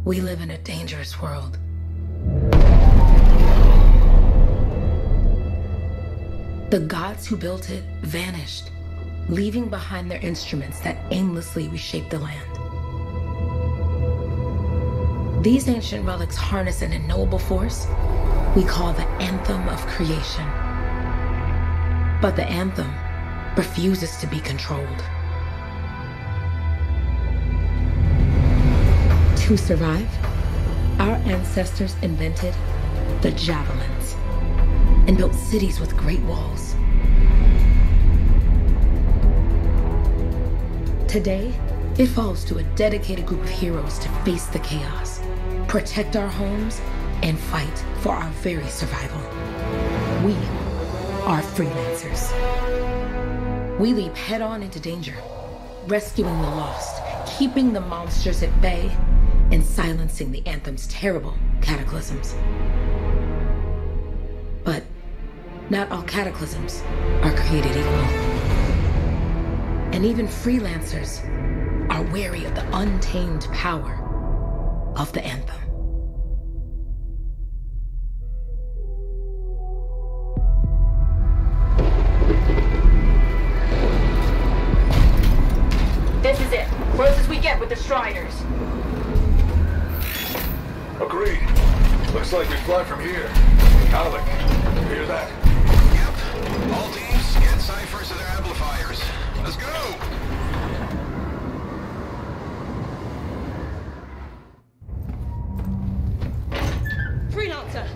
We live in a dangerous world. The gods who built it vanished, leaving behind their instruments that aimlessly reshaped the land. These ancient relics harness an unknowable force we call the Anthem of Creation. But the Anthem refuses to be controlled. To survive, our ancestors invented the javelins and built cities with great walls. Today, it falls to a dedicated group of heroes to face the chaos, protect our homes, and fight for our very survival. We are freelancers. We leap head-on into danger, rescuing the lost, keeping the monsters at bay, and silencing the Anthem's terrible cataclysms. But not all cataclysms are created equal. And even freelancers are wary of the untamed power of the Anthem. This is it. Closest we get with the Striders. Agreed. Looks like we fly from here. Alec, you hear that? Yep. All teams, get ciphers to their amplifiers. Let's go! Freelancer!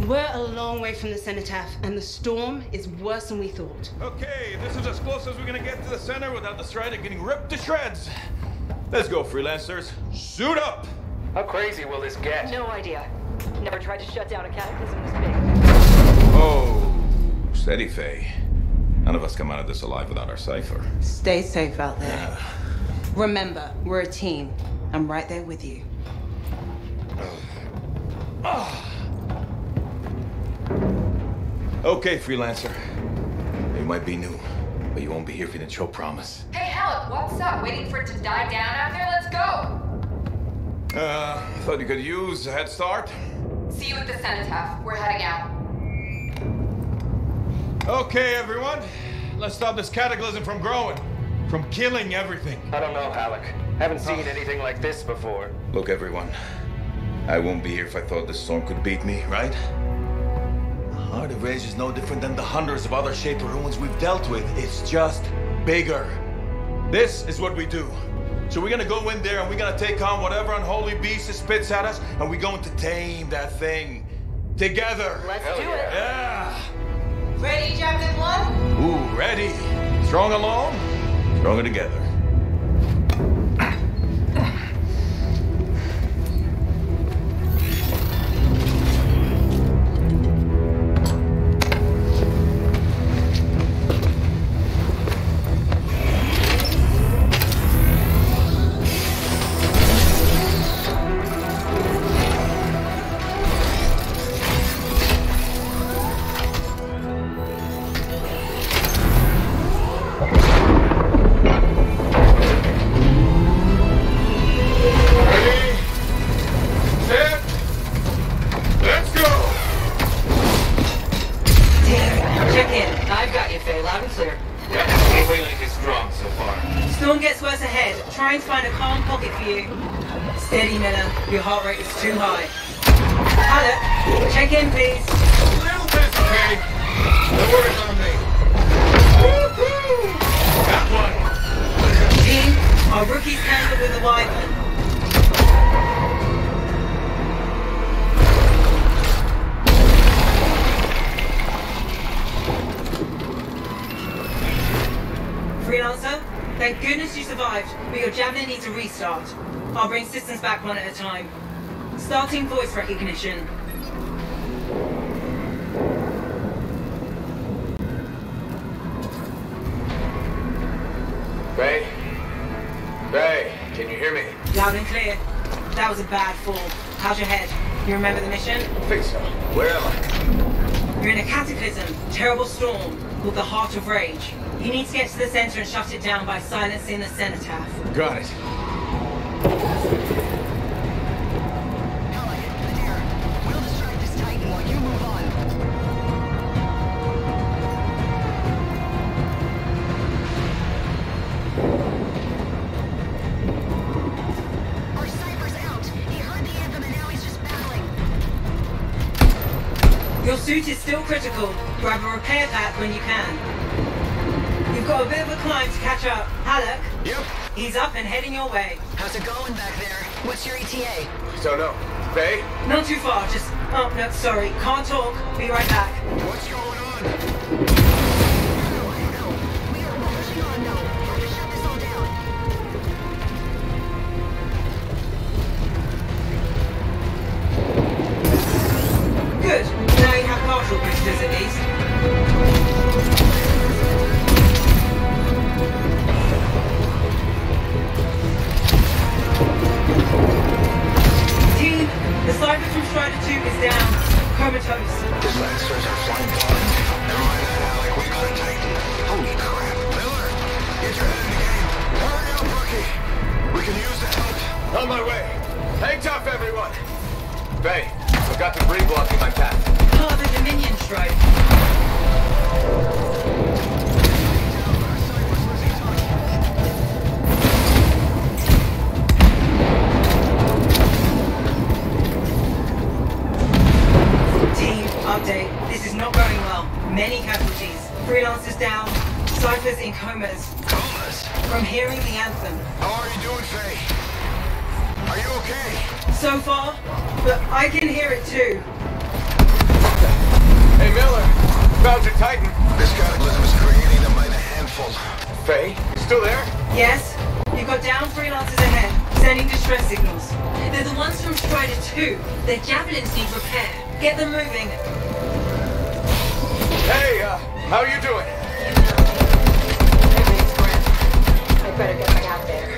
We're a long way from the cenotaph, and the storm is worse than we thought. Okay, this is as close as we're gonna get to the center without the Strider getting ripped to shreds. Let's go, freelancers. Suit up! How crazy will this get? No idea. Never tried to shut down a cataclysm this big. Oh, steady, Faye. None of us come out of this alive without our cipher. Stay safe out there. Yeah. Remember, we're a team. I'm right there with you. Okay, freelancer. You might be new, but you won't be here if you didn't show promise. Hey, Alec, what's up? Waiting for it to die down out there? Let's go! Thought you could use a head start. See you at the cenotaph. We're heading out. Okay, everyone. Let's stop this cataclysm from growing, from killing everything. I don't know, Alec. Haven't seen anything like this before. Look, everyone. I won't be here if I thought this storm could beat me, right? Heart of Rage is no different than the hundreds of other shaped ruins we've dealt with. It's just bigger. This is what we do. So we're gonna go in there and we're gonna take on whatever unholy beast it spits at us, and we're going to tame that thing. Together. Let's do it. Yeah. Ready, Javelin 1? Ooh, ready. Strong alone, stronger together. Steady, Miller. Your heart rate is too high. Alec, check in, please. A little busy, Kate. No worries on me. Woo-hoo! Got one. Team, our rookies handled with a wyvern. Freelancer, thank goodness you survived, but your Javelin needs a restart. I'll bring systems back one at a time. Starting voice recognition. Ray? Ray, can you hear me? Loud and clear. That was a bad fall. How's your head? You remember the mission? I think so. Where am I? You're in a cataclysm, terrible storm, called the Heart of Rage. You need to get to the center and shut it down by silencing the cenotaph. Got it. Your suit is still critical. Grab a repair pack when you can. You've got a bit of a climb to catch up. Halleck? Yep. He's up and heading your way. How's it going back there? What's your ETA? Don't know. Faye? Not too far, just... Oh, no, sorry. Can't talk. Be right back. What's going on? We are pushing on now. Have to shut this all down. Good. Now you have partial boosters at least. Team, the Cypher from Strider 2 is down. Comatose. His lancers are flying blind. Never mind that, Alec. We got a Titan. Holy crap. Miller, get your head in the game. Hurry up, rookie. We can use the help. On my way. Hang tough, everyone. Faye, I've got debris blocking my path. Part of the Dominion strike. Team, update. This is not going well. Many casualties. Freelancers down. Cyphers in comas. Comas? From hearing the anthem. How are you doing, Faye? Are you okay? So far, but I can hear it too. Hey, Miller. Found your Titan. This cataclysm is creating them by the handful. Faye, you still there? Yes, you've got down freelancers ahead, sending distress signals. They're the ones from Strider 2. Their javelins need repair. Get them moving. Hey, how you doing? Everything's grand. I better get back out there.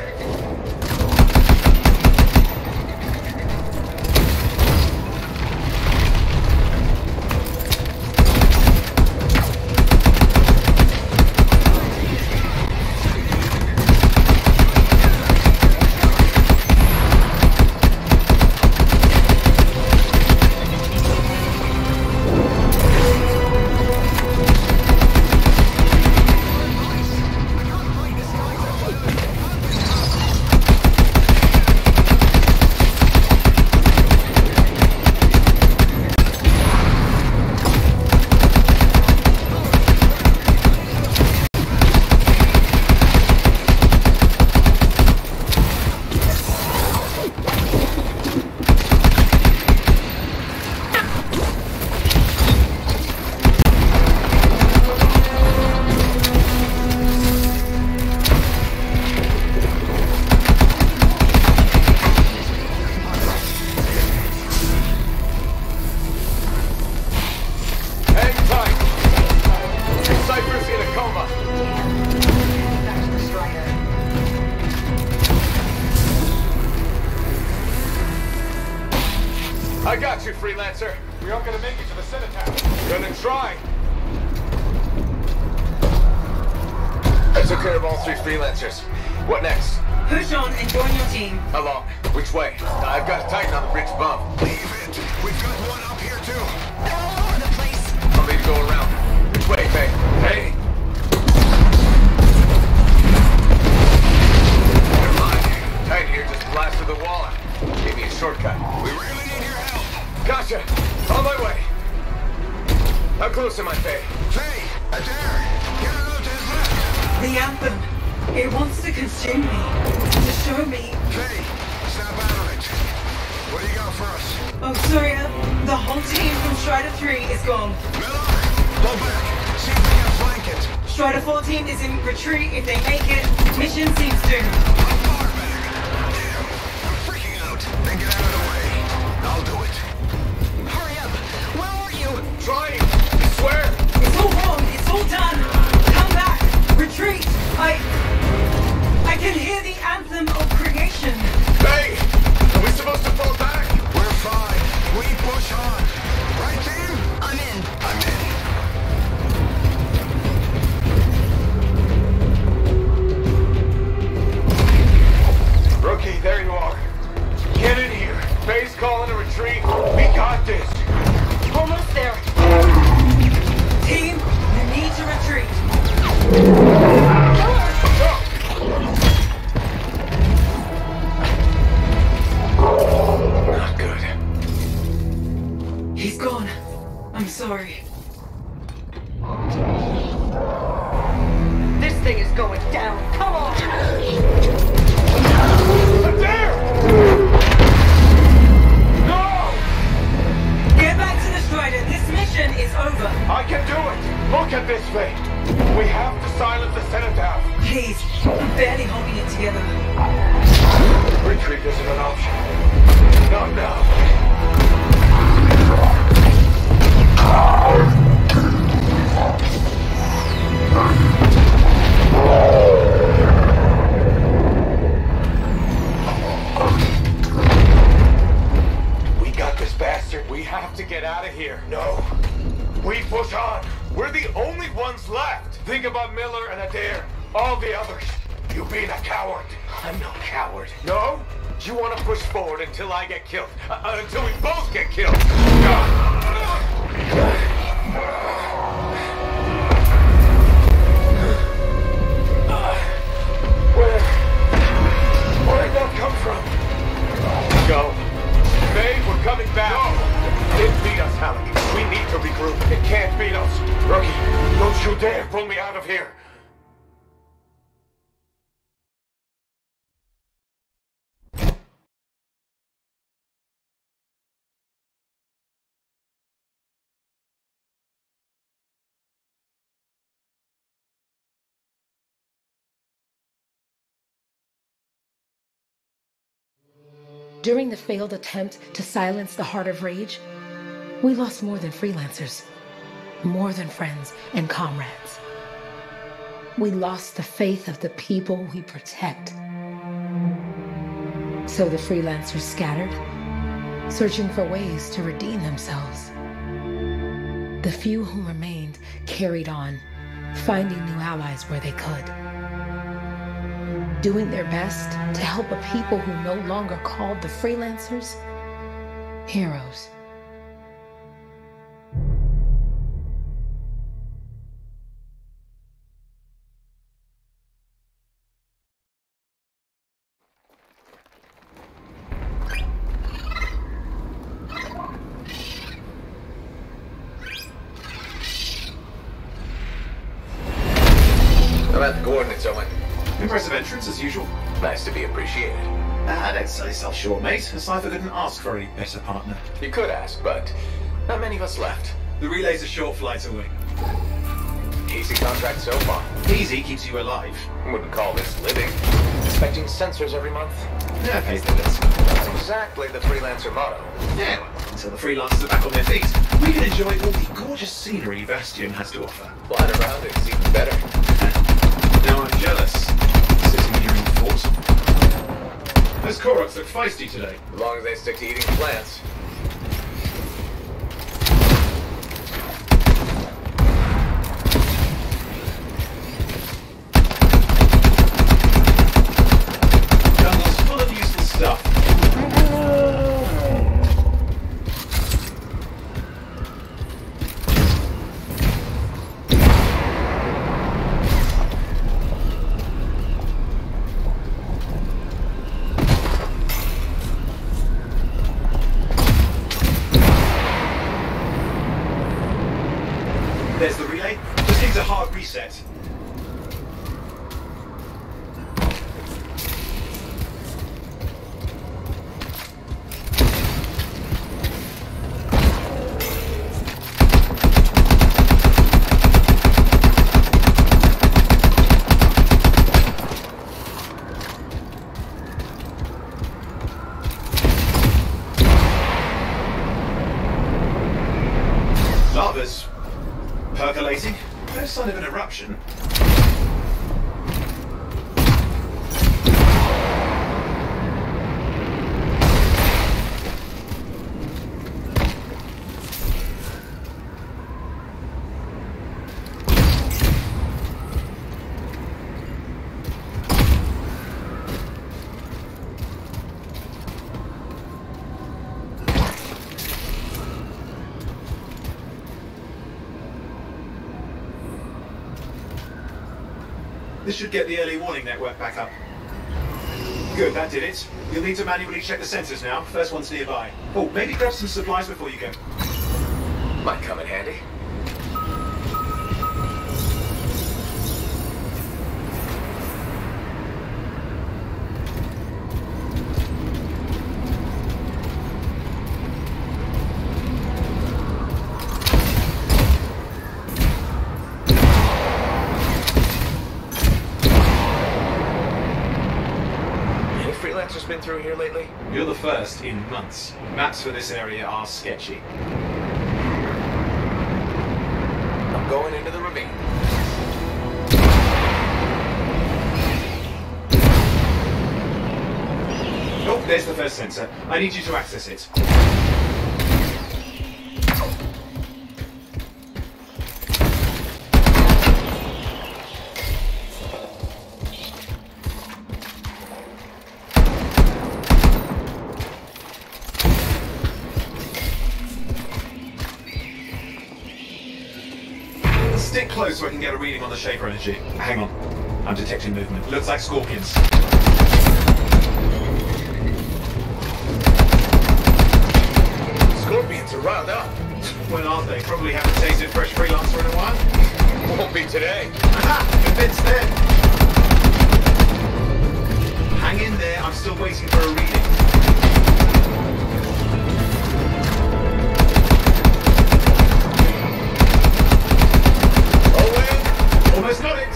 I got you, freelancer. We aren't gonna make it to the cenotaph. Gonna try. I took care of all 3 freelancers. What next? Push on and join your team. How long? Which way? I've got a Titan on the bridge above. Leave it. We've got one up here too. They're all over the place. I'll need to go around. Which way, Faye? Hey! Never mind. Titan here just blasted the wall out. Gave me a shortcut. We really need your help. Gotcha! On my way! How close am I, Faye? Faye, a dare. Get her out to his left. The anthem. It wants to consume me. To show me. Faye, snap out of it. What do you got for us? Oh, sorry, the whole team from Strider 3 is gone. Miller, pull back. See if we can flank it. Strider 14 is in retreat. If they make it, mission seems doomed. How far back? Damn, I'm freaking out. Then get out of the way. I'll do it. Hurry up. Where are you? Trying! I swear! It's all wrong. It's all done. Come back. Retreat. I can hear the anthem of creation. Faye! Are we supposed to fall back? We're fine. We push on. Right, team? I'm in. I'm in. Rookie, there you are. Get in here. Faye's calling a retreat. We got this. Almost there. Team, you need to retreat. Not good. He's gone. I'm I'm sorry. This thing is going down. Come on! There! No! Get back to the Strider. This mission is over. I can do it! Look at this thing! We have to silence the Cenotaph! Please, I'm barely holding it together. Retreat isn't an option. Not now. We got this bastard. We have to get out of here. No. We push on. We're the only ones left. Think about Miller and Adair. All the others. You being a coward. I'm no coward. No? You want to push forward until I get killed. Until we both get killed. Where'd that come from? Go. Faye, we're coming back. No! It beat us, Halleck. We need to regroup. It can't beat us. Rookie, don't you dare pull me out of here. During the failed attempt to silence the Heart of Rage, we lost more than freelancers, more than friends and comrades. We lost the faith of the people we protect. So the freelancers scattered, searching for ways to redeem themselves. The few who remained carried on, finding new allies where they could. Doing their best to help a people who no longer called the freelancers heroes. I'm at the coordinates, Owen. Impressive entrance, as usual. Nice to be appreciated. Don't say so, sure, mate. A cipher couldn't ask for any better partner. You could ask, but not many of us left. The relay's a short flight away. Easy contract so far. Easy keeps you alive. Wouldn't call this living. Inspecting sensors every month. Yeah, pays the bills. That's exactly the freelancer motto. Yeah, well, until the freelancers are back on their feet, we can enjoy all the gorgeous scenery Bastion has to offer. Flying around it's even better. Now I'm jealous. Sitting here in the fort. Those Koroks look feisty today. As long as they stick to eating plants. Jungle's full of useful stuff. There's the relay. Just needs a hard reset. Lava's percolating. No sign of an eruption. This should get the early warning network back up. Good, that did it. You'll need to manually check the sensors now. First one's nearby. Oh, maybe grab some supplies before you go. Might come in handy. Freelancers been through here lately? You're the first in months. Maps for this area are sketchy. I'm going into the ravine. Oh, there's the first sensor. I need you to access it. Stick close so I can get a reading on the shaper energy. Hang on. I'm detecting movement. Looks like scorpions. Scorpions are riled up. When aren't they? Probably haven't tasted fresh freelancer in a while. Won't be today. Aha! Convinced them! Hang in there. I'm still waiting for a reading. Almost got it!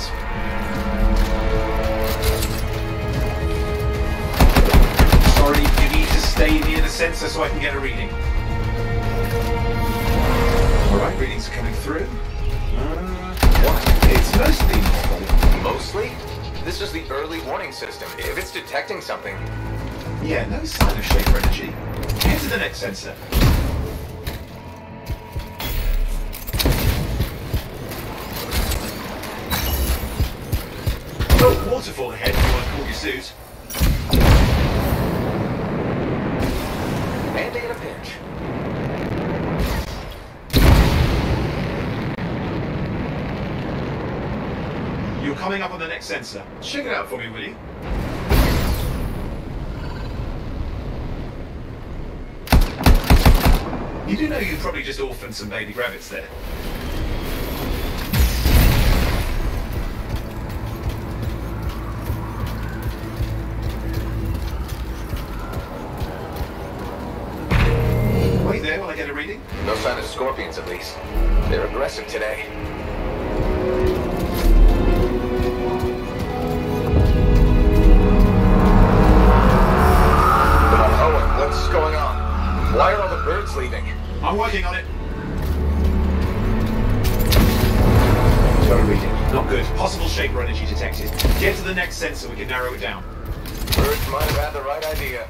Sorry, you need to stay near the sensor so I can get a reading. Alright, readings are coming through. What? It's mostly normal. Mostly? This is the early warning system. If it's detecting something... Yeah, no sign of shaper energy. Head to the next sensor. Oh, waterfall ahead if you want to cool your suit. Handy in a pinch. You're coming up on the next sensor. Check it out for me, will you? You do know you probably just orphaned some baby rabbits there. Wait there while I get a reading. No sign of scorpions, at least. They're aggressive today. Owen, what's going on? Why are all the birds leaving? I'm working on it. Got a reading. Not good. Possible shaper energy detected. Get to the next sensor, we can narrow it down. Birds might have had the right idea.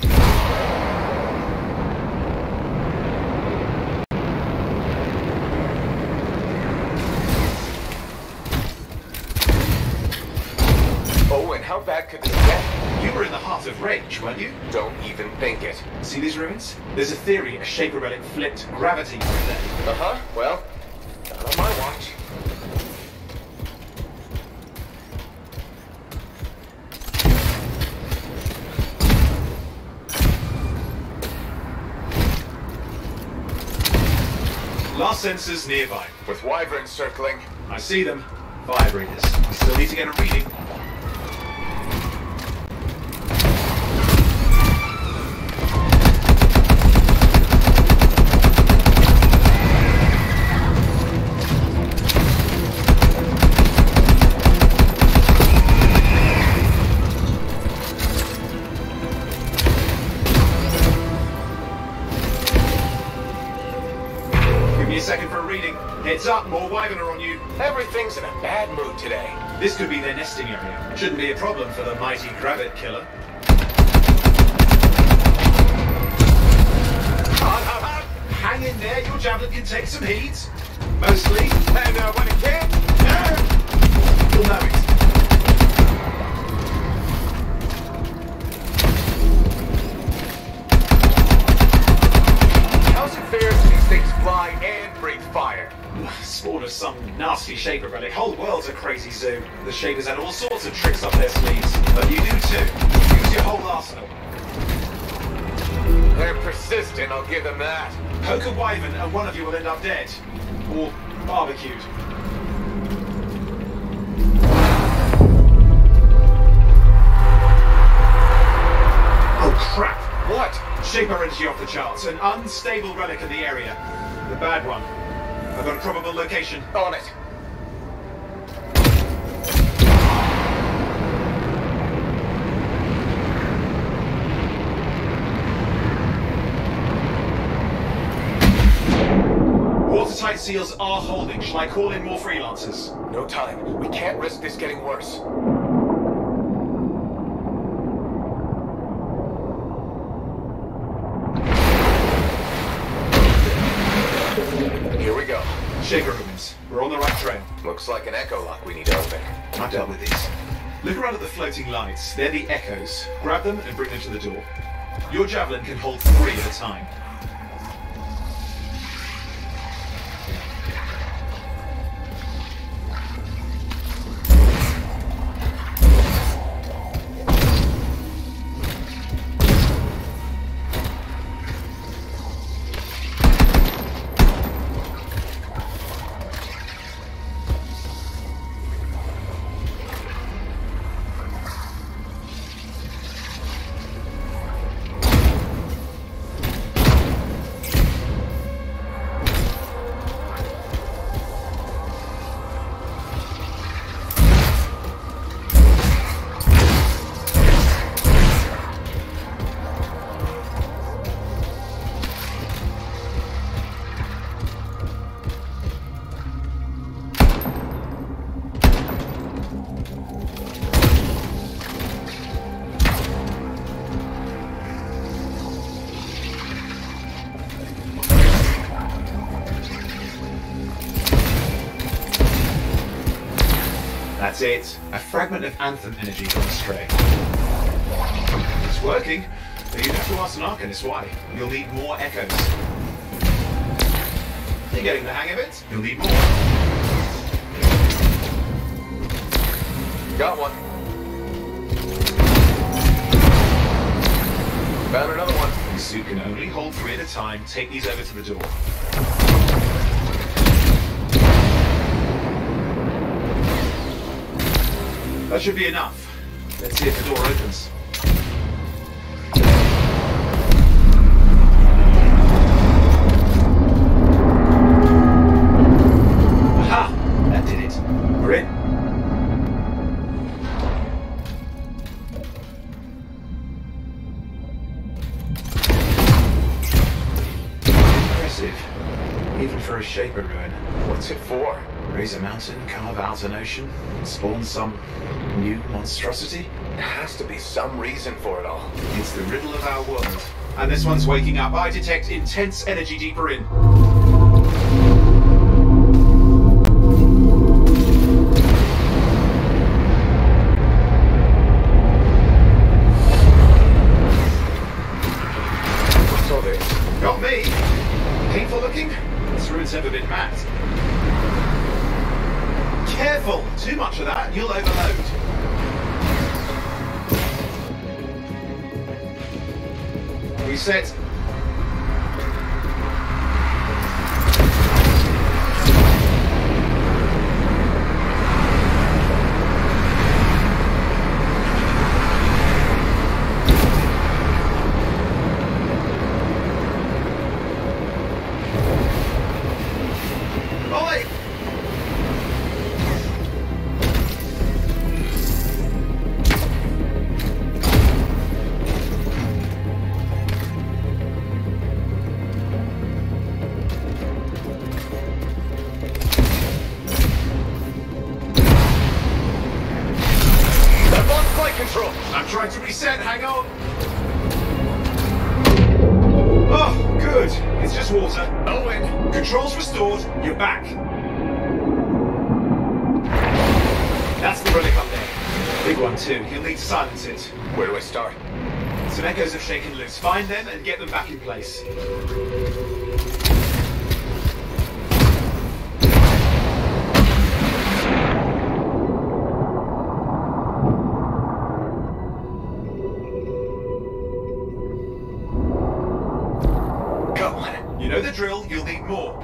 Owen, how bad could this get? You were in the heart of rage, weren't you? Don't even think it. See these ruins? There's a theory a shaper relic flipped gravity through there. Uh-huh. Well, not on my watch. Last sensors nearby. With wyverns circling. I see them. Vibrators. I still need to get a reading. Give me a second for a reading. Heads up, more wyvern are on you. Everything's in a bad mood today. This could be their nesting area. It shouldn't be a problem for the mighty Grabbit killer. Hang in there, your javelin can take some heat. Mostly. And when it can't, You'll know it. how's it fair to these things fly and breathe fire? Spawn of some nasty shaper relic. Whole world's a crazy zoo. The shapers had all sorts of tricks up their sleeves. But you do too. Use your whole arsenal. They're persistent, I'll give them that. Poke a wyvern and one of you will end up dead. Or barbecued. Oh crap! What? Shaper energy off the charts. An unstable relic in the area. The bad one. I've got a probable location. On it. Watertight seals are holding. Shall I call in more freelancers? No time. We can't risk this getting worse. Here we go. Shaker rooms. We're on the right trail. Looks like an echo lock we need to open. I've dealt with these. Look around at the floating lights. They're the echoes. Grab them and bring them to the door. Your javelin can hold 3 at a time. That's it. A fragment of Anthem energy gone astray. It's working, but you'd have to ask an Arcanist why. You'll need more echoes. You're getting the hang of it. You'll need more. Got one. Found another one. The suit can only hold 3 at a time. Take these over to the door. That should be enough. Let's see if the door opens. Aha! That did it. We're in. Impressive. Even for a Shaper ruin. What's it for? Raise a mountain, carve out an ocean, spawn some new monstrosity? There has to be some reason for it all. It's the riddle of our world. And this one's waking up. I detect intense energy deeper in. What's all this? Got me! Painful looking? This ruin's never been mapped. Careful! Too much of that, you'll overload. Reset. Oi! Control. I'm trying to reset, hang on. Oh, good. It's just water. Owen. Controls restored. You're back. That's the relic up there. Big one too. You'll need to silence it. Where do I start? Some echoes have shaken loose. Find them and get them back in place. the drill, you'll need more.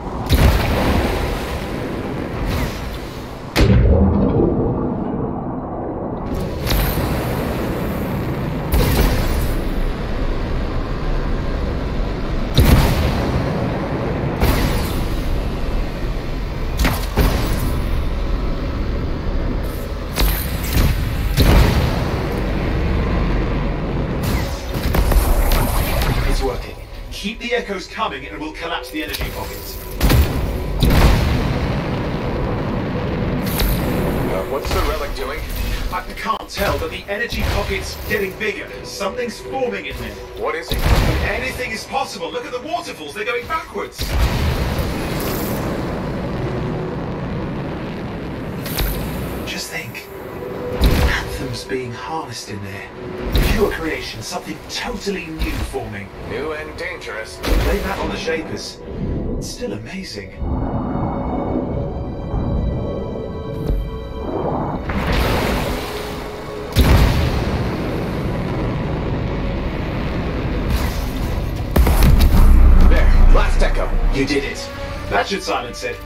Keep the echoes coming and we'll collapse the energy pockets. What's the relic doing? I can't tell, but the energy pocket's getting bigger. Something's forming in there. What is it? Anything is possible. Look at the waterfalls, they're going backwards. Just think. Anthem's being harnessed in there. Pure creation, something totally new forming. New and dangerous. Blame that on the Shapers. It's still amazing. There, last echo. You did it. That should silence it.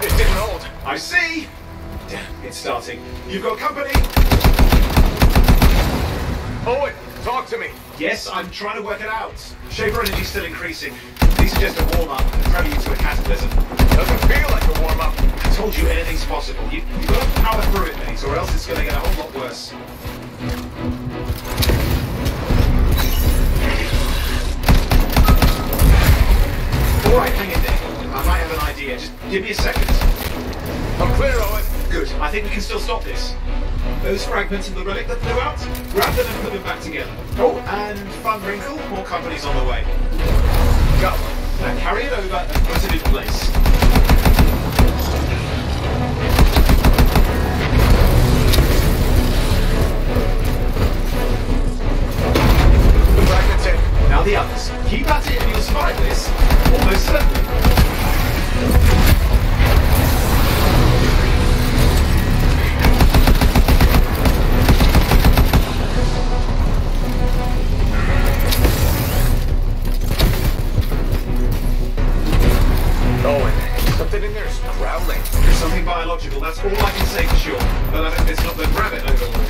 It didn't hold. I see! Damn, it's starting. You've got company! Owen, talk to me. Yes, I'm trying to work it out. Shaper energy's still increasing. These are just a warm-up. Prelude to a cataclysm. Doesn't feel like a warm-up. I told you anything's possible. You've got to power through it, mate, or else it's going to get a whole lot worse. Alright, hang in there. I might have an idea. Just give me a second. I'm clear, Owen. Good. I think we can still stop this. Those fragments of the relic that flew out, grab them and put them back together. Oh, and fun wrinkle, more company's on the way. Go. Now carry it over and put it in place. The fragment's in. Now the others. Keep at it and you'll survive this. Almost certainly. Owen, something in there is growling. There's something biological, that's all I can say for sure. But I hope it's not the rabbit overlord.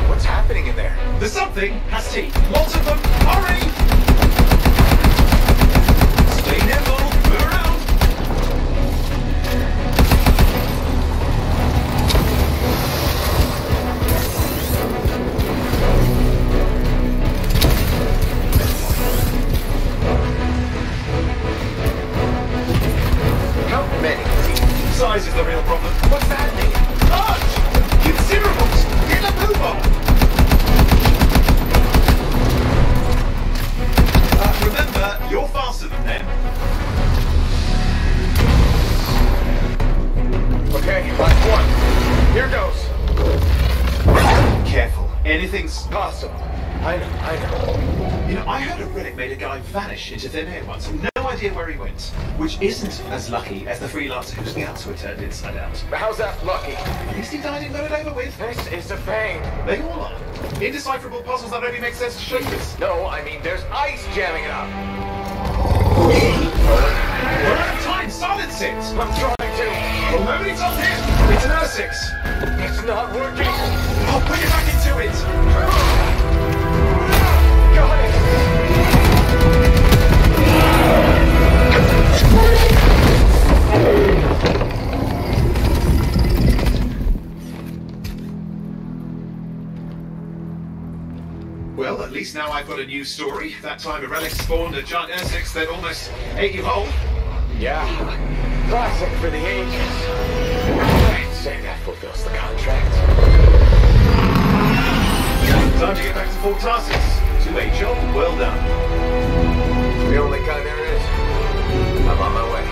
What's happening in there? There's something has teeth. Lots of them. Hurry! Stay nimble. Move around. How many? Size is the real problem. What's that mean? Large! Considerables! Get a move on! Remember, you're faster than them. Okay, last one. Here goes. Careful. Anything's Possible. I know. You know, I heard a relic made a guy vanish into thin air once. No idea where he went. Which isn't as lucky as the freelancer whose scouts were turned inside out. How's that lucky? At least he died and got it over with. This is a pain. They all are. Indecipherable puzzles that only make sense to Shapers. No, I mean there's ice jamming it up. We're out of time. Silence it. I'm trying to. Well, nobody told him. It's an R6. It's not working. I'll put you back into it. Got it. Well, at least now I've got a new story. That time a relic spawned a giant R6 that almost ate you whole. Yeah. Classic for the ages. I'd say that fulfills the contract. Time to get back to Fort Tarsus. To a job well done. The only kind there is. I'm on my way.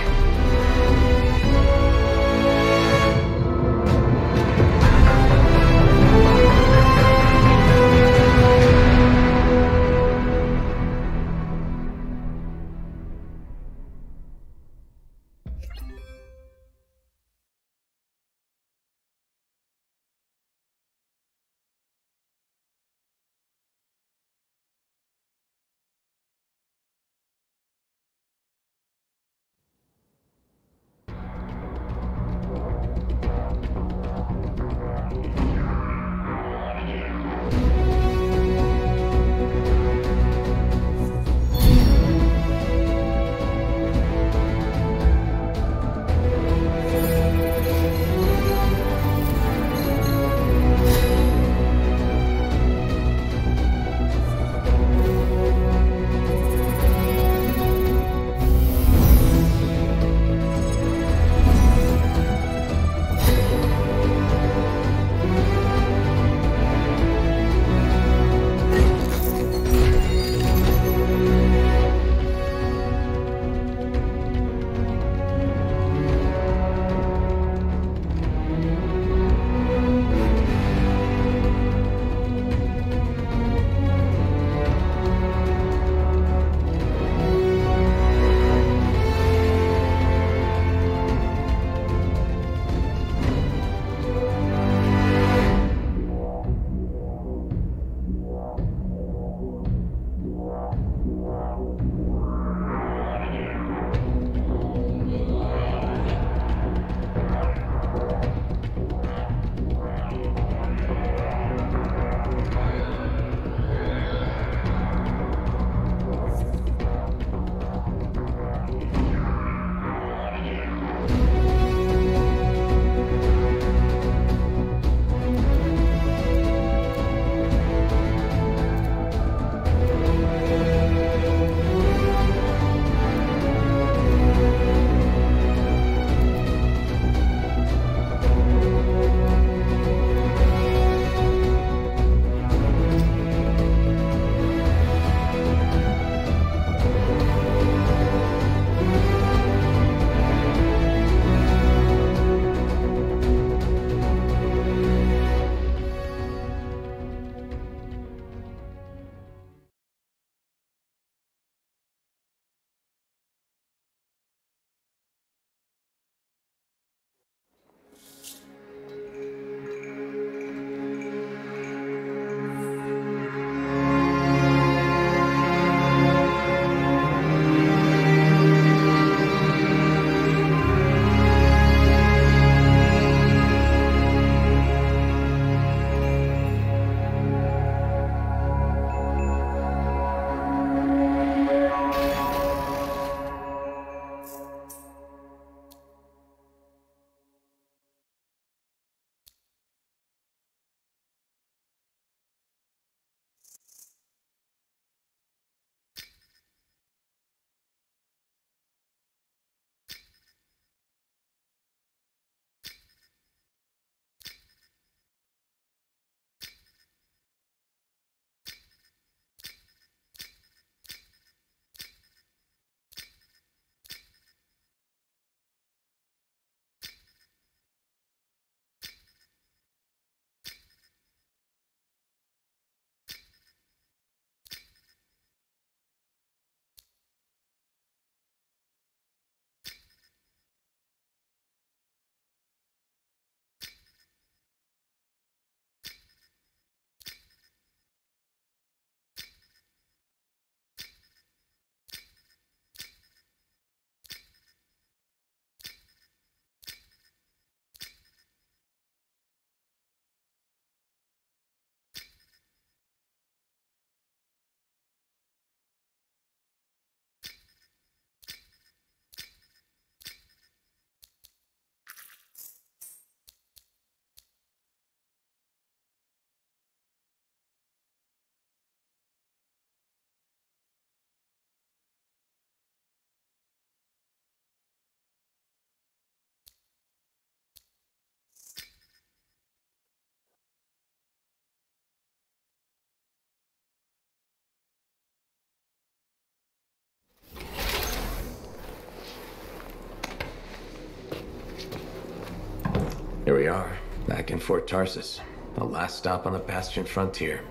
we are, back in Fort Tarsus. The last stop on the Bastion frontier.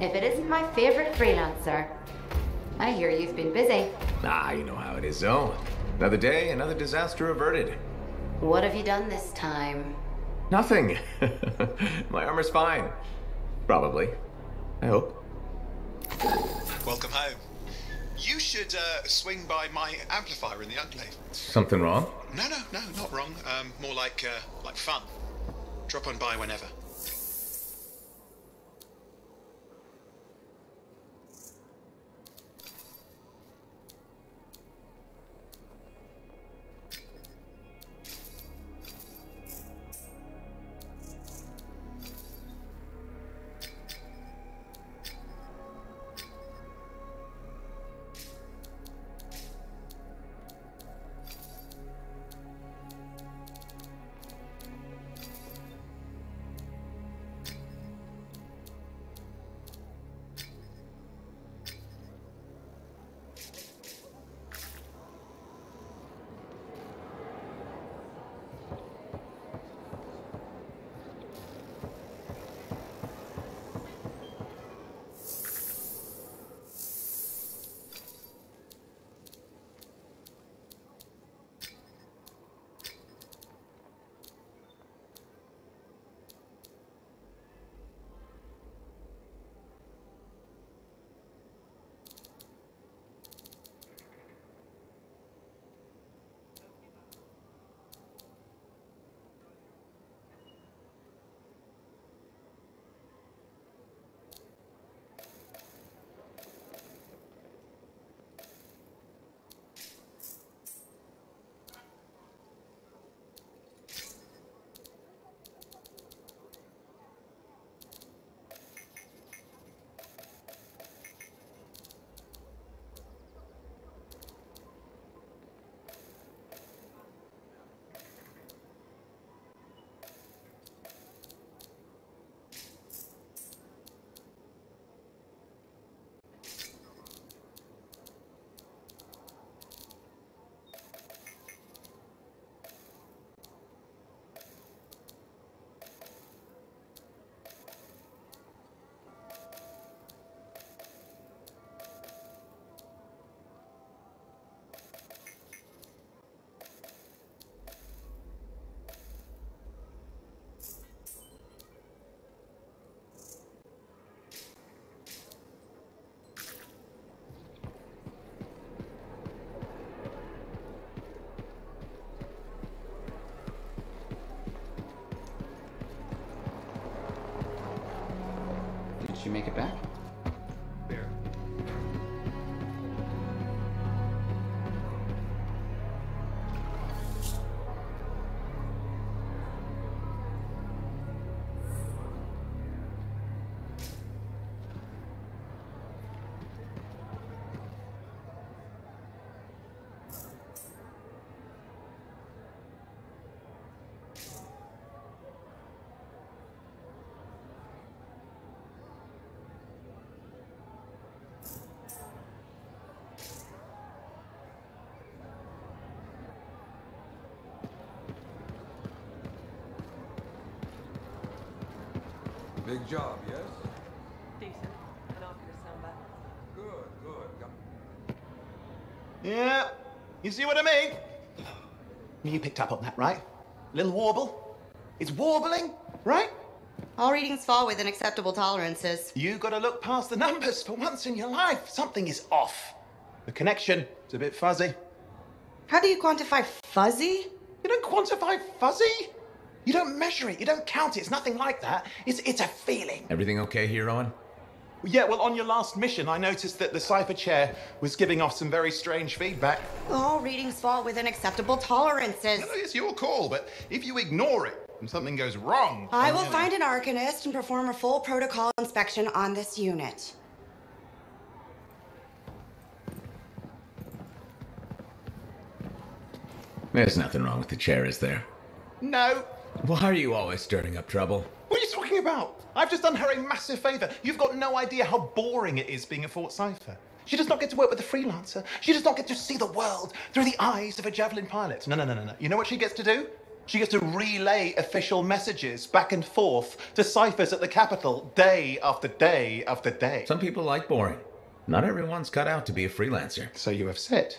If it isn't my favorite freelancer. I hear you've been busy. Ah, you know how it is, Zoe. Another day, another disaster averted. What have you done this time? Nothing. My armor's fine. Probably. I hope. Welcome home. You should swing by my amplifier in the Enclave. Something wrong? No, not wrong. More like fun. Drop on by whenever. Did she make it back? There. Big job, yes? Decent. Enough for December. Good. Yeah, you see what I mean? You picked up on that, right? Little warble. It's warbling, right? All readings fall within acceptable tolerances. You gotta look past the numbers for once in your life. Something is off. The connection is a bit fuzzy. How do you quantify fuzzy? You don't quantify fuzzy? You don't measure it, you don't count it, it's nothing like that. It's a feeling. Everything okay here, Owen? Yeah, well, on your last mission, I noticed that the cipher chair was giving off some very strange feedback. All readings fall within acceptable tolerances. No, it's your call, but if you ignore it and something goes wrong... I will find an arcanist and perform a full protocol inspection on this unit. There's nothing wrong with the chair, is there? No. Why are you always stirring up trouble? What are you talking about? I've just done her a massive favour. You've got no idea how boring it is being a Fort Cipher. She does not get to work with a freelancer. She does not get to see the world through the eyes of a javelin pilot. No. You know what she gets to do? She gets to relay official messages back and forth to ciphers at the Capitol day after day after day. Some people like boring. Not everyone's cut out to be a freelancer. So you have said.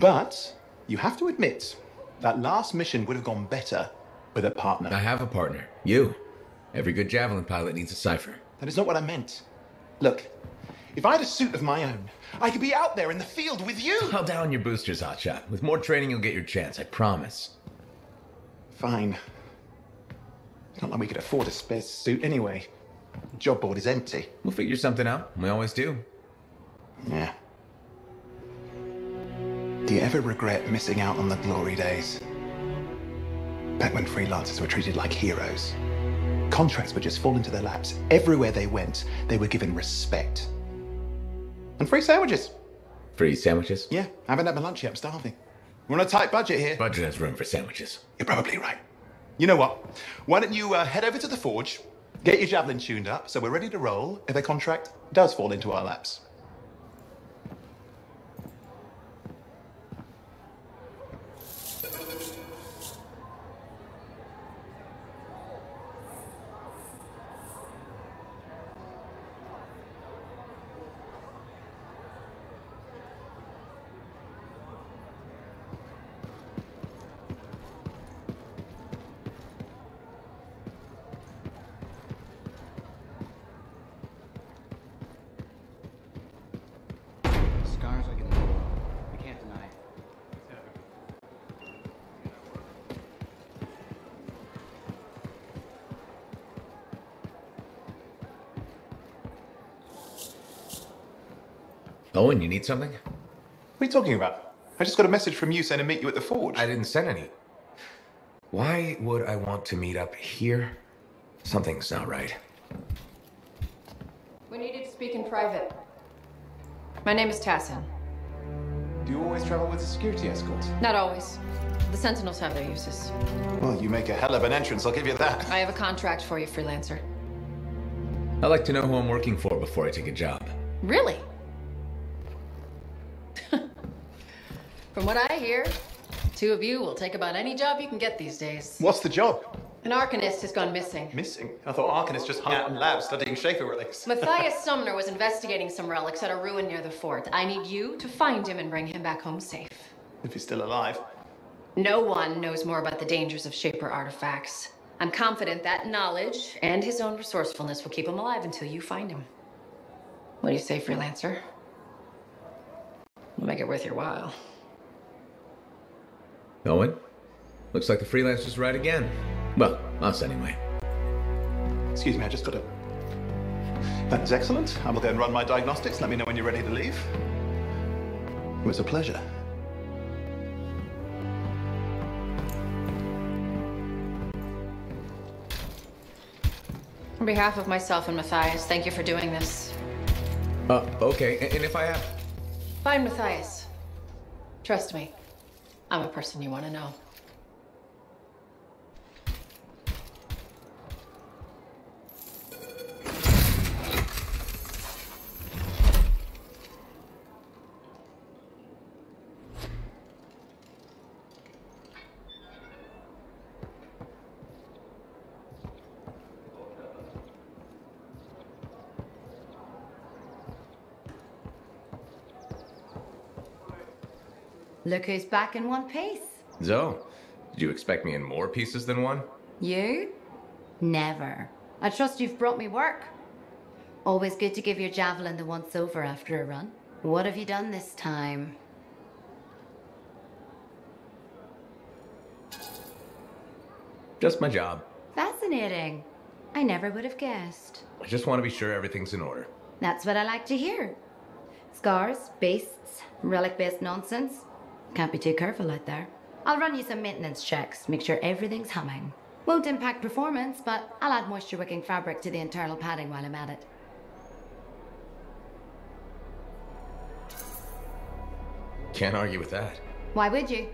But you have to admit, that last mission would have gone better with a partner. I have a partner. You. Every good Javelin pilot needs a cipher. That is not what I meant. Look, if I had a suit of my own, I could be out there in the field with you. I'll down your boosters, Hotshot. With more training, you'll get your chance, I promise. Fine. It's not like we could afford a spare suit anyway. The job board is empty. We'll figure something out. We always do. Yeah. Do you ever regret missing out on the glory days? Back when freelancers were treated like heroes. Contracts would just fall into their laps. Everywhere they went, they were given respect. And free sandwiches. Free sandwiches? Yeah, I haven't had my lunch yet. I'm starving. We're on a tight budget here. Budget has room for sandwiches. You're probably right. You know what? Why don't you head over to the forge, get your Javelin tuned up, so we're ready to roll if a contract does fall into our laps. Owen, you need something? What are you talking about? I just got a message from you saying to meet you at the forge. I didn't send any. Why would I want to meet up here? Something's not right. We needed to speak in private. My name is Tassin. Do you always travel with a security escort? Not always. The Sentinels have their uses. Well, you make a hell of an entrance, I'll give you that. I have a contract for you, freelancer. I like to know who I'm working for before I take a job. Really? From what I hear, two of you will take about any job you can get these days. What's the job? An Arcanist has gone missing. Missing? I thought Arcanists just hung out in labs studying Schaefer relics. Matthias Sumner was investigating some relics at a ruin near the fort. I need you to find him and bring him back home safe. If he's still alive. No one knows more about the dangers of Shaper artifacts. I'm confident that knowledge and his own resourcefulness will keep him alive until you find him. What do you say, freelancer? We'll make it worth your while. Owen? Looks like the freelancer's right again. Well, us anyway. Excuse me, I just got to... That is excellent. I will go and run my diagnostics. Let me know when you're ready to leave. It was a pleasure. On behalf of myself and Matthias, thank you for doing this. Okay. And if I have... Find Matthias. Trust me. I'm a person you want to know. Look who's back in one piece. Zoe, did you expect me in more pieces than one? You? Never. I trust you've brought me work. Always good to give your Javelin the once-over after a run. What have you done this time? Just my job. Fascinating. I never would have guessed. I just want to be sure everything's in order. That's what I like to hear. Scars, beasts, relic-based nonsense. Can't be too careful out there. I'll run you some maintenance checks, make sure everything's humming. Won't impact performance, but I'll add moisture-wicking fabric to the internal padding while I'm at it. Can't argue with that. Why would you?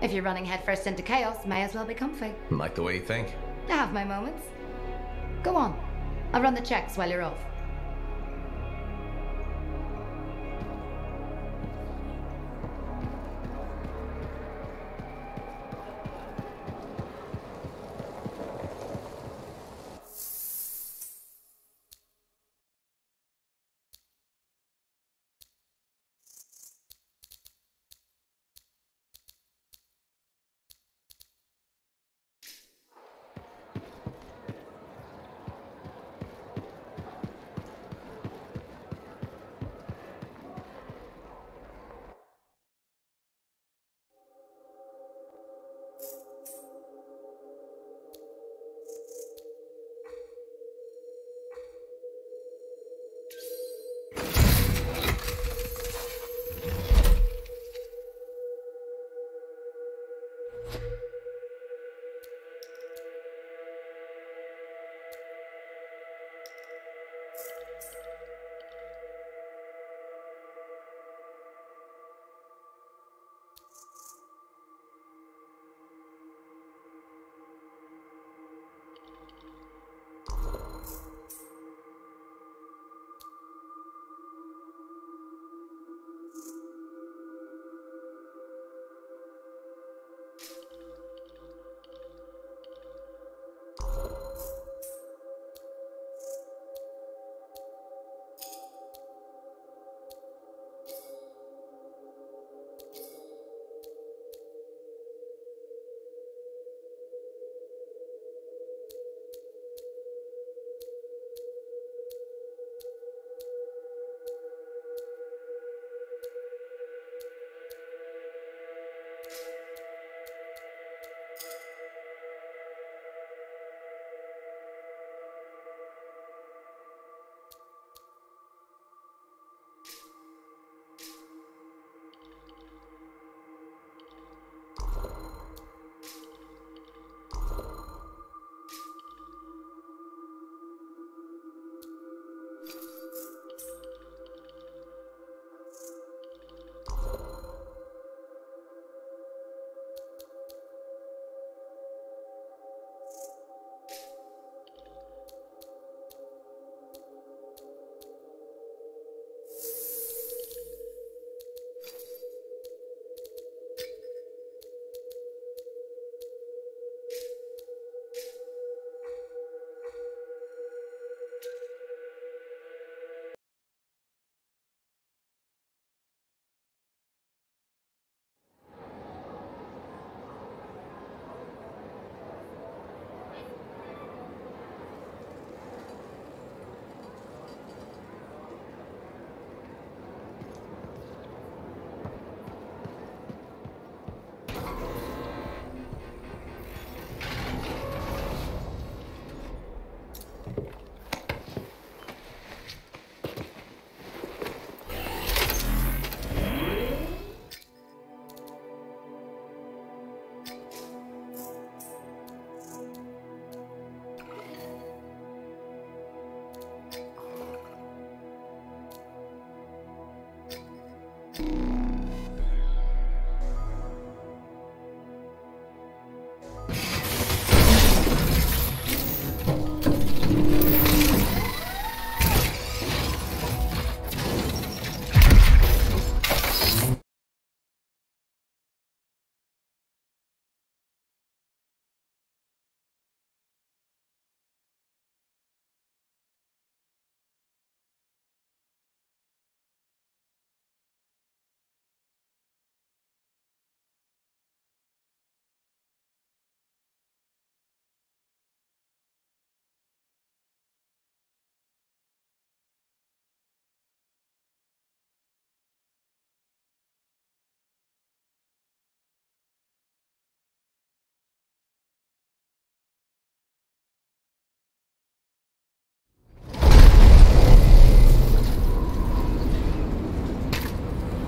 If you're running headfirst into chaos, may as well be comfy. Like the way you think. I have my moments. Go on. I'll run the checks while you're off.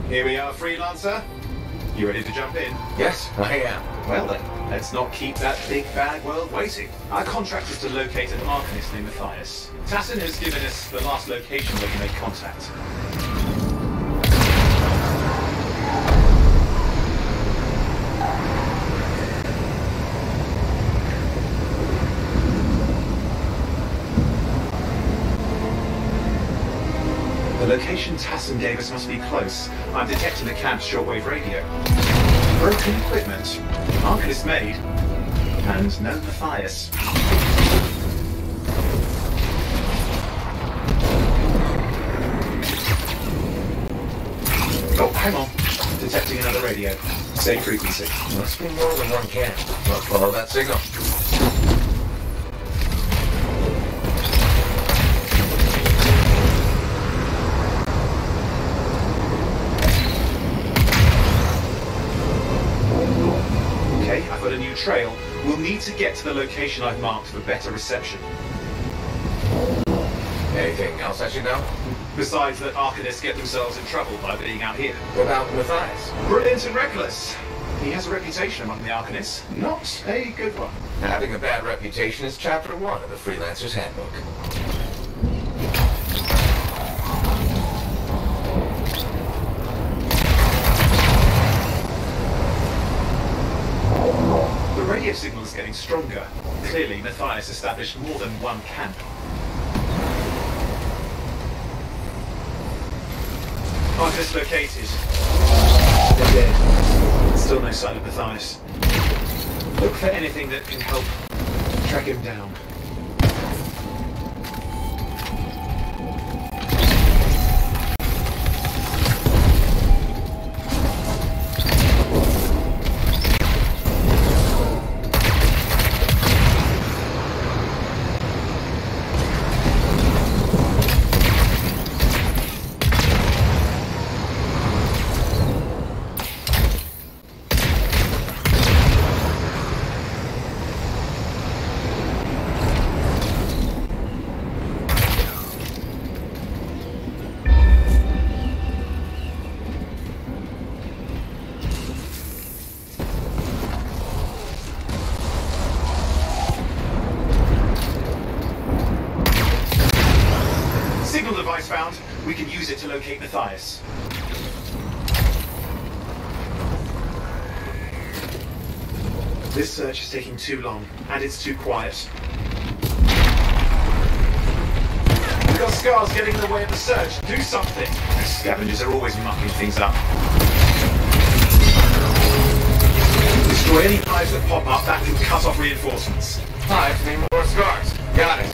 Here we are, Freelancer. You ready to jump in? Yes, I am. Well then, let's not keep that big bad world waiting. Our contract is to locate an Arcanist named Matthias. Tassin has given us the last location where you made contact. The location Tassin gave us must be close. I'm detecting the camp's shortwave radio. Broken equipment. Arcanist made. And no Matthias. Oh, hang on. Detecting another radio. Same frequency. Must be more than one camp. I'll follow that signal. I've got a new trail. We'll need to get to the location I've marked for better reception. Anything else I should know? Besides that Arcanists get themselves in trouble by being out here. What about Matthias? Brilliant and reckless. He has a reputation among the Arcanists. Not a good one. Having a bad reputation is chapter 1 of the Freelancer's Handbook. radio signal is getting stronger. Clearly, Matthias established more than one camp. Marcus located. They're dead. Still no sign of Matthias. Look for anything that can help track him down. Found, we can use it to locate Matthias. This search is taking too long, and it's too quiet. We've got scars getting in the way of the search. Do something! The scavengers are always mucking things up. Destroy any hives that pop up, that can cut off reinforcements. Hives need more scars. Got it.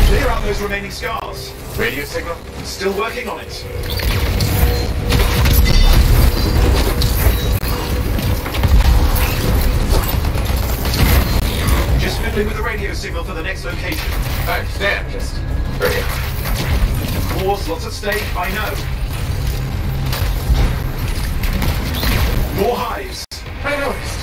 Clear out those remaining scars. Radio signal? Still working on it. Just fiddling with the radio signal for the next location. I understand, just hurry up. Wars, lots at stake, I know. More hives. I noticed.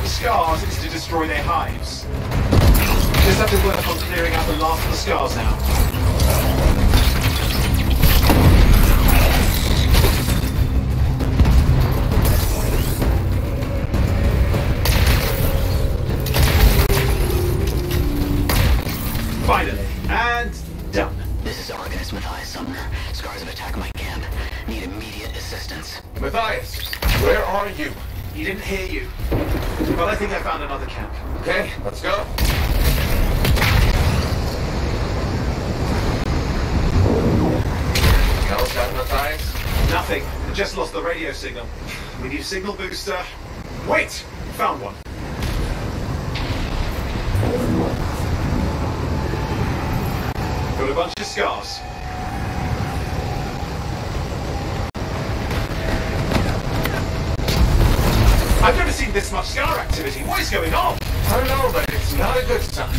Scars is to destroy their hives. Just have to work on clearing out the last of the scars now. Finally, and done. This is Organist Matthias Sumner. Scars have attacked my camp. Need immediate assistance. Matthias, where are you? He didn't hear you. But I think I found another camp. Okay, let's go. Else got Matthias? Nothing. Just lost the radio signal. We need a signal booster. Wait! Found one. Got a bunch of scars. I've never seen this much scar activity. What is going on? I don't know, but it's not a good sign.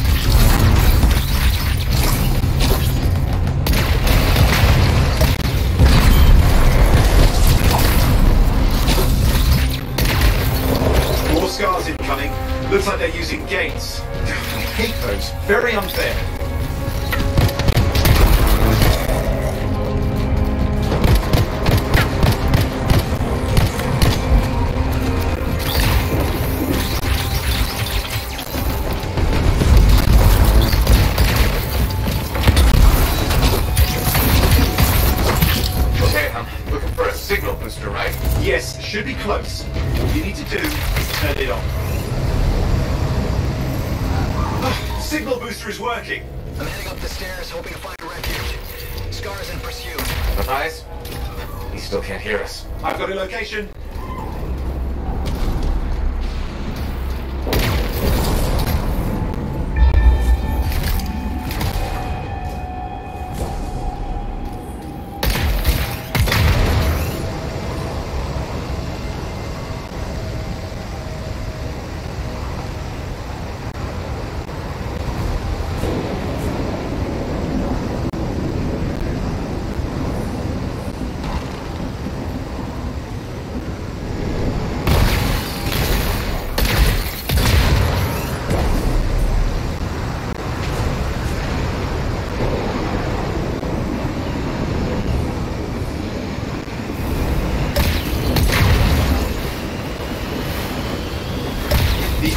More scars incoming. Looks like they're using gates. I hate those. Very unfair. Yes, should be close. All you need to do is turn it on. Signal booster is working. I'm heading up the stairs, hoping to find a refuge. Scars in pursuit. Matthias? He still can't hear us. I've got a location.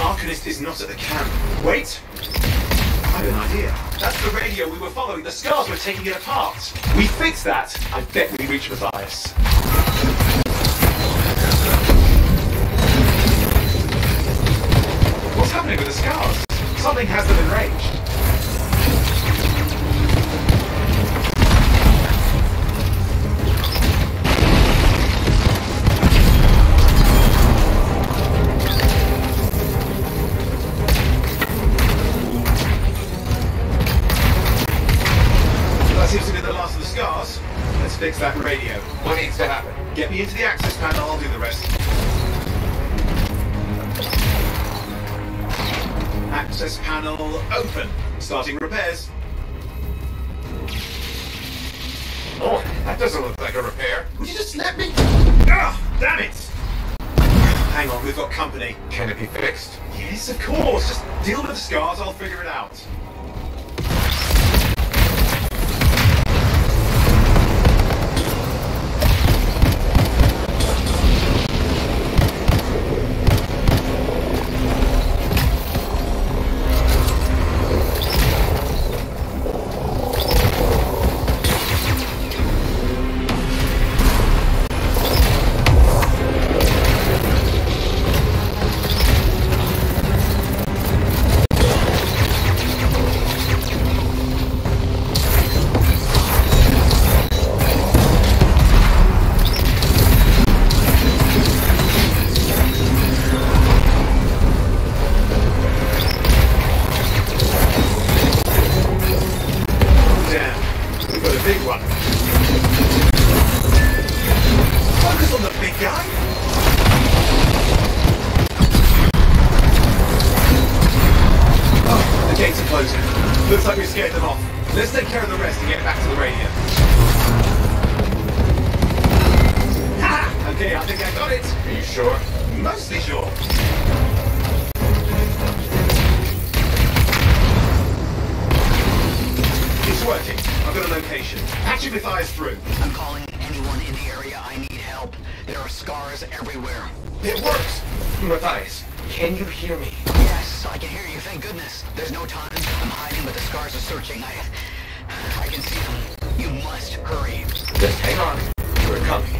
Arcanist is not at the camp. Wait! I have an idea. That's the radio we were following. The scars were taking it apart. We fix that. I bet we reach Matthias. What's happening with the scars? Something has them enraged. Seems to be the last of the scars. Let's fix that radio. What needs to happen? Get me into the access panel, I'll do the rest. Access panel open. Starting repairs. Oh, that doesn't look like a repair. Would you just let me? Ah, damn it! Hang on, we've got company. Can it be fixed? Yes, of course. Just deal with the scars, I'll figure it out. Looks like we scared them off. Let's take care of the rest and get back to the radio. Ha! Okay, I think I got it. Are you sure? Mostly sure. It's working. I've got a location. Patching Matthias through. I'm calling anyone in the area. I need help. There are scars everywhere. It works! Matthias, can you hear me? Yes, I can hear you, thank goodness. There's no time. I'm hiding, but the scars are searching. I can see them. You must hurry. Just hang on. We're coming.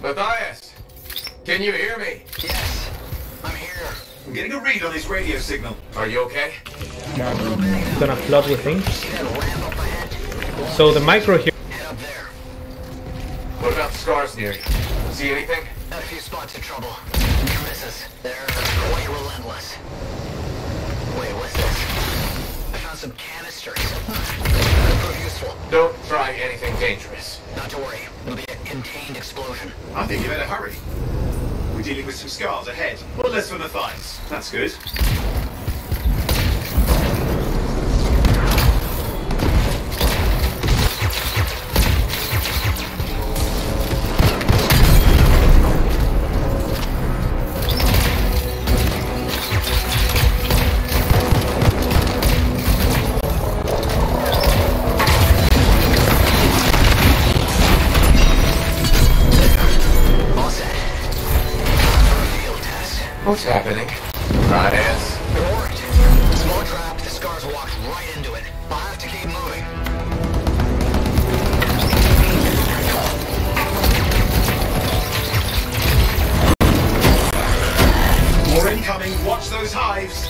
Matthias, can you hear me? Yes, I'm here. I'm getting a read on this radio signal. Are you okay? I'm gonna flood with things. So the micro here. What about the scars near you? See anything? Had a few spots of trouble. Near misses. They're quite relentless. Wait, what's this? I found some canisters. Could prove useful. Don't try anything dangerous. Not to worry. It'll be a contained explosion. I think you better hurry. We're dealing with some scars ahead. Well, less for Matthias. That's good. What's happening? Matthias? It worked. Small trap, the scars walked right into it. I'll have to keep moving. More incoming, watch those hives.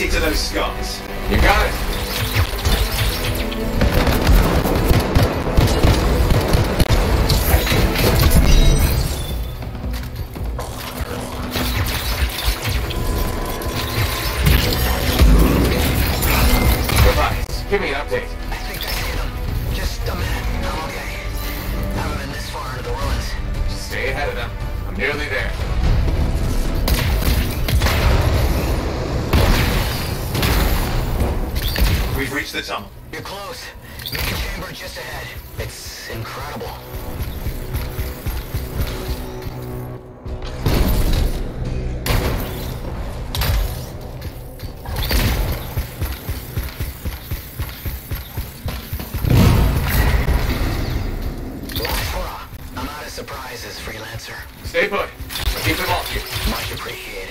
proximity to those scars. You got it. Give me an update. I think I see them. Just a minute. I'm okay. Haven't been this far into the ruins. Just stay ahead of them. I'm nearly there. We've reached the tunnel. You're close. Main chamber just ahead. It's incredible. I'm out of surprises, freelancer. Stay put. I'll keep them off you. Much appreciated.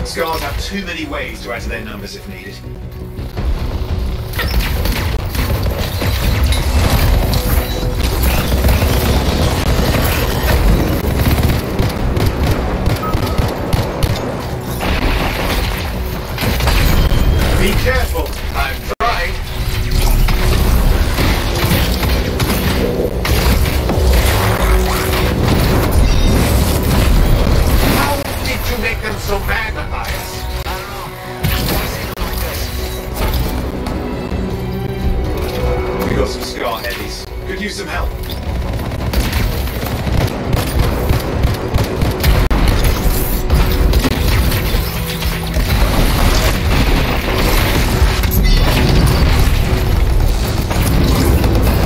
Scars have too many ways to add to their numbers if needed. Be careful! I'm trying! How did you make them so mad at us? We got some scar heavies. Could use some help.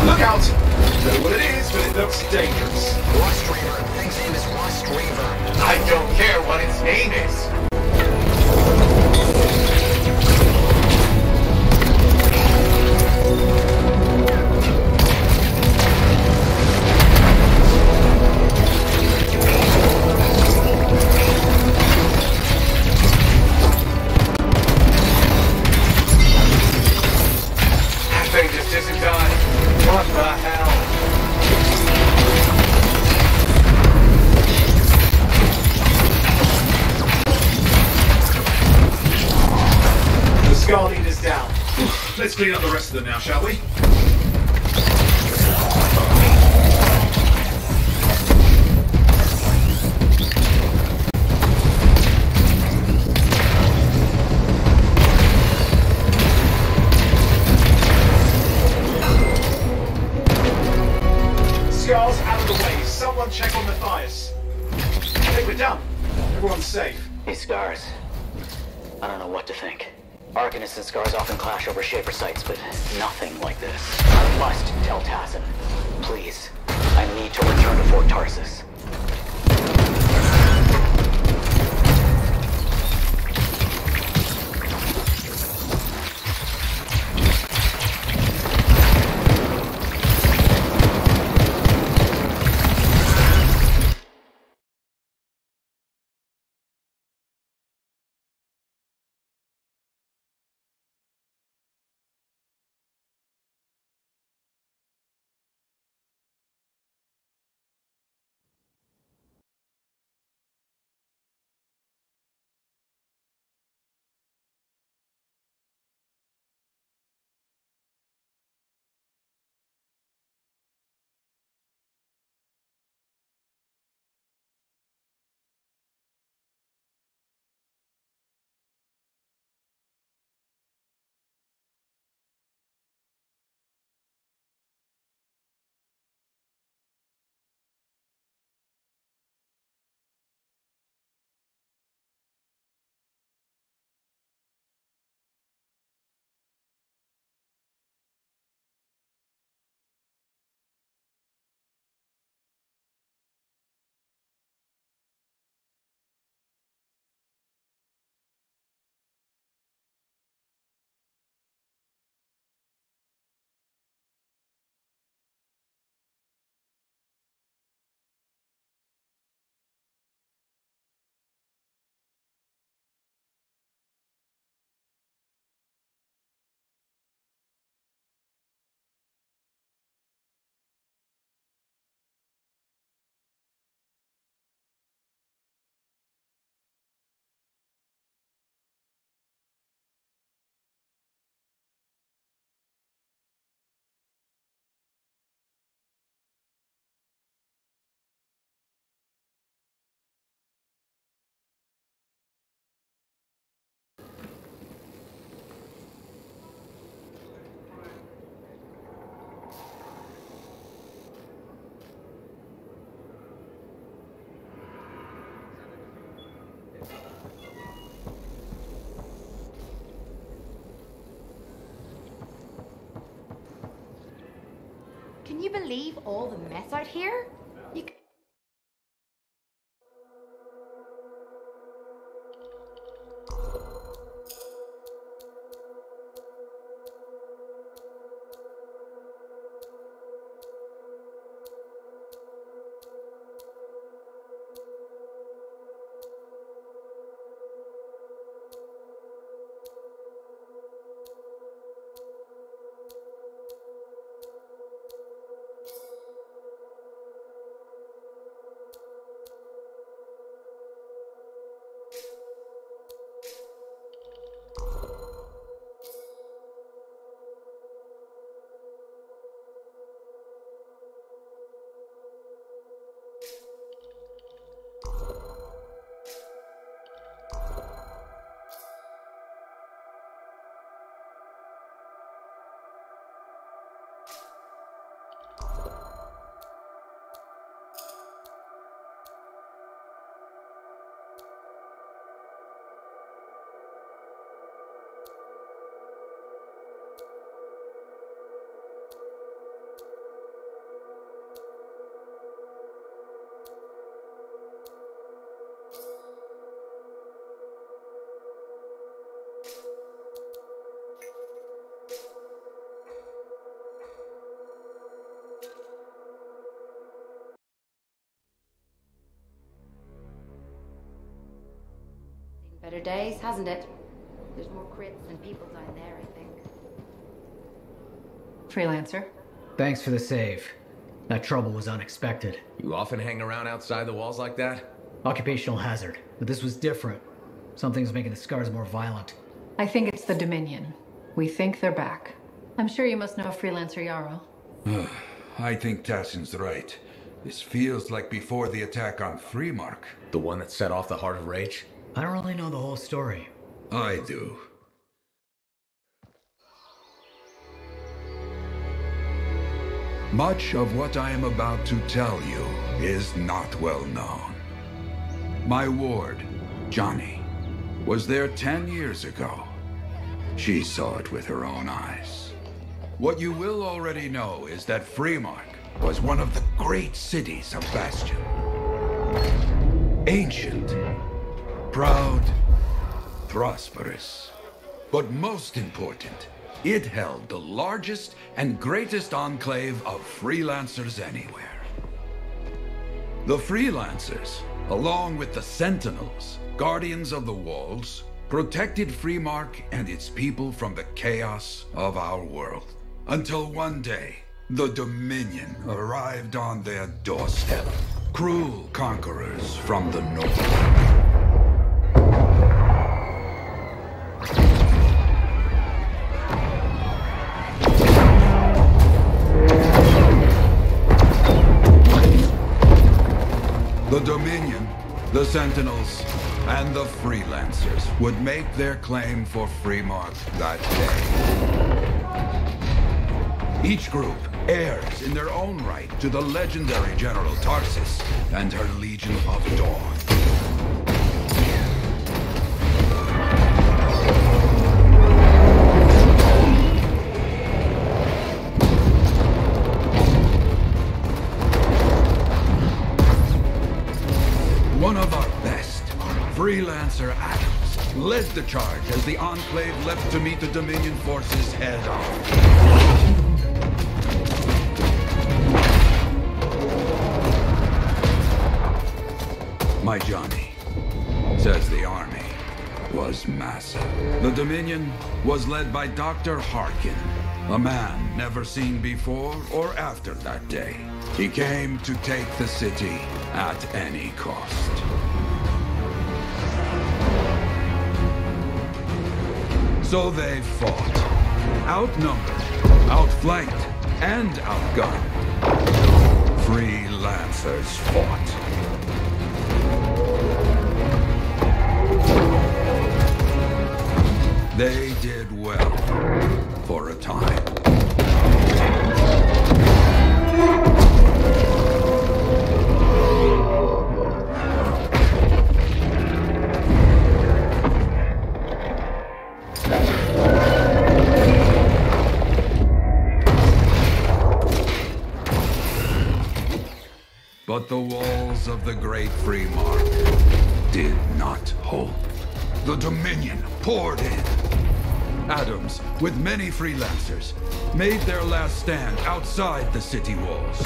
Look out! Don't know what it is, but it looks dangerous. Rust Reaver. Thing's name is Rust Reaver. I don't care what its name is. That thing just isn't done. What the hell? The Scar Leader's down. Let's clean up the rest of them now, shall we? Scars out of the way. Someone check on Matthias. I think we're done. Everyone's safe. Hey, Scars. I don't know what to think. Arcanists and Scars often clash over Shaper sites, but nothing like this. I must tell Tassin. Please. I need to return to Fort Tarsus. Can you believe all the mess out here? You c- Better days, hasn't it? There's more crits than people down there, I think. Freelancer. Thanks for the save. That trouble was unexpected. You often hang around outside the walls like that? Occupational hazard, but this was different. Something's making the scars more violent. I think it's the Dominion. We think they're back. I'm sure you must know Freelancer Yarrow. I think Tassin's right. This feels like before the attack on Freemark. The one that set off the Heart of Rage? I don't really know the whole story. I do. Much of what I am about to tell you is not well known. My ward, Johnny, was there 10 years ago. She saw it with her own eyes. What you will already know is that Freemark was one of the great cities of Bastion. Ancient, proud, prosperous. But most important, it held the largest and greatest enclave of freelancers anywhere. The freelancers, along with the Sentinels, guardians of the walls, protected Freemark and its people from the chaos of our world. Until one day, the Dominion arrived on their doorstep. Cruel conquerors from the north. The Dominion, the Sentinels, and the Freelancers would make their claim for Freemark that day. Each group heirs in their own right to the legendary General Tarsis and her Legion of Dawn. One of our best, Freelancer Adams, led the charge as the Enclave left to meet the Dominion forces head-on. My Johnny says the army was massive. The Dominion was led by Dr. Harkin, a man never seen before or after that day. He came to take the city at any cost. So they fought. Outnumbered, outflanked, and outgunned. Freelancers fought. They did well for a time. But the walls of the Great Free Mark did not hold. The Dominion poured in. Adams, with many freelancers, made their last stand outside the city walls.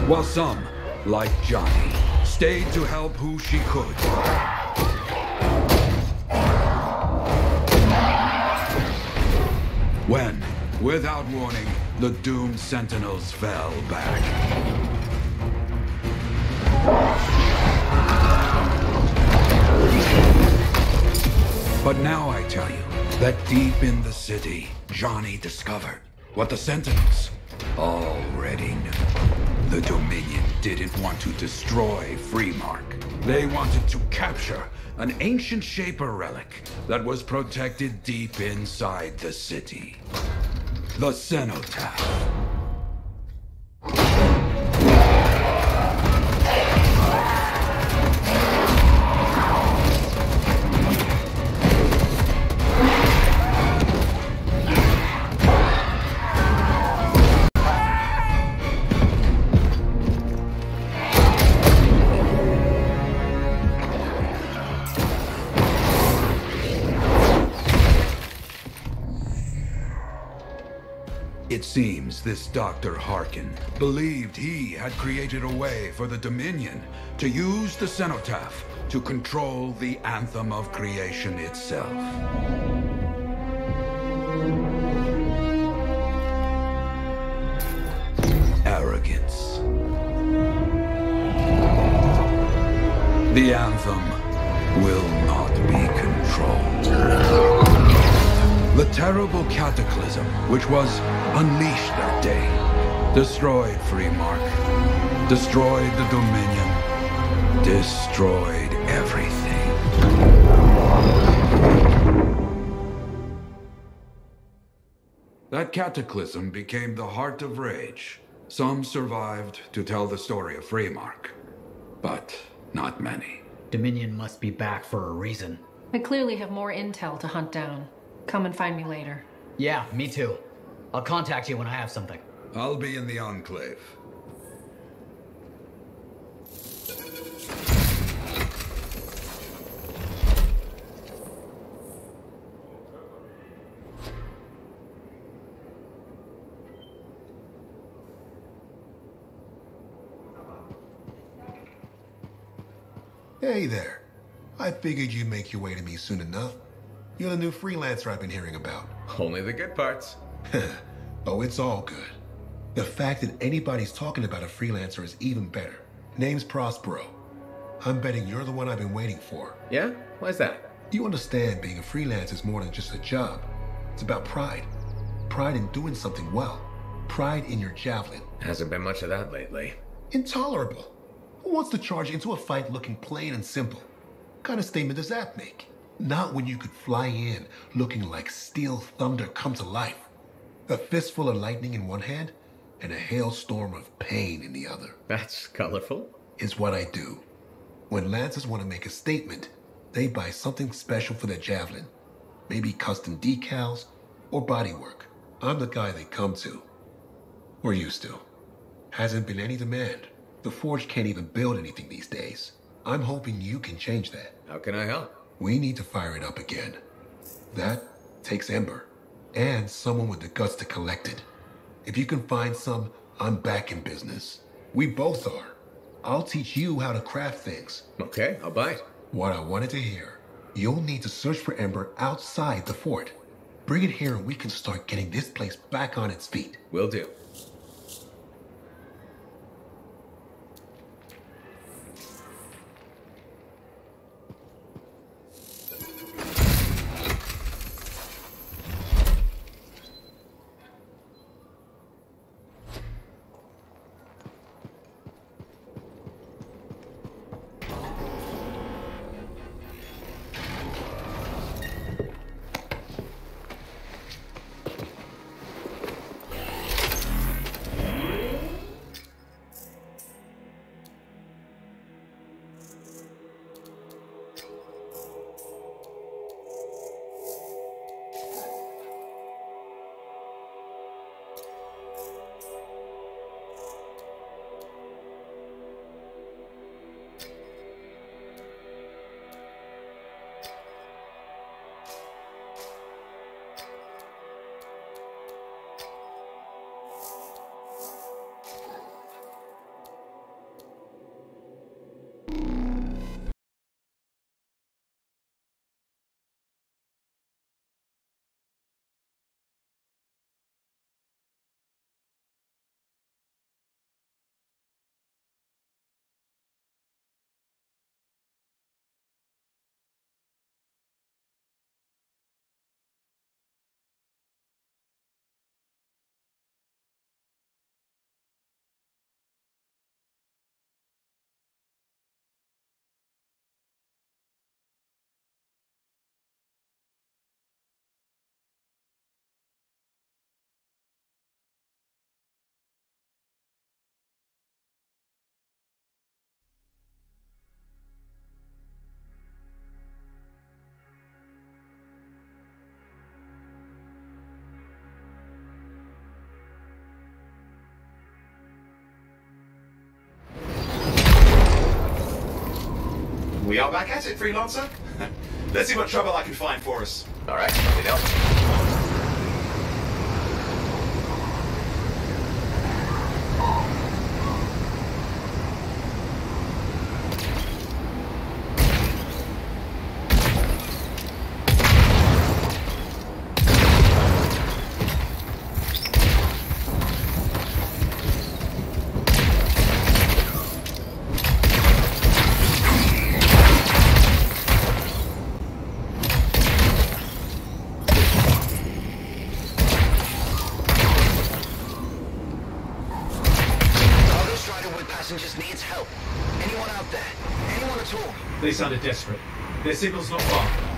While some, like Johnny, stayed to help who she could. When, without warning, the doomed sentinels fell back. But now I tell you that deep in the city, Johnny discovered what the sentinels already knew. The Dominion didn't want to destroy Freemark. They wanted to capture an ancient Shaper relic that was protected deep inside the city. The Cenotaph. It seems this Dr. Harkin believed he had created a way for the Dominion to use the Cenotaph to control the Anthem of creation itself. Arrogance. The Anthem will not be controlled. The terrible cataclysm, which was unleashed that day, destroyed Freemark, destroyed the Dominion, destroyed everything. That cataclysm became the heart of Rage. Some survived to tell the story of Freemark, but not many. Dominion must be back for a reason. We clearly have more intel to hunt down. Come and find me later. Yeah, me too. I'll contact you when I have something. I'll be in the Enclave. Hey there. I figured you'd make your way to me soon enough. You're the new freelancer I've been hearing about. Only the good parts. Oh, it's all good. The fact that anybody's talking about a freelancer is even better. Name's Prospero. I'm betting you're the one I've been waiting for. Yeah? Why's that? You understand being a freelancer is more than just a job. It's about pride. Pride in doing something well. Pride in your javelin. Hasn't been much of that lately. Intolerable. Who wants to charge into a fight looking plain and simple? What kind of statement does that make? Not when you could fly in looking like steel thunder come to life. A fistful of lightning in one hand and a hailstorm of pain in the other. That's colorful. Is what I do. When lancers want to make a statement, they buy something special for their javelin. Maybe custom decals or bodywork. I'm the guy they come to. Or used to. Hasn't been any demand. The Forge can't even build anything these days. I'm hoping you can change that. How can I help? We need to fire it up again. That takes Ember, and someone with the guts to collect it. If you can find some, I'm back in business. We both are. I'll teach you how to craft things. Okay, I'll bite. What I wanted to hear. You'll need to search for Ember outside the fort. Bring it here and we can start getting this place back on its feet. Will do. We are back at it, Freelancer. Let's see what trouble I can find for us. Alright, let me know. They sounded desperate. Their signal's not far.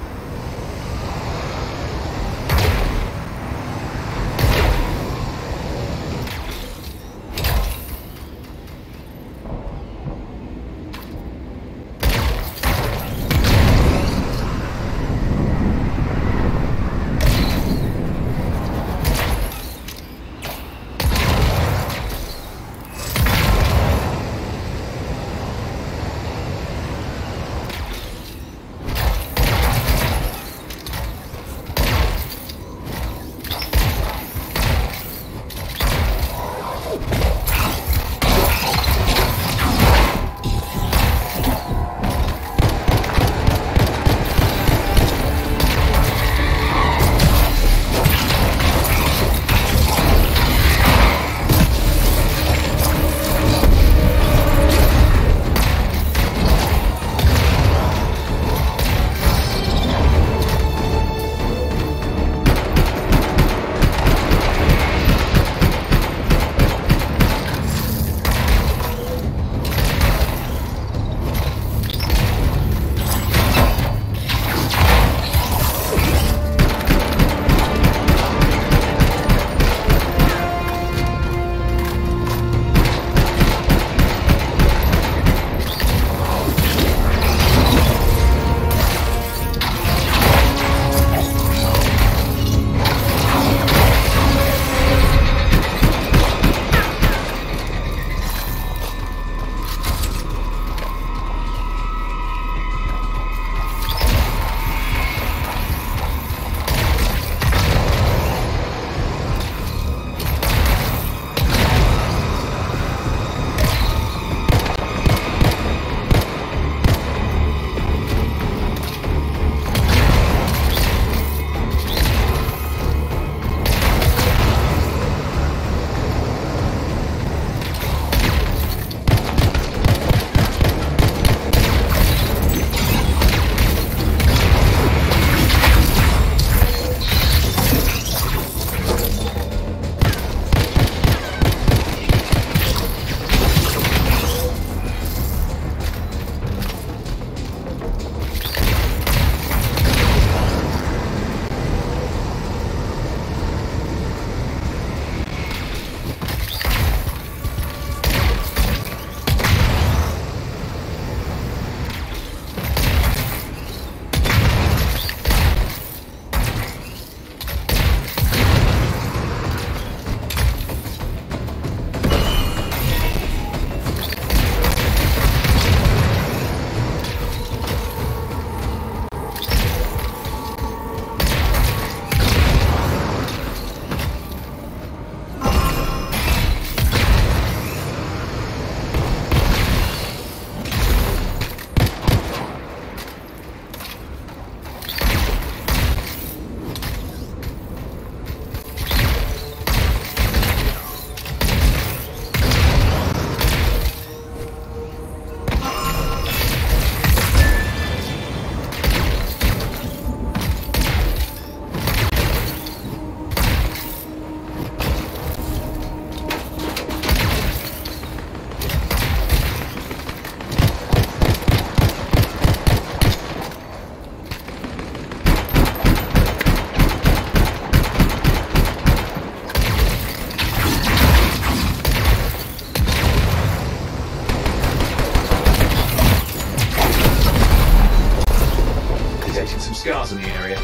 scars in the area.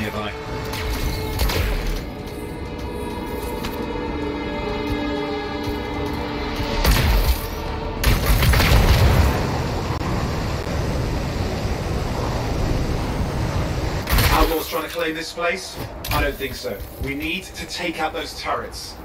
nearby. Outlaws trying to claim this place? I don't think so. We need to take out those turrets.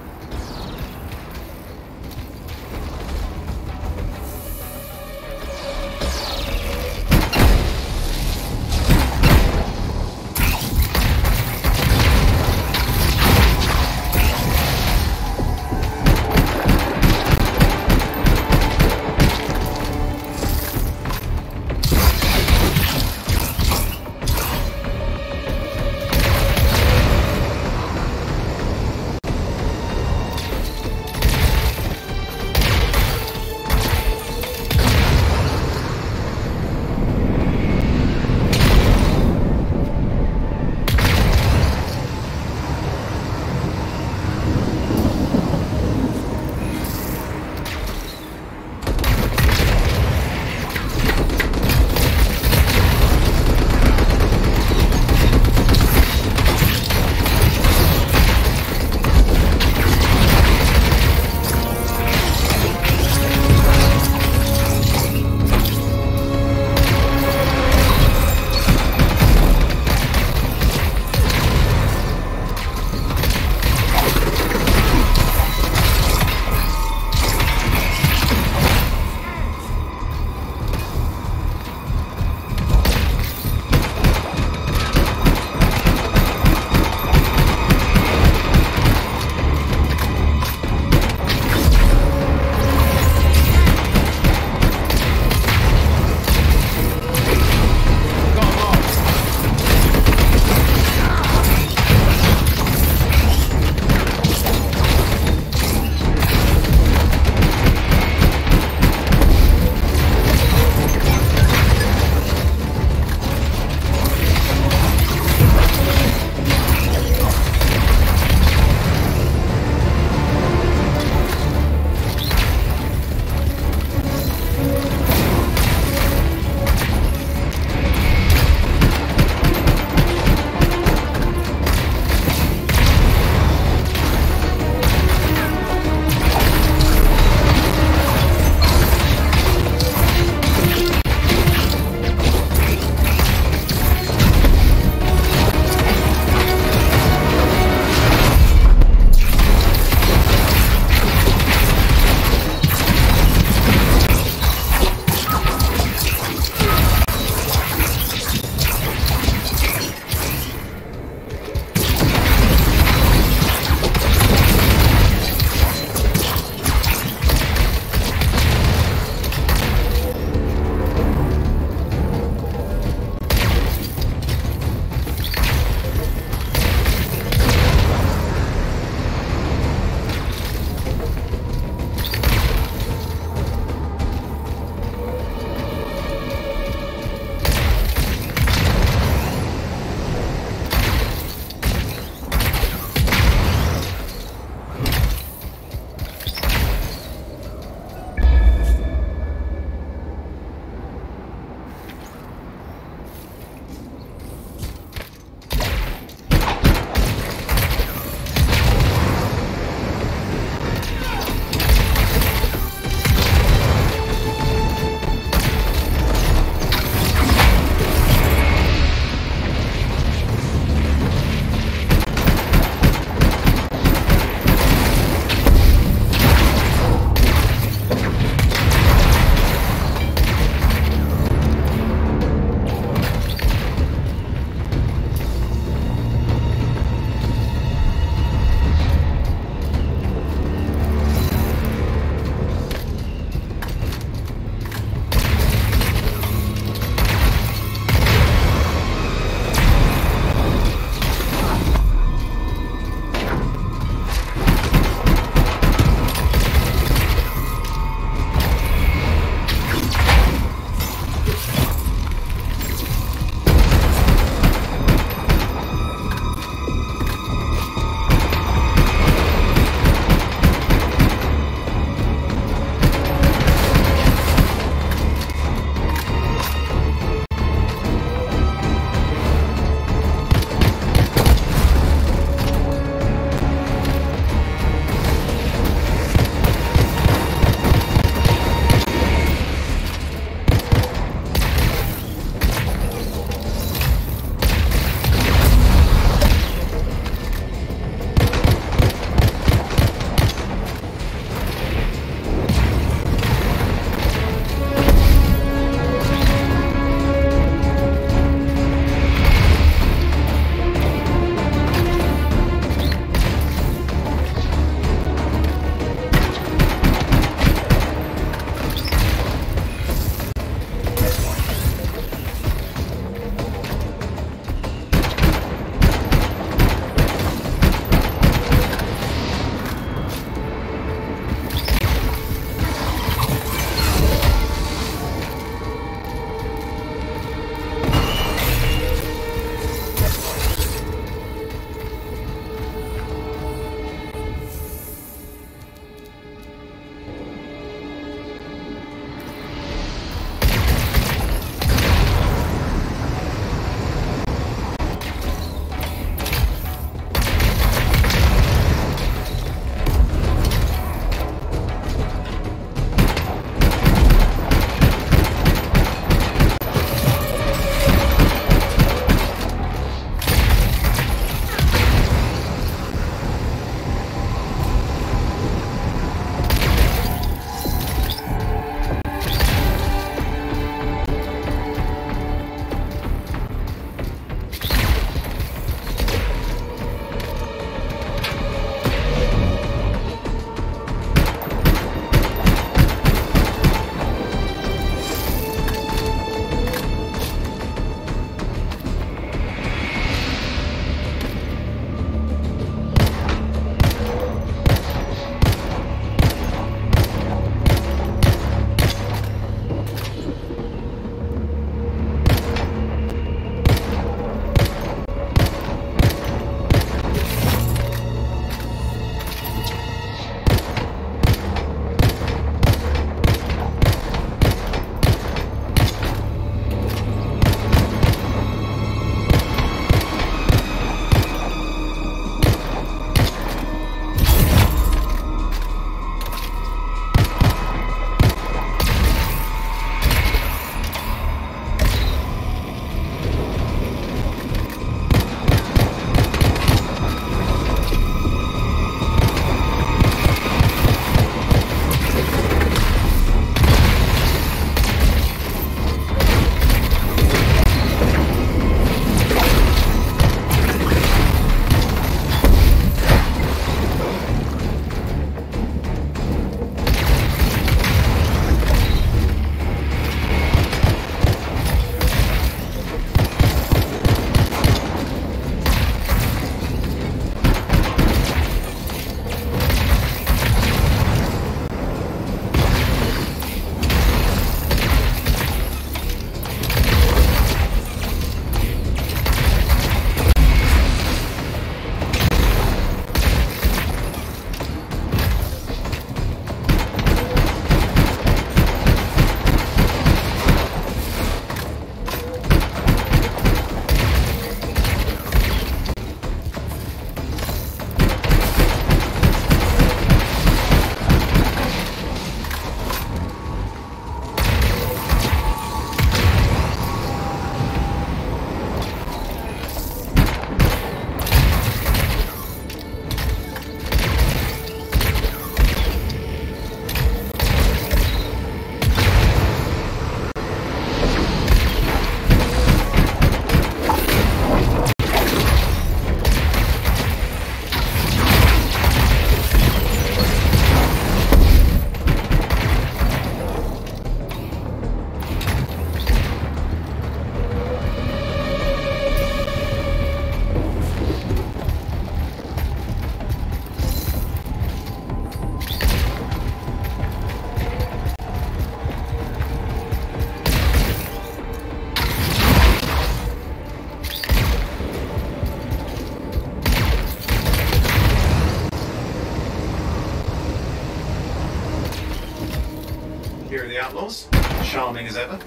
the outlaws. Charming as ever.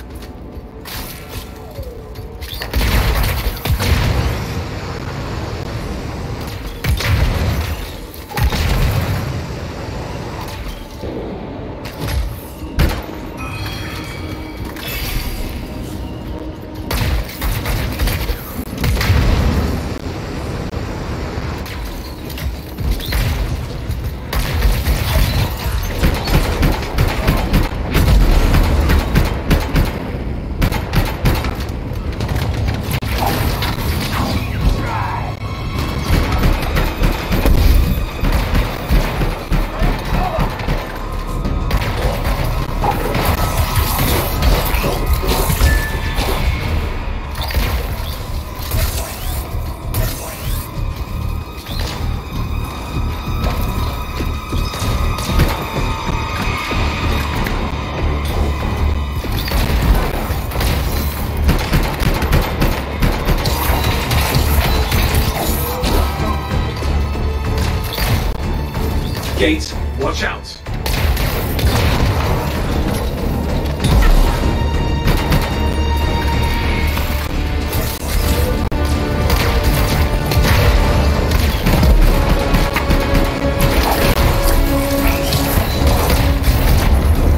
Gate, watch out.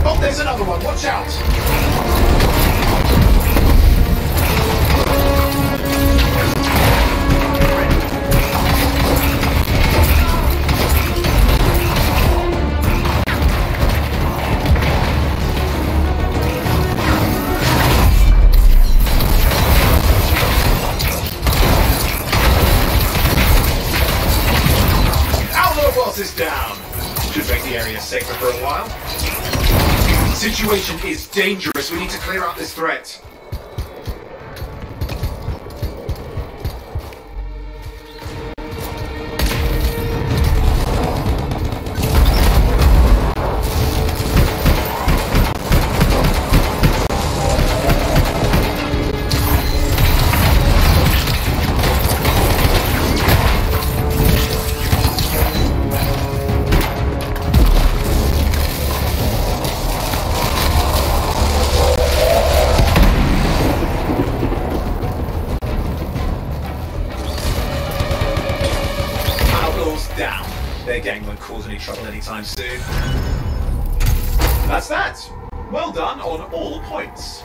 Oh, there's another one, watch out. Is down. Should make the area safer for a while. The situation is dangerous. We need to clear out this threat. Down. Their gang won't cause any trouble anytime soon. That's that. Well done on all points.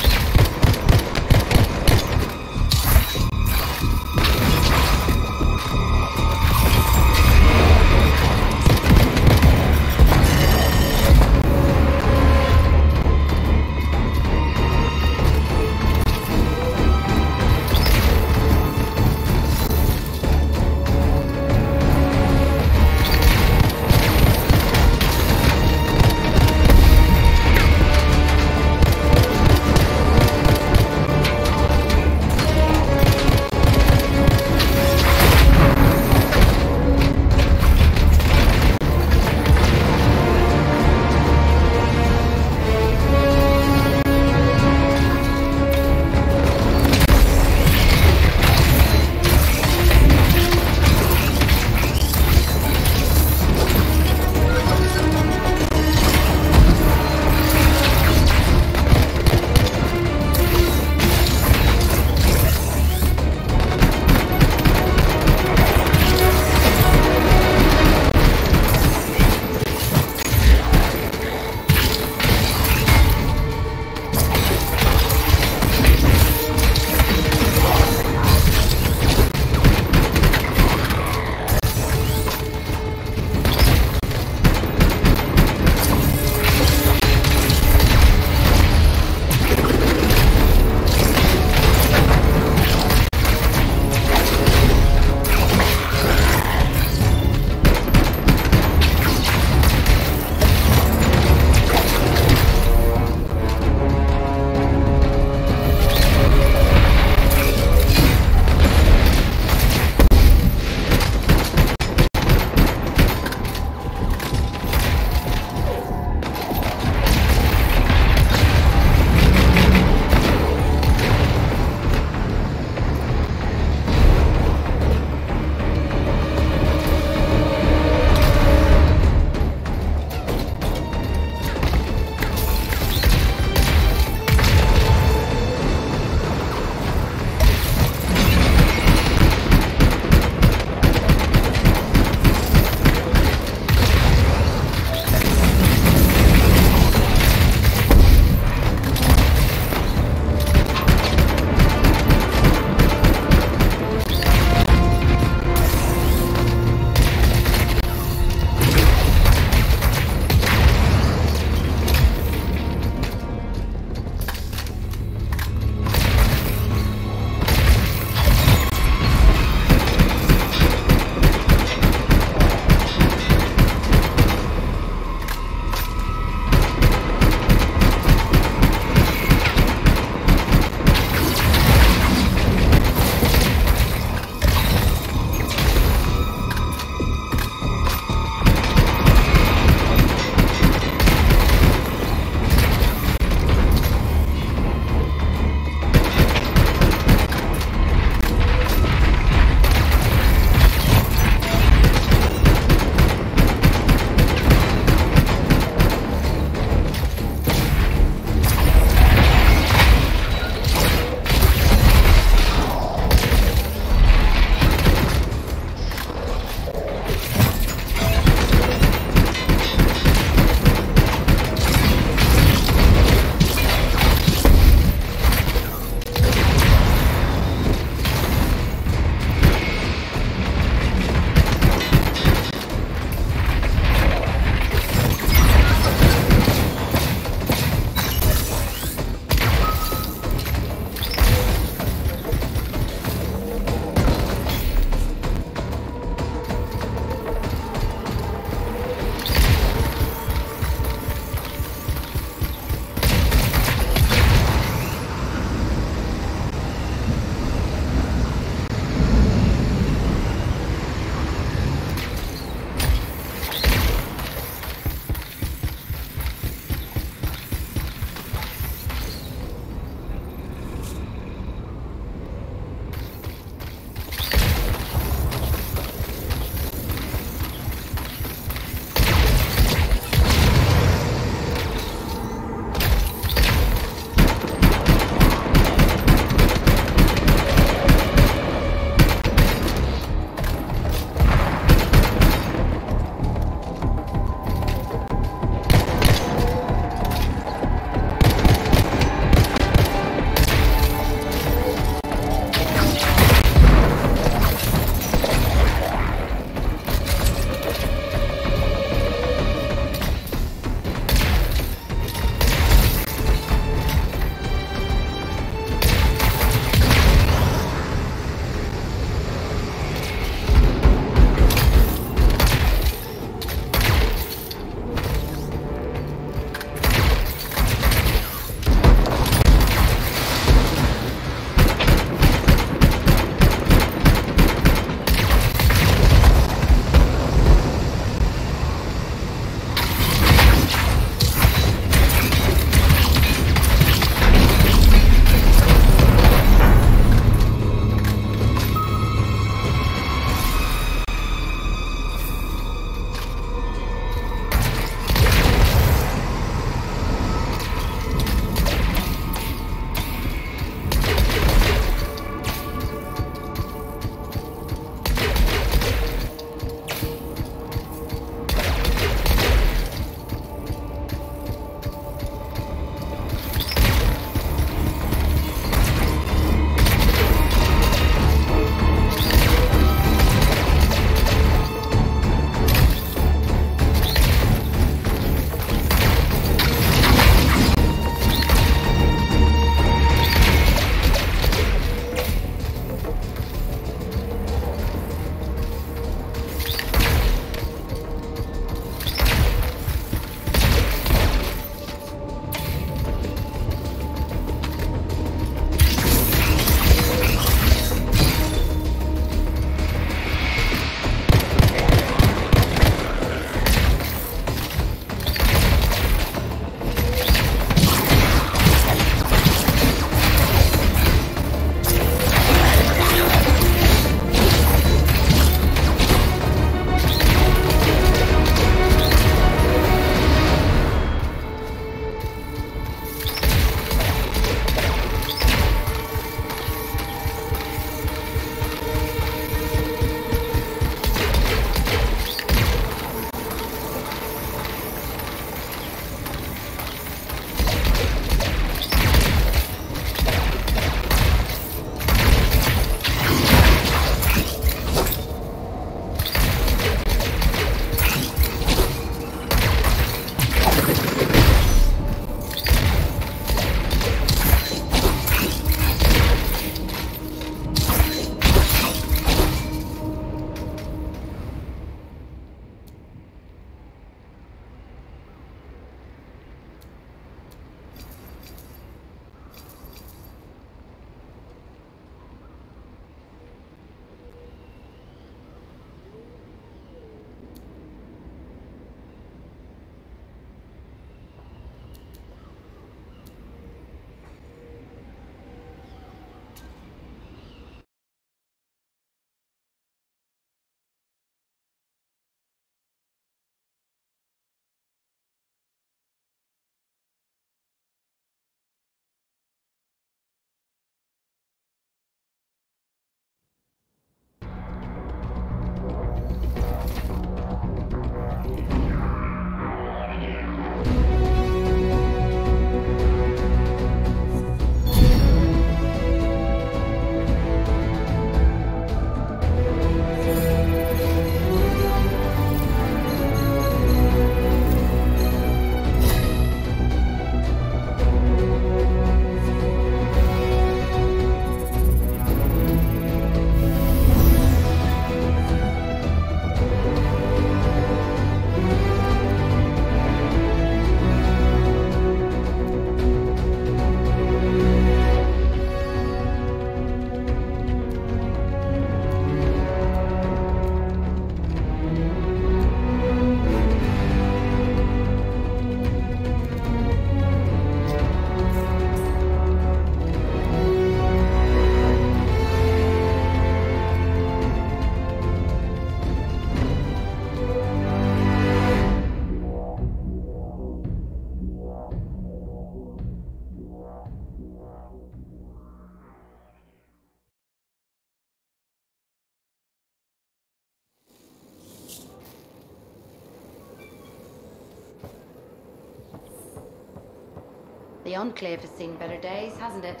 The Enclave has seen better days, hasn't it?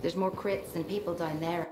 There's more crits than people down there.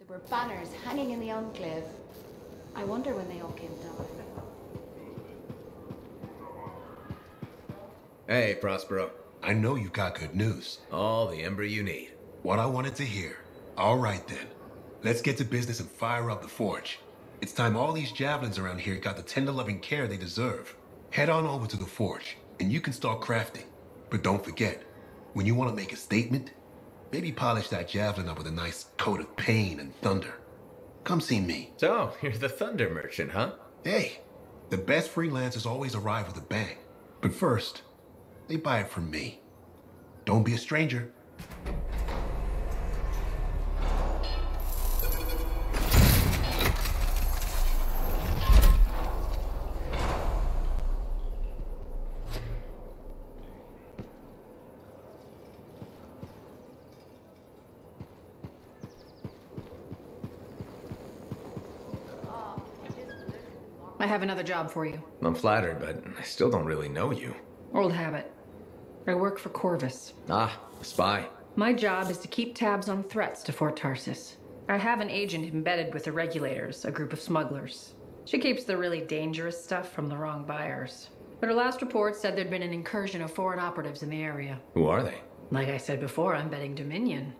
There were banners hanging in the Enclave. I wonder when they all came down. Hey, Prospero. I know you got good news. All the ember you need. What I wanted to hear. All right then. Let's get to business and fire up the forge. It's time all these javelins around here got the tender loving care they deserve. Head on over to the forge, and you can start crafting. But don't forget, when you want to make a statement, maybe polish that javelin up with a nice coat of pain and thunder. Come see me. So, you're the thunder merchant, huh? Hey, the best freelancers always arrive with a bang. But first, they buy it from me. Don't be a stranger. I have another job for you. I'm flattered, but I still don't really know you. Old habit. I work for Corvus. Ah, a spy. My job is to keep tabs on threats to Fort Tarsis. I have an agent embedded with the Regulators, a group of smugglers. She keeps the really dangerous stuff from the wrong buyers. But her last report said there'd been an incursion of foreign operatives in the area. Who are they? Like I said before, I'm betting Dominion.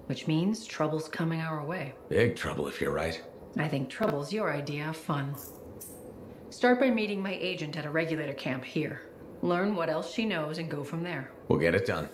Which means trouble's coming our way. Big trouble if you're right. I think trouble's your idea of fun. Start by meeting my agent at a Regulator camp here. Learn what else she knows and go from there. We'll get it done.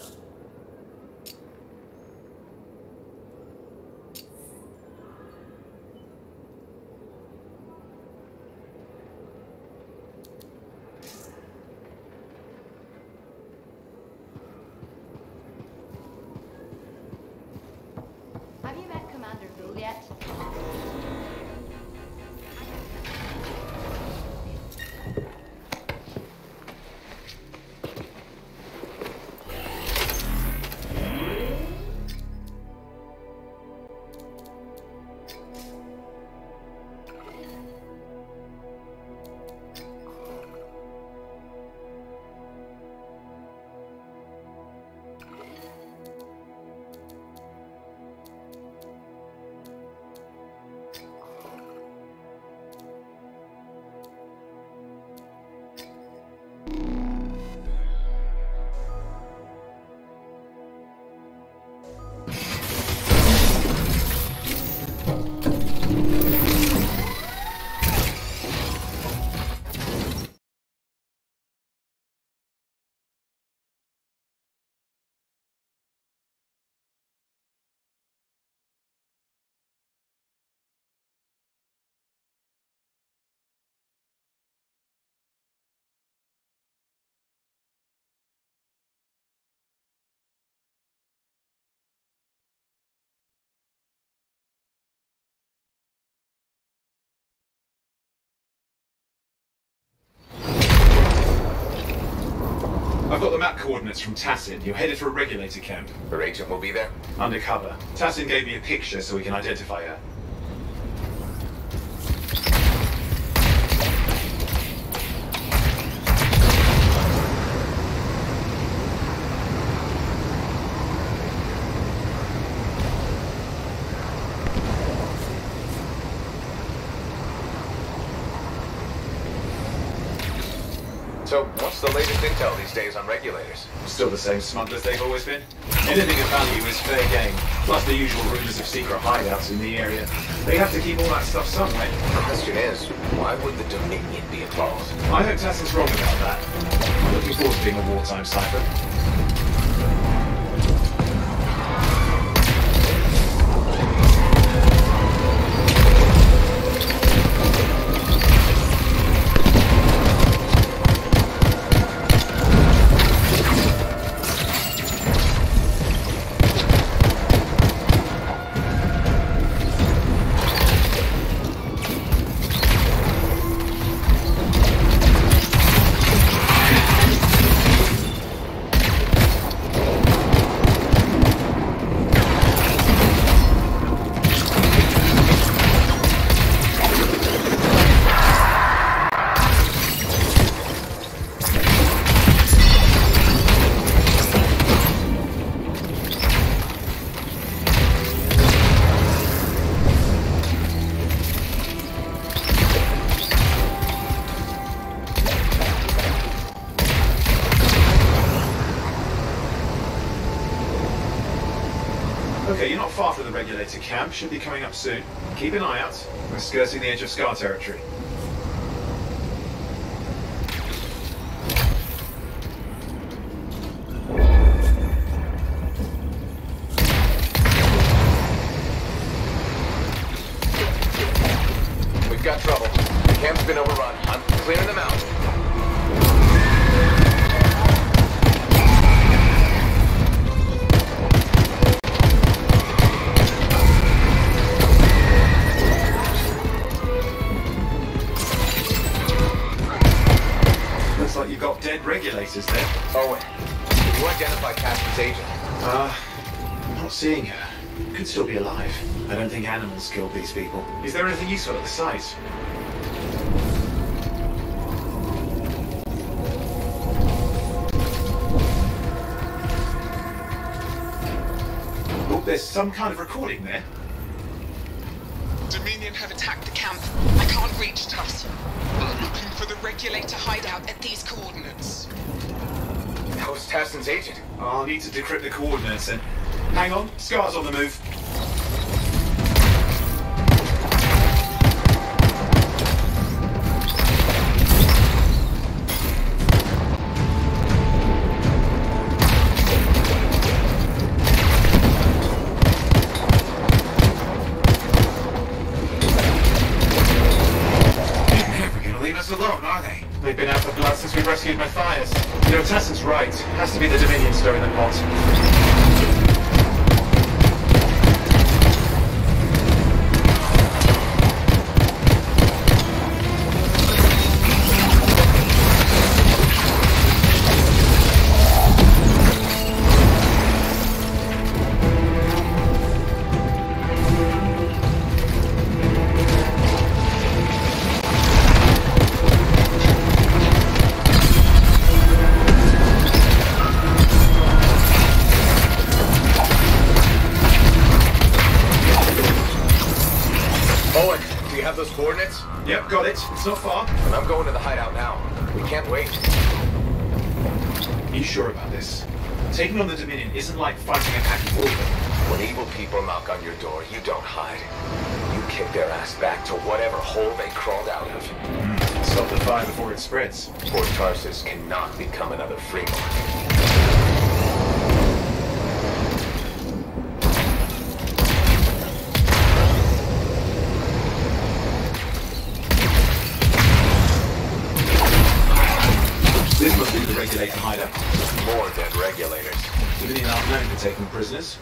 Have you met Commander Gould yet? I've got the map coordinates from Tassin. You're headed for a Regulator camp. Her agent will be there? Undercover. Tassin gave me a picture so we can identify her. So, what's the latest intel these days on Regulators? Still the same smugglers they've always been. Anything of value is fair game, plus the usual rumors of secret hideouts in the area. They have to keep all that stuff somewhere. The question is, why would the Dominion be involved? I hope Tassin's wrong about that. I'm looking forward to being a wartime cipher. Okay, you're not far from the Regulator camp. Should be coming up soon. Keep an eye out. We're skirting the edge of Scar territory. We've got trouble. The camp's been overrun. I'm clearing them out. Looks like you've got dead Regulators there. Owen, did you identify Cassie's agent? I'm not seeing her. Could still be alive. I don't think animals killed these people. Is there anything useful at the site? There's some kind of recording there. Dominion have attacked the camp. I can't reach Tuss. I'm looking for the regulator hideout at these coordinates. How's Tassin's agent? I'll need to decrypt the coordinates and... Hang on, Scar's on the move. Alone, are they? They've been out for blood since we rescued Matthias. You know, Tassin's right. Has to be the Dominion stirring the pot. Those coordinates? Yep, got it. It's not far. And I'm going to the hideout now. We can't wait. Are you sure about this? Taking on the Dominion isn't like fighting a pack of wolves. When evil people knock on your door, you don't hide. You kick their ass back to whatever hole they crawled out of. Stop the fire before it spreads. Fort Tarsus cannot become another Fremont. This must be the regulator hideout. More dead regulators. Dominion aren't known for taking prisoners.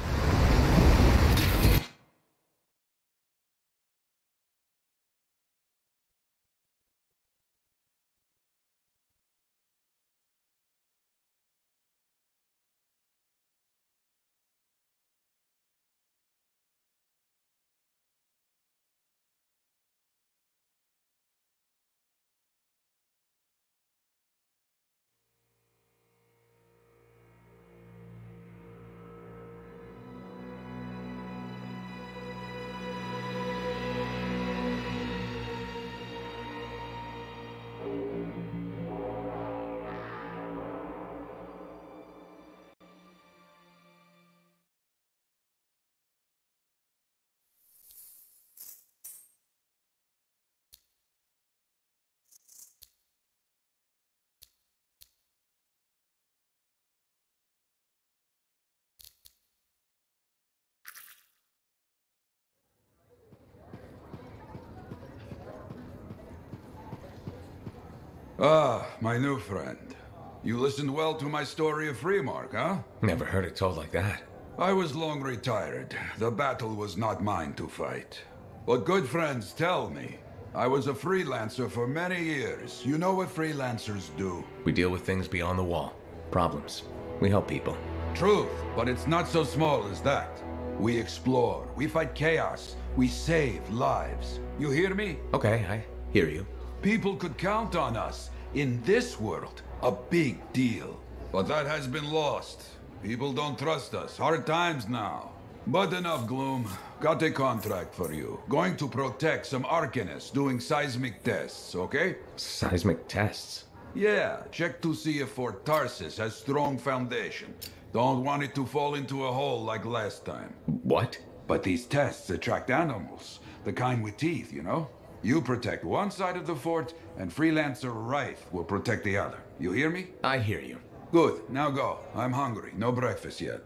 Ah, my new friend. You listened well to my story of Freemark, huh? Never heard it told like that. I was long retired. The battle was not mine to fight. But good friends tell me. I was a freelancer for many years. You know what freelancers do? We deal with things beyond the wall. Problems. We help people. Truth, but it's not so small as that. We explore, we fight chaos, we save lives. You hear me? Okay, I hear you. People could count on us. In this world, a big deal. But that has been lost. People don't trust us. Hard times now. But enough gloom. Got a contract for you. Going to protect some Arcanists doing seismic tests, okay? Seismic tests? Yeah, check to see if Fort Tarsus has strong foundation. Don't want it to fall into a hole like last time. What? But these tests attract animals. The kind with teeth, you know? You protect one side of the fort, and Freelancer Wraith will protect the other. You hear me? I hear you. Good, now go. I'm hungry. No breakfast yet.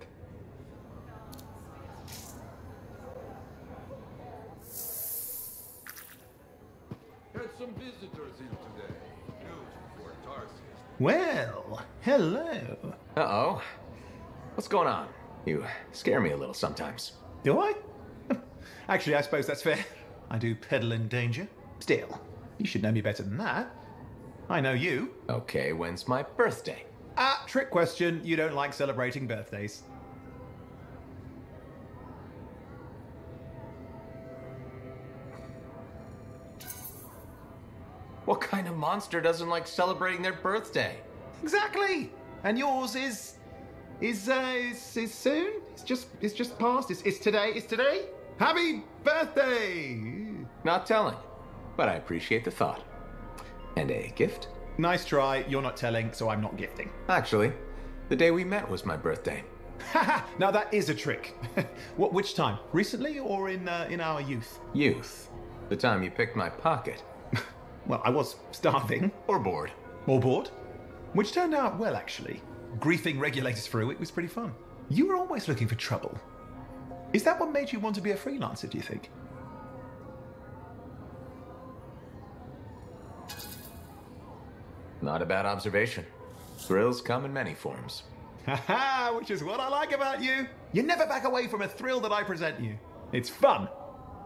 Had some visitors in today. News from Fort Tarsus. Well, hello. Uh-oh. What's going on? You scare me a little sometimes. Do I? Actually, I suppose that's fair. I do peddle in danger. Still, you should know me better than that. I know you. Okay, when's my birthday? Ah, trick question. You don't like celebrating birthdays. What kind of monster doesn't like celebrating their birthday? Exactly. And yours is soon? It's just past. It's today. It's today. Happy birthday! Not telling, but I appreciate the thought. And a gift? Nice try. You're not telling, so I'm not gifting. Actually, the day we met was my birthday. Haha! Now that is a trick. Which time? Recently or in our youth? Youth. The time you picked my pocket. Well, I was starving. Or bored. Or bored. Which turned out well, actually. Griefing regulators through it was pretty fun. You were always looking for trouble. Is that what made you want to be a freelancer, do you think? Not a bad observation. Thrills come in many forms. Haha, which is what I like about you. You never back away from a thrill that I present you. It's fun.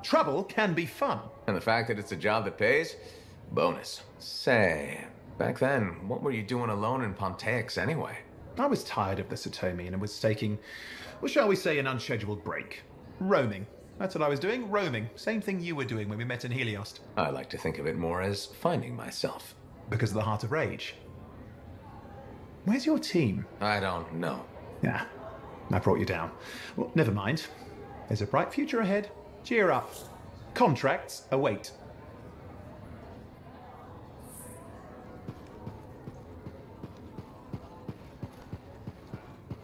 Trouble can be fun. And the fact that it's a job that pays? Bonus. Say, back then, what were you doing alone in Pontaix anyway? I was tired of the Satomi and was taking, well, shall we say, an unscheduled break. Roaming. That's what I was doing, roaming. Same thing you were doing when we met in Heliost. I like to think of it more as finding myself. Because of the Heart of Rage. Where's your team? I don't know. Yeah, I brought you down. Well, never mind. There's a bright future ahead. Cheer up. Contracts await.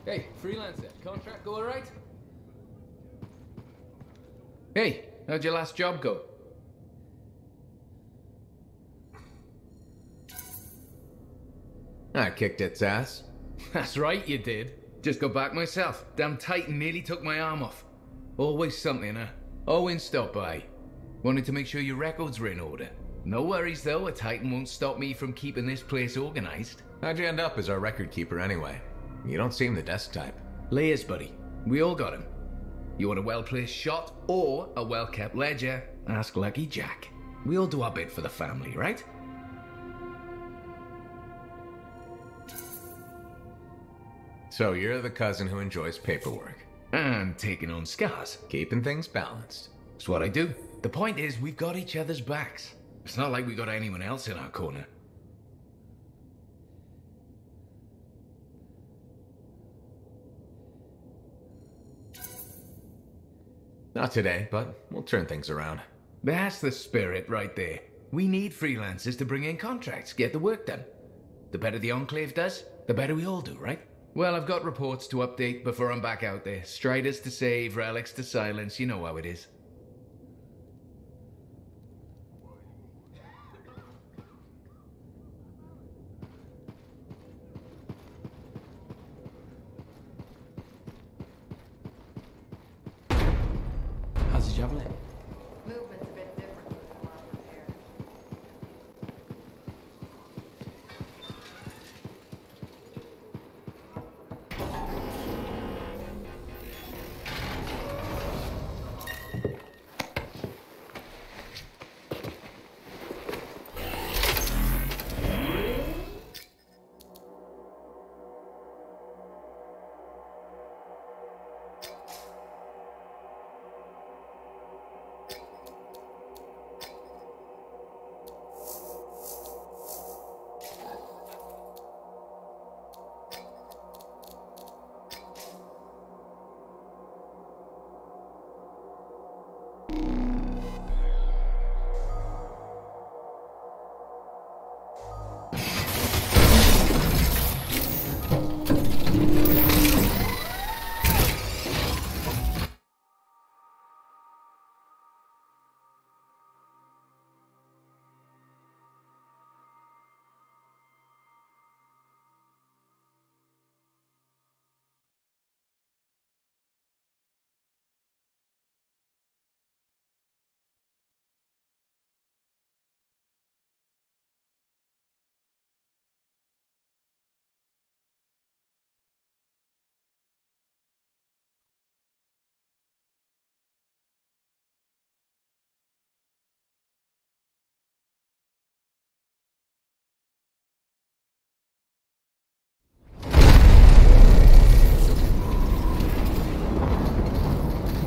Hey, freelancer, contract go alright? Hey, how'd your last job go? I kicked its ass. That's right, you did. Just got back myself. Damn Titan nearly took my arm off. Always something, huh? Owen stopped by. Wanted to make sure your records were in order. No worries though, a Titan won't stop me from keeping this place organized. How'd you end up as our record keeper anyway? You don't seem the desk type. Layers, buddy. We all got him. You want a well-placed shot or a well-kept ledger? Ask Lucky Jack. We all do our bit for the family, right? So you're the cousin who enjoys paperwork. And taking on scars. Keeping things balanced. It's what I do. The point is, we've got each other's backs. It's not like we got anyone else in our corner. Not today, but we'll turn things around. That's the spirit right there. We need freelancers to bring in contracts, get the work done. The better the Enclave does, the better we all do, right? Well, I've got reports to update before I'm back out there. Striders to save, relics to silence, you know how it is. How's the javelin? Movement's a bit different from the one here.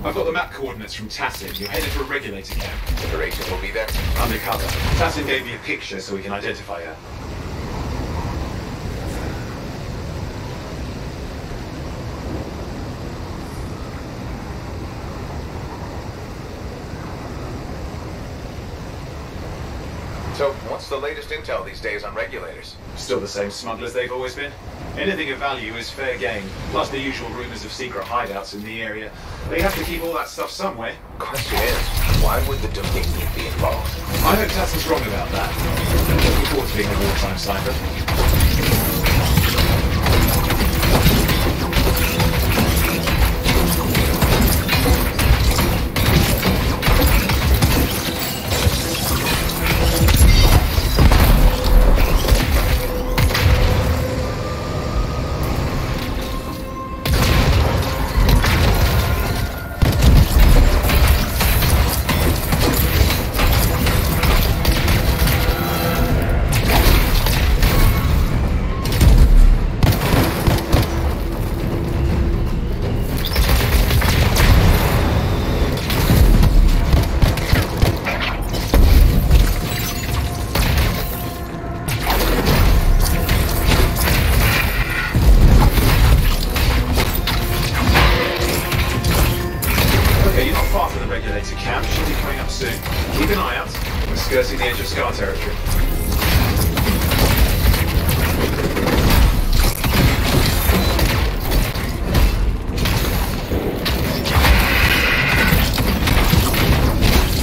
I've got the map coordinates from Tassin. You're headed for a regulator camp. Her agent will be there? Undercover. Tassin gave me a picture so we can identify her. So, what's the latest intel these days on regulators? Still the same smugglers they've always been. Anything of value is fair game, plus the usual rumors of secret hideouts in the area. They have to keep all that stuff somewhere. Question is, why would the Dominion be involved? I hope Tasson's wrong about that. Looking forward to being a wartime cipher. Skirting the edge of Scar territory.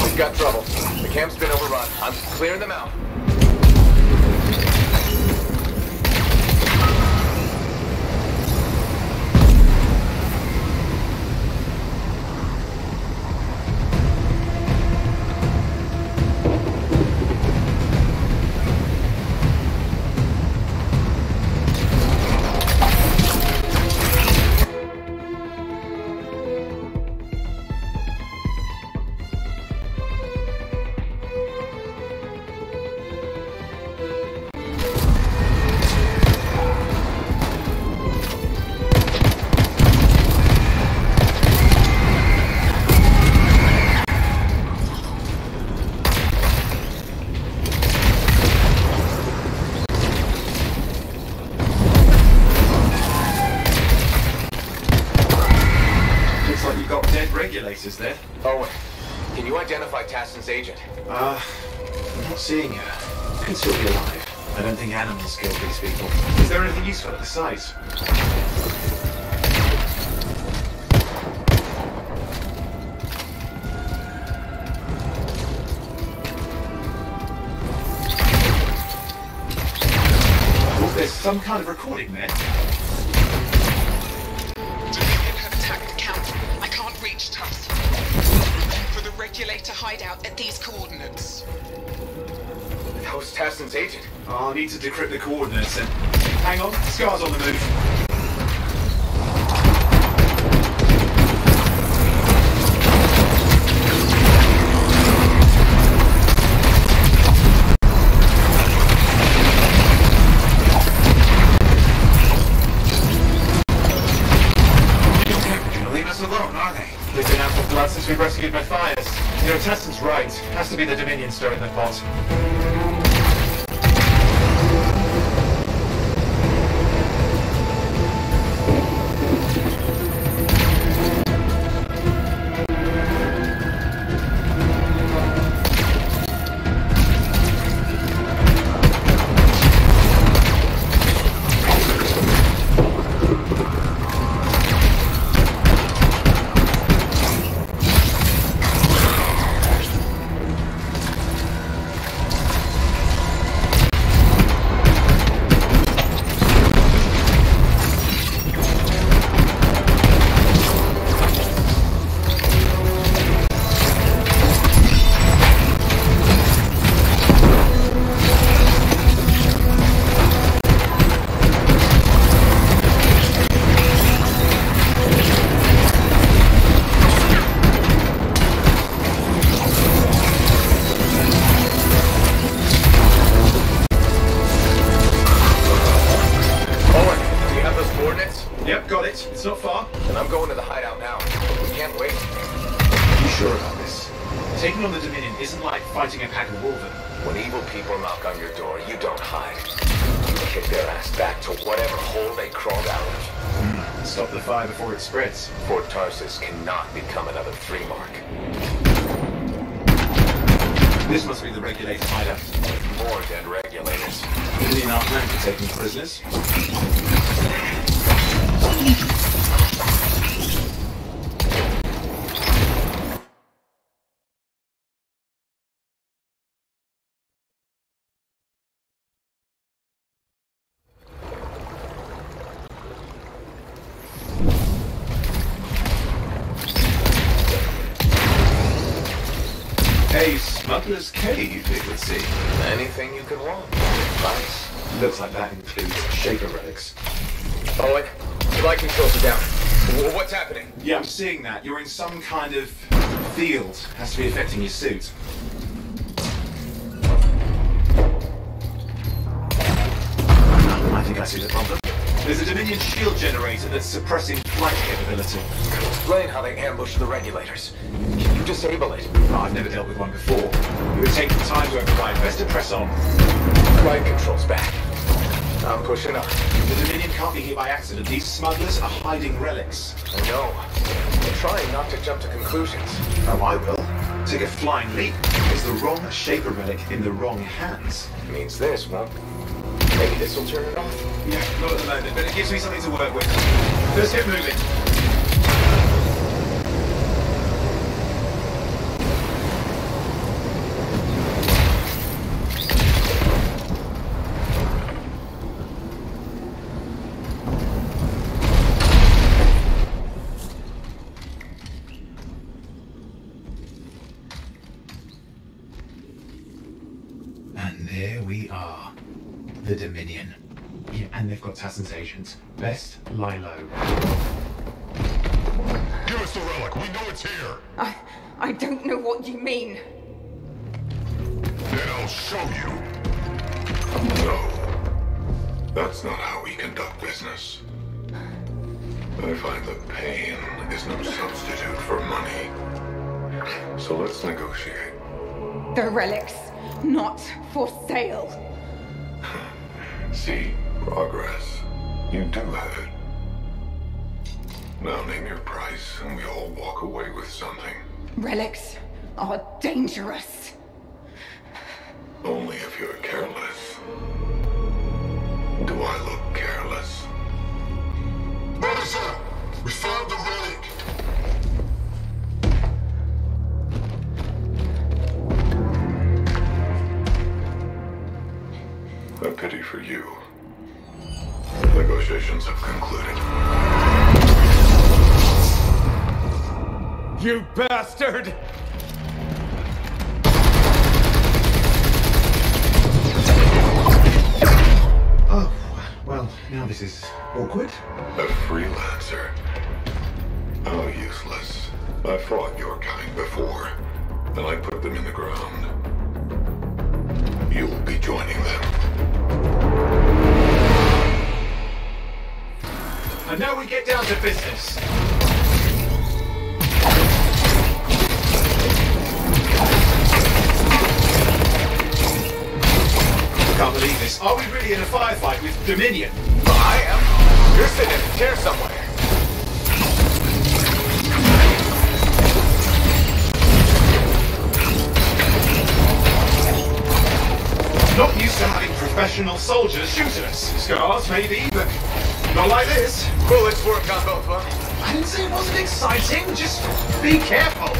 We've got trouble. The camp's been overrun. I'm clearing them out. Regulators there. Owen, can you identify Tasson's agent? I'm not seeing her. Could still be alive. I don't think animals killed these people. Is there anything useful at the site? Oh, there's some kind of recording there. For the regulator hideout at these coordinates. That was Tasson's agent. I'll need to decrypt the coordinates and... Hang on, Scar's on the move. They've been out for blood since we rescued Matthias. You know, Tasson's right. Has to be the Dominion stirring the pot. Yep, got it. It's not far. And I'm going to the hideout now. We can't wait. You sure about this? Taking on the Dominion isn't like fighting a pack of wolverine. When evil people knock on your door, you don't hide. You kick their ass back to whatever hole they crawled out of. Stop the fire before it spreads. Fort Tarsus cannot become another free mark. This must be the regulator hideout. More dead regulators. Indian our plan for taking prisoners. A smuggler's cave, it would seem. Anything you could want. Nice. Looks like that includes Shaper relics. Owen, flight controls are down. What's happening? Yeah, I'm seeing that. You're in some kind of field. Has to be affecting your suit. I think I see the problem. There's a Dominion shield generator that's suppressing flight capability. Explain how they ambushed the regulators. Can you disable it? Oh, I've never dealt with one before. It would take time to override. Best to press on. Flight controls back. I'm pushing up. The Dominion can't be here by accident. These smugglers are hiding relics. I know. I'm trying not to jump to conclusions. Oh, I will. Take a flying leap. It's the wrong Shaper relic in the wrong hands. Means this won't. Maybe this will turn it off. Yeah, not at the moment, but it gives me something to work with. Let's get moving. And there we are. The Dominion. Yeah, and they've got Tassin's agents. Best lie low. Give us the relic. We know it's here. I don't know what you mean. Then I'll show you. No. That's not how we conduct business. I find that pain is no substitute for money. So let's negotiate. The relics, not for sale. See, progress. You do have it. Now name your price and we all walk away with something. Relics are dangerous. Only if you're careless. Do I look careless? Officer, we found the relic. A pity for you. Negotiations have concluded. You bastard! Oh, well, now this is awkward. A freelancer. How useless. I fought your kind before, and I put them in the ground. You'll be joining them. And now we get down to business. Can't believe this. Are we really in a firefight with Dominion? I am. You're sitting in a chair somewhere. Not used to having professional soldiers shoot at us. Scars, maybe, but not like this. Bullets work on both, huh? I didn't say it wasn't exciting. Just be careful.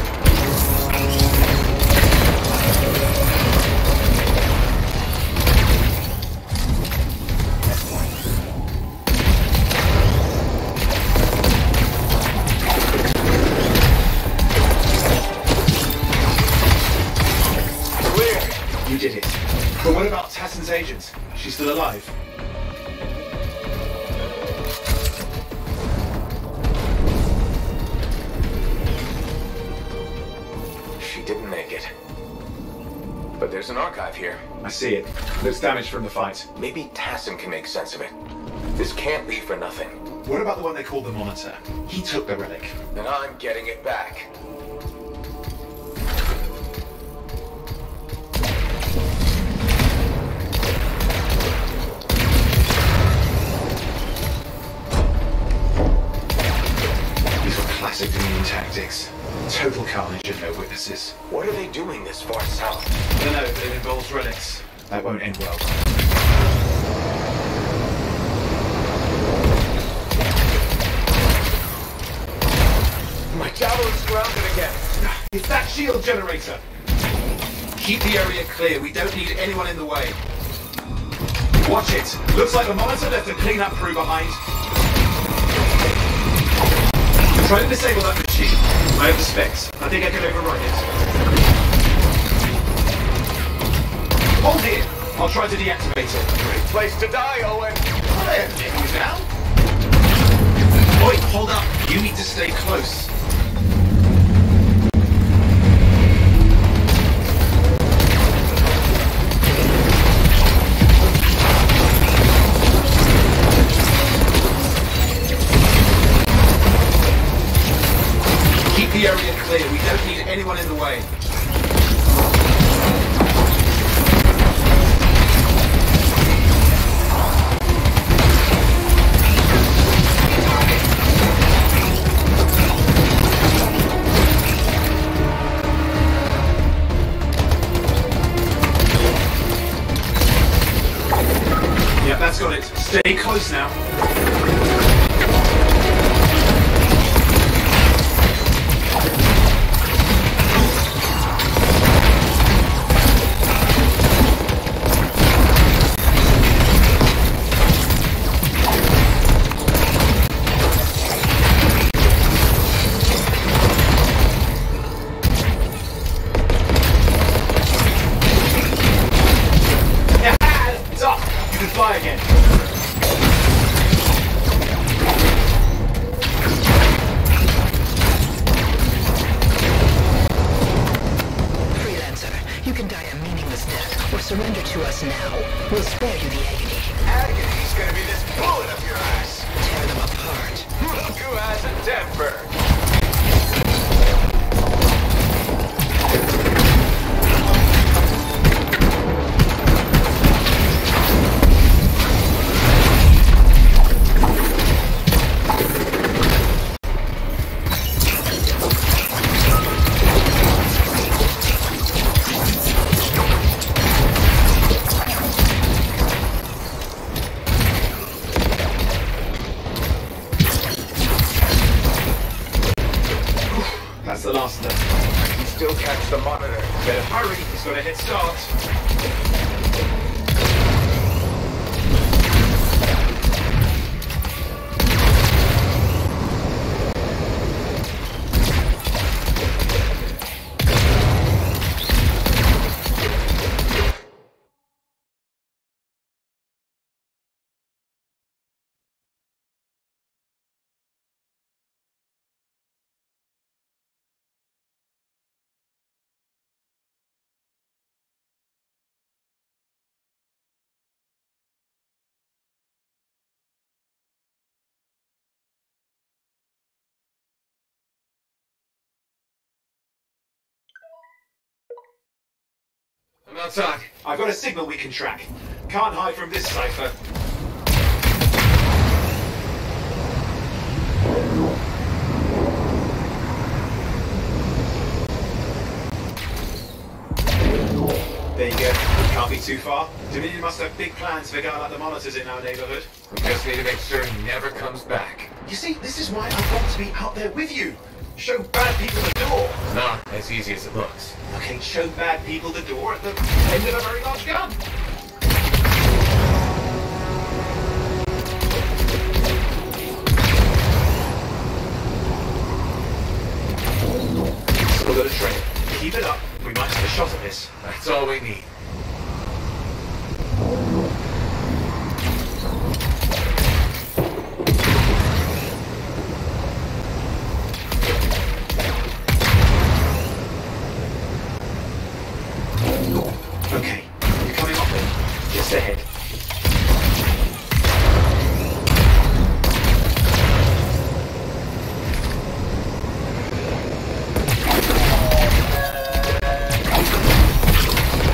You did it. But what about Tassin's agent? She's still alive. She didn't make it. But there's an archive here. I see it. Looks damaged from the fight. Maybe Tassin can make sense of it. This can't be for nothing. What about the one they call the Monitor? He took the relic. Then I'm getting it back. These were classic Dominion tactics. Total carnage and no witnesses. What are they doing this far south? I don't know, but it involves relics. That won't end well. My javelin's grounded again. It's that shield generator. Keep the area clear. We don't need anyone in the way. Watch it. Looks like the monitor left a cleanup crew behind. Try to disable that machine. I have the specs. I think I can override it. Hold here. I'll try to deactivate it. Great place to die, Owen. There, taking you down. Oi, hold up. You need to stay close. Keep the area clear. We don't need anyone in the way. Yeah, that's got it. Stay close now. Fly again. Freelancer, you can die a meaningless death or surrender to us now. We'll spare you the agony. Agony's gonna be this bullet up your ass. Tear them apart. Look who has a temper. That's the last of them. I can still catch the monitor. Better hurry, he's got a head start. I'm outside. I've got a signal we can track. Can't hide from this cipher. There you go. Can't be too far. Dominion must have big plans for a guy like the monitors in our neighborhood. We just need to make sure he never comes back. You see, this is why I want to be out there with you. Show bad people the door. Not as easy as it looks. Okay, show bad people the door at the end of a very large gun. Still got a train. Keep it up. We might have a shot at this. That's all we need. Okay, you're coming off it. Just ahead.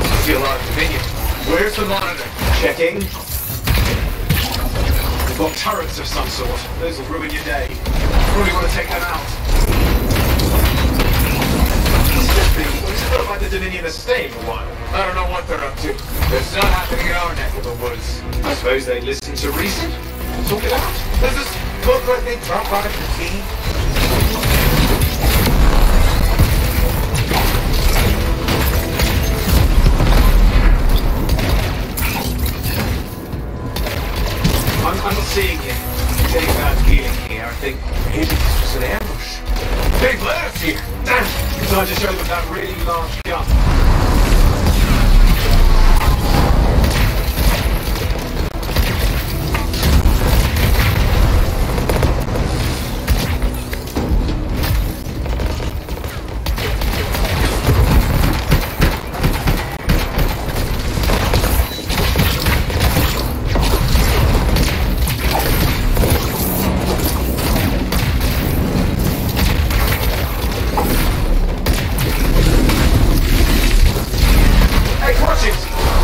I see a lot of Dominion. Where's the monitor? Checking. We've got turrets of some sort. Those will ruin your day. Probably want to take them out. filling in a stay for a while. I don't know what they're up to. It's not happening in our neck of the woods. I suppose they listen to reason. Talk it out. Does this look like they drop out of the team? I'm not seeing it. Getting bad feeling here. I think maybe this was an ambush. They've led us here. Damn! Time to show them that really large gun.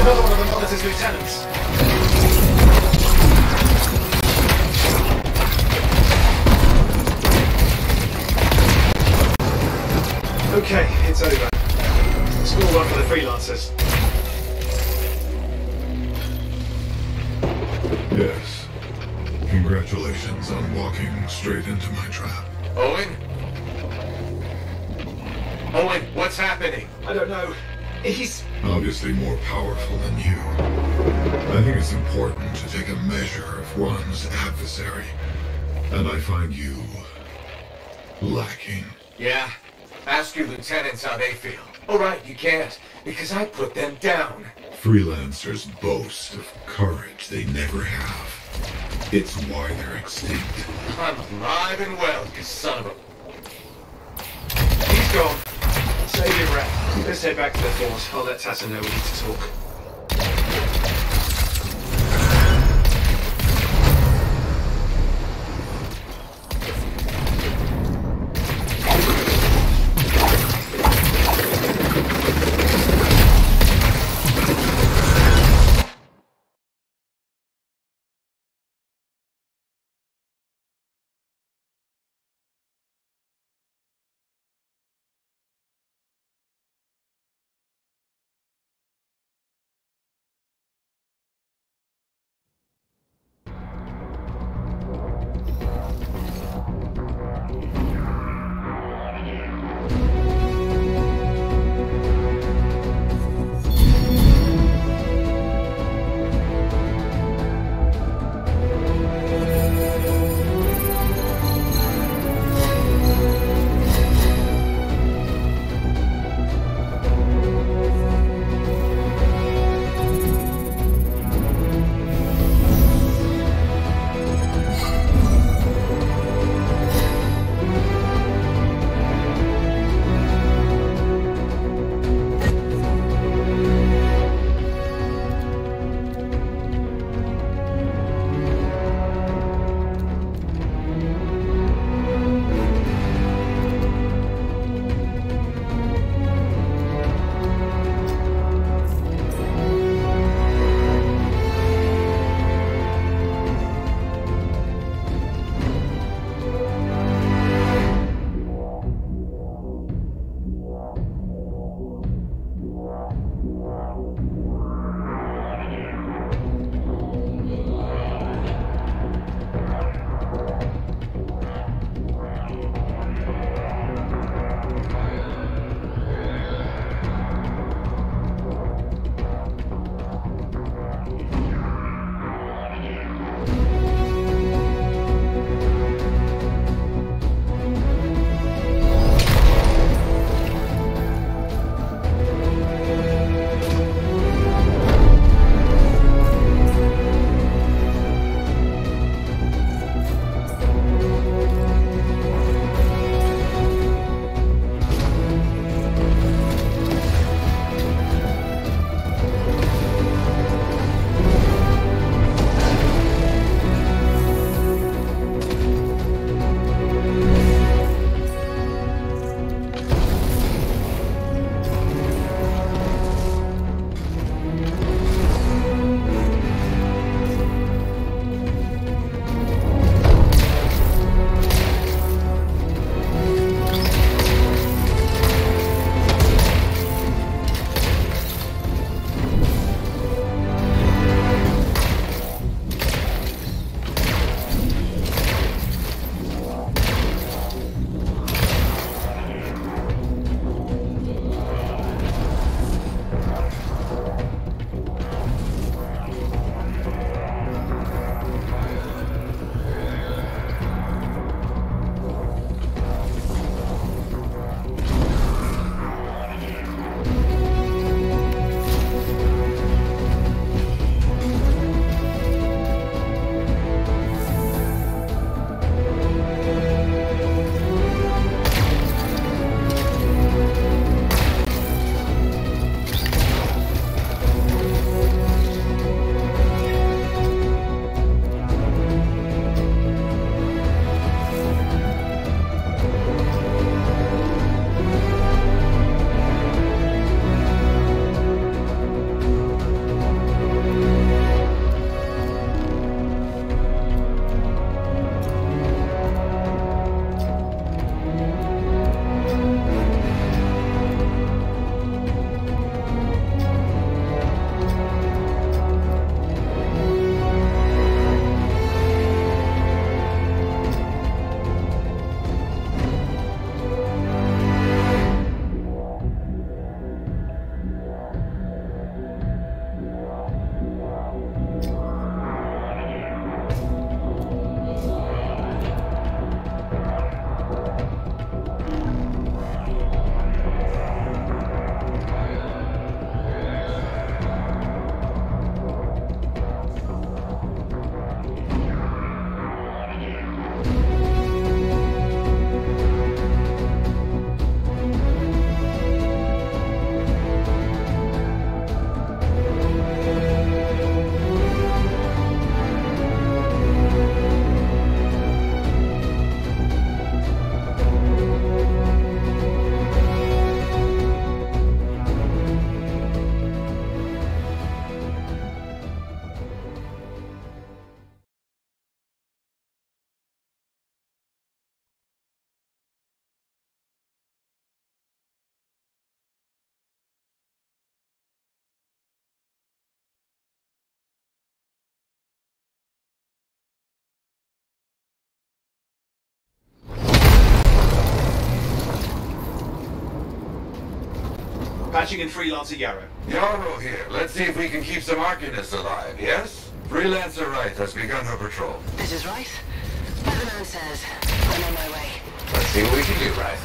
Another one of the monitor's lieutenants. Okay, it's over. School run for the freelancers. Yes. Congratulations on walking straight into my trap. Owen? Owen, what's happening? I don't know. He's obviously more powerful than you. I think it's important to take a measure of one's adversary. And I find you lacking. Yeah? Ask your lieutenants how they feel. All right, you can't, because I put them down. Freelancers boast of courage they never have. It's why they're extinct. I'm alive and well, you son of a... He's gone. Save your breath. Let's head back to the fort. I'll let Tassa know we need to talk. Patching in Freelancer Yarrow. Yarrow here. Let's see if we can keep some Arcanists alive, yes? Freelancer Wright has begun her patrol. This is Wright. Weatherman says I'm on my way. Let's see what we can do, Wright.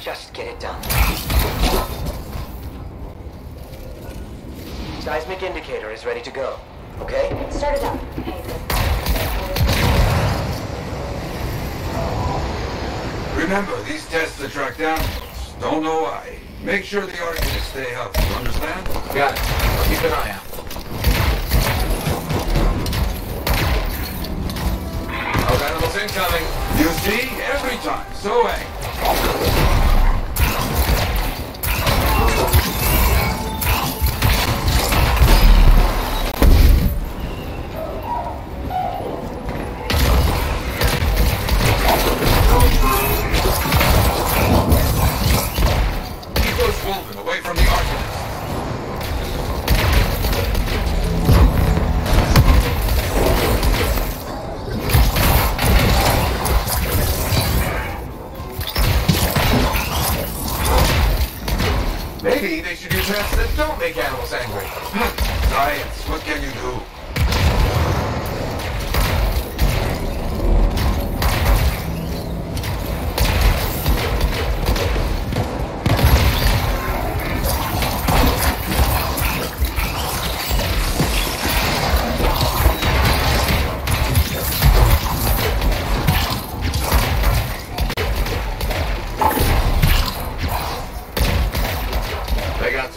Just get it done. Seismic indicator is ready to go. Okay? Start it up. Remember, these tests attract animals. Don't know why. Make sure the Arcanists stay healthy. You understand? Got it. I'll keep an eye out. Those animals incoming. You see? Every time. So hey. Moving away from the Arcanists. Maybe they should do tests that don't make animals angry. Science, what can you do?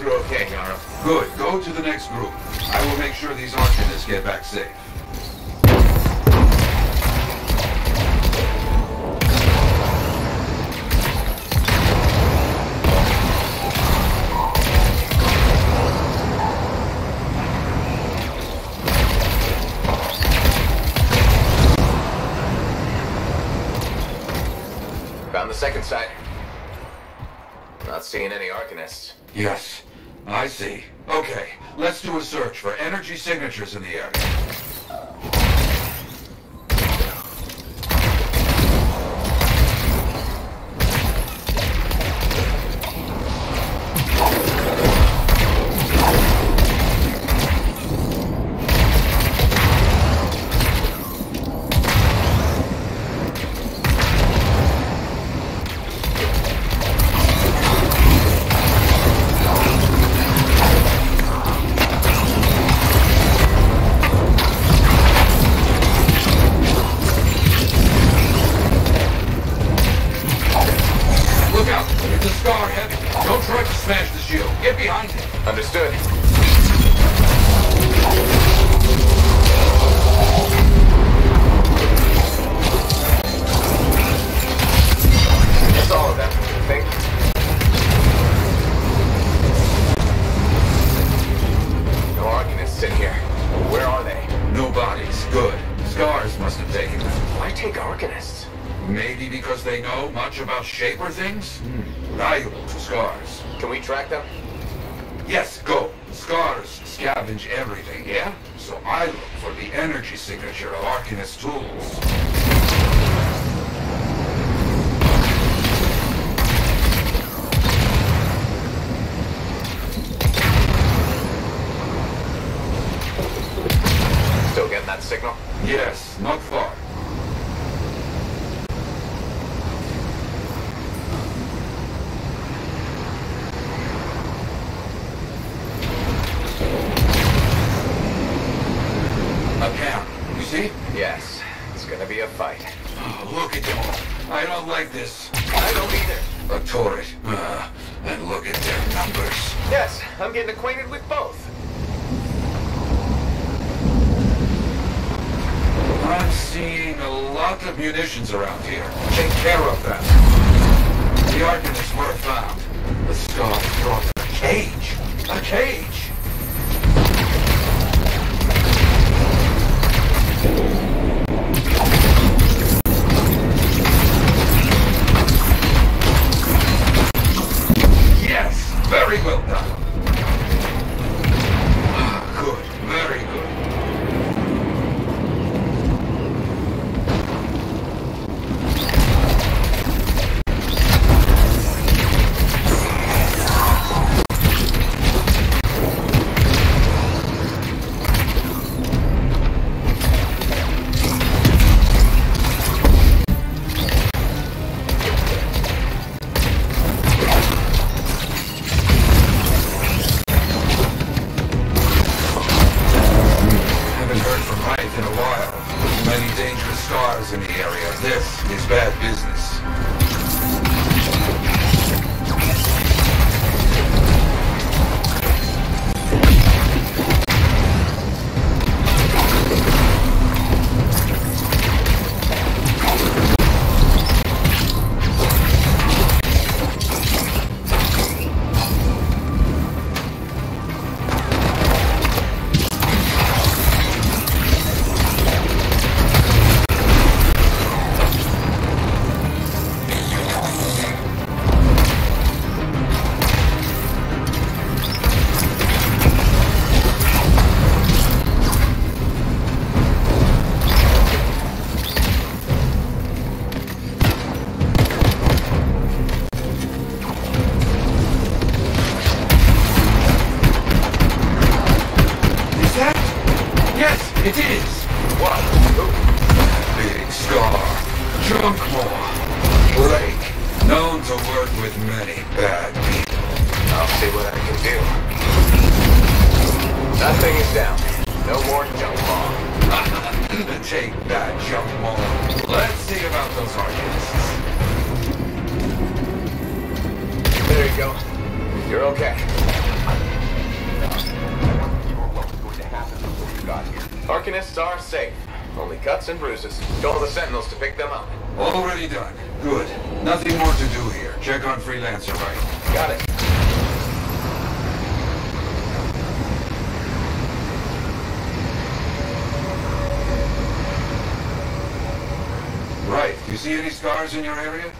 Okay, Yarrow. Good. Go to the next group. I will make sure these Arcanists get back safe. Found the second site. Not seeing any Arcanists. Yes. I see. Okay, let's do a search for energy signatures in the area. Understood. That's all of them, I think. No Arcanists in here. Where are they? No bodies. Good. Scars must have taken them. Why take Arcanists? Maybe because they know much about Shaper things? Valuable to Scars. Can we track them? Yes, go. Scars scavenge everything, yeah? So I look for the energy signature of Arcanist tools. Still getting that signal? Yes, not far. Yes, it's gonna be a fight. Oh, look at them all. I don't like this. I don't either. A turret. And look at their numbers. Yes, I'm getting acquainted with both. I'm seeing a lot of munitions around here. Take care of them. The Arcanists were found. The Scars brought a cage. A cage! Very well done. Good. Very good. In the area. This is bad business. It is! What? Big Scar. Junkmore. Blake. Known to work with many bad people. I'll see what I can do. That thing is down. No more Junkmore. Take that, Junkmore. Let's see about those arguments. There you go. You're okay. Arcanists are safe. Only cuts and bruises. Call the Sentinels to pick them up. Already done. Good. Nothing more to do here. Check on Freelancer right. Got it. Right. You see any scars in your area?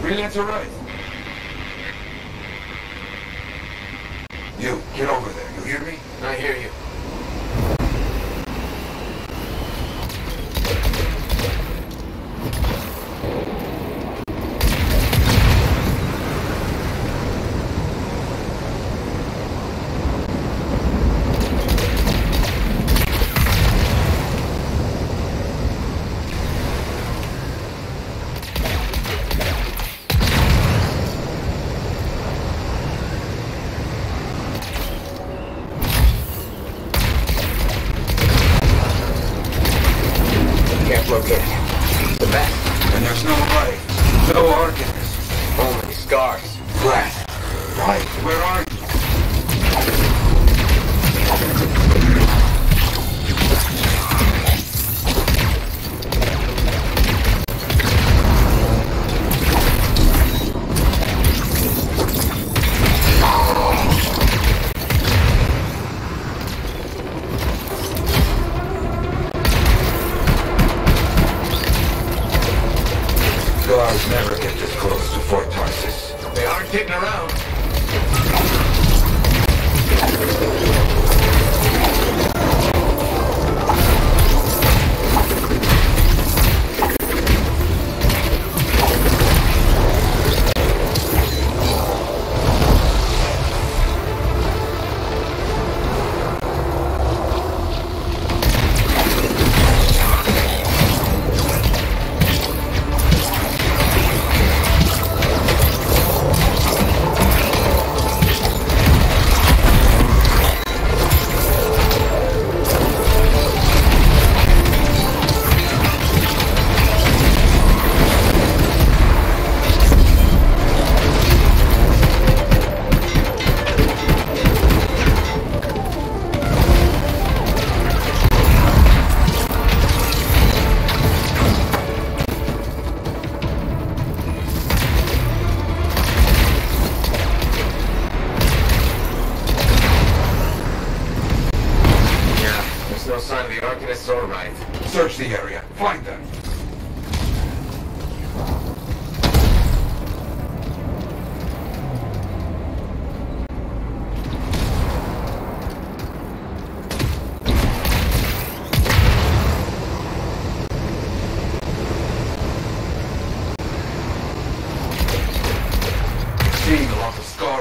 Freelancer right. You, get over there. You hear me? I hear you. Located. The best. And there's no life. No Arcanists. Only scars. Right. Right. Where are you? Scars never get this close to Fort Tarsis. They aren't kidding around. No sign of the Arcanists or right. Search the area. Find them.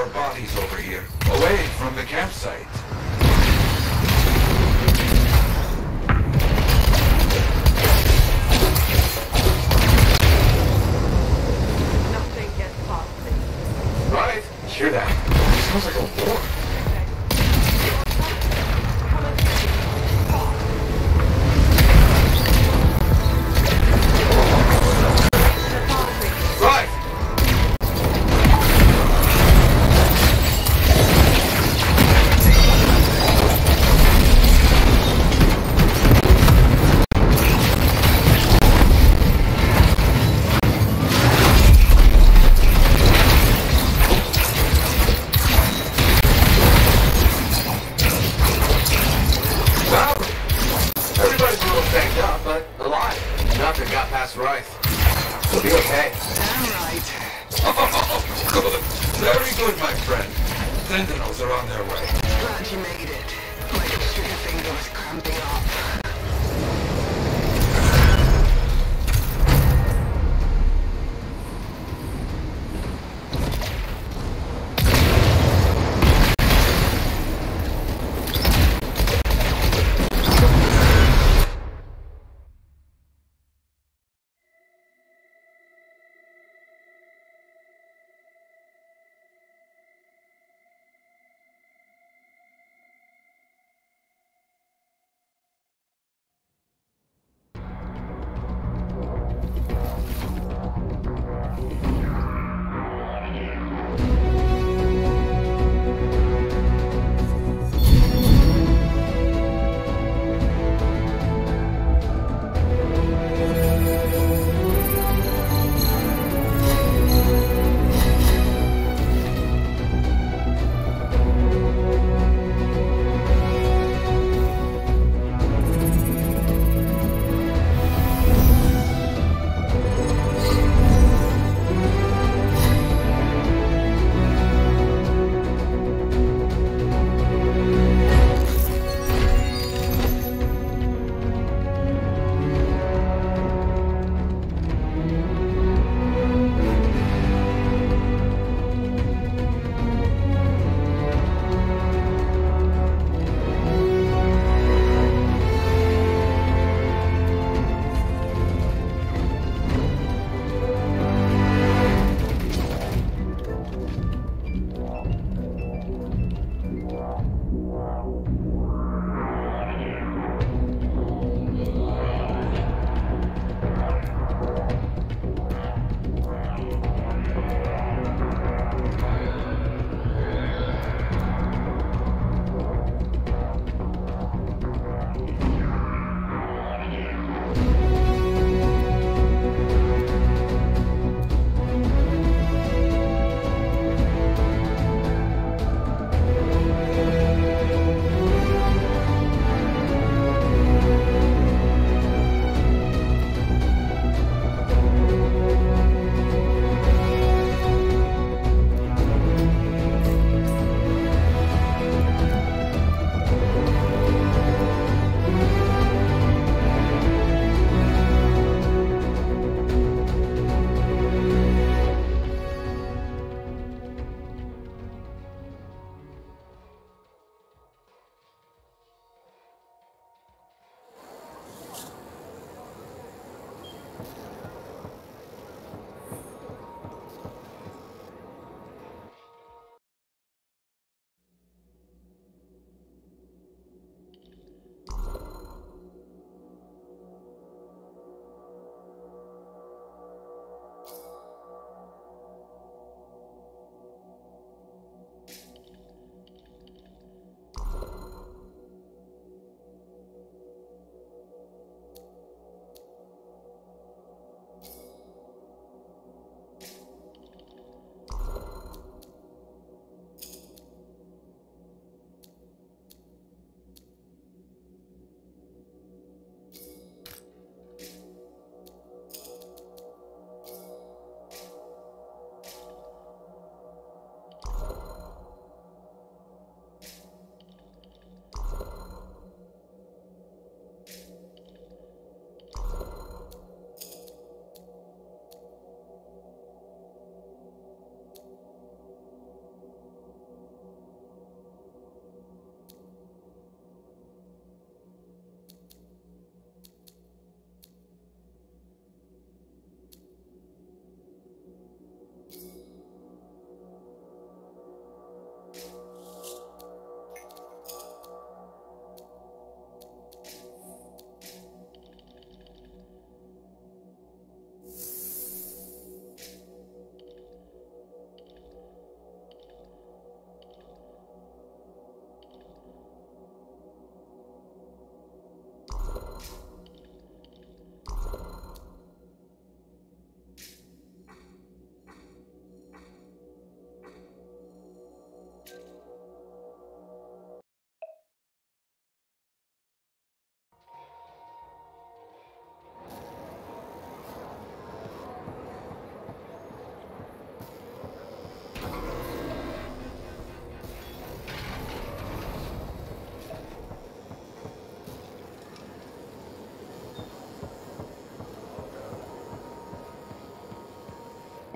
more bodies over here, away from the campsite. Nothing gets past this. Right? Hear that? It sounds like a war. Right! Everybody's a little banged up, but alive. Nothing got past Wraith. We'll be okay. Good. Very good, my friend. Sentinels are on their way. Glad you made it. My constricted finger was cramping up.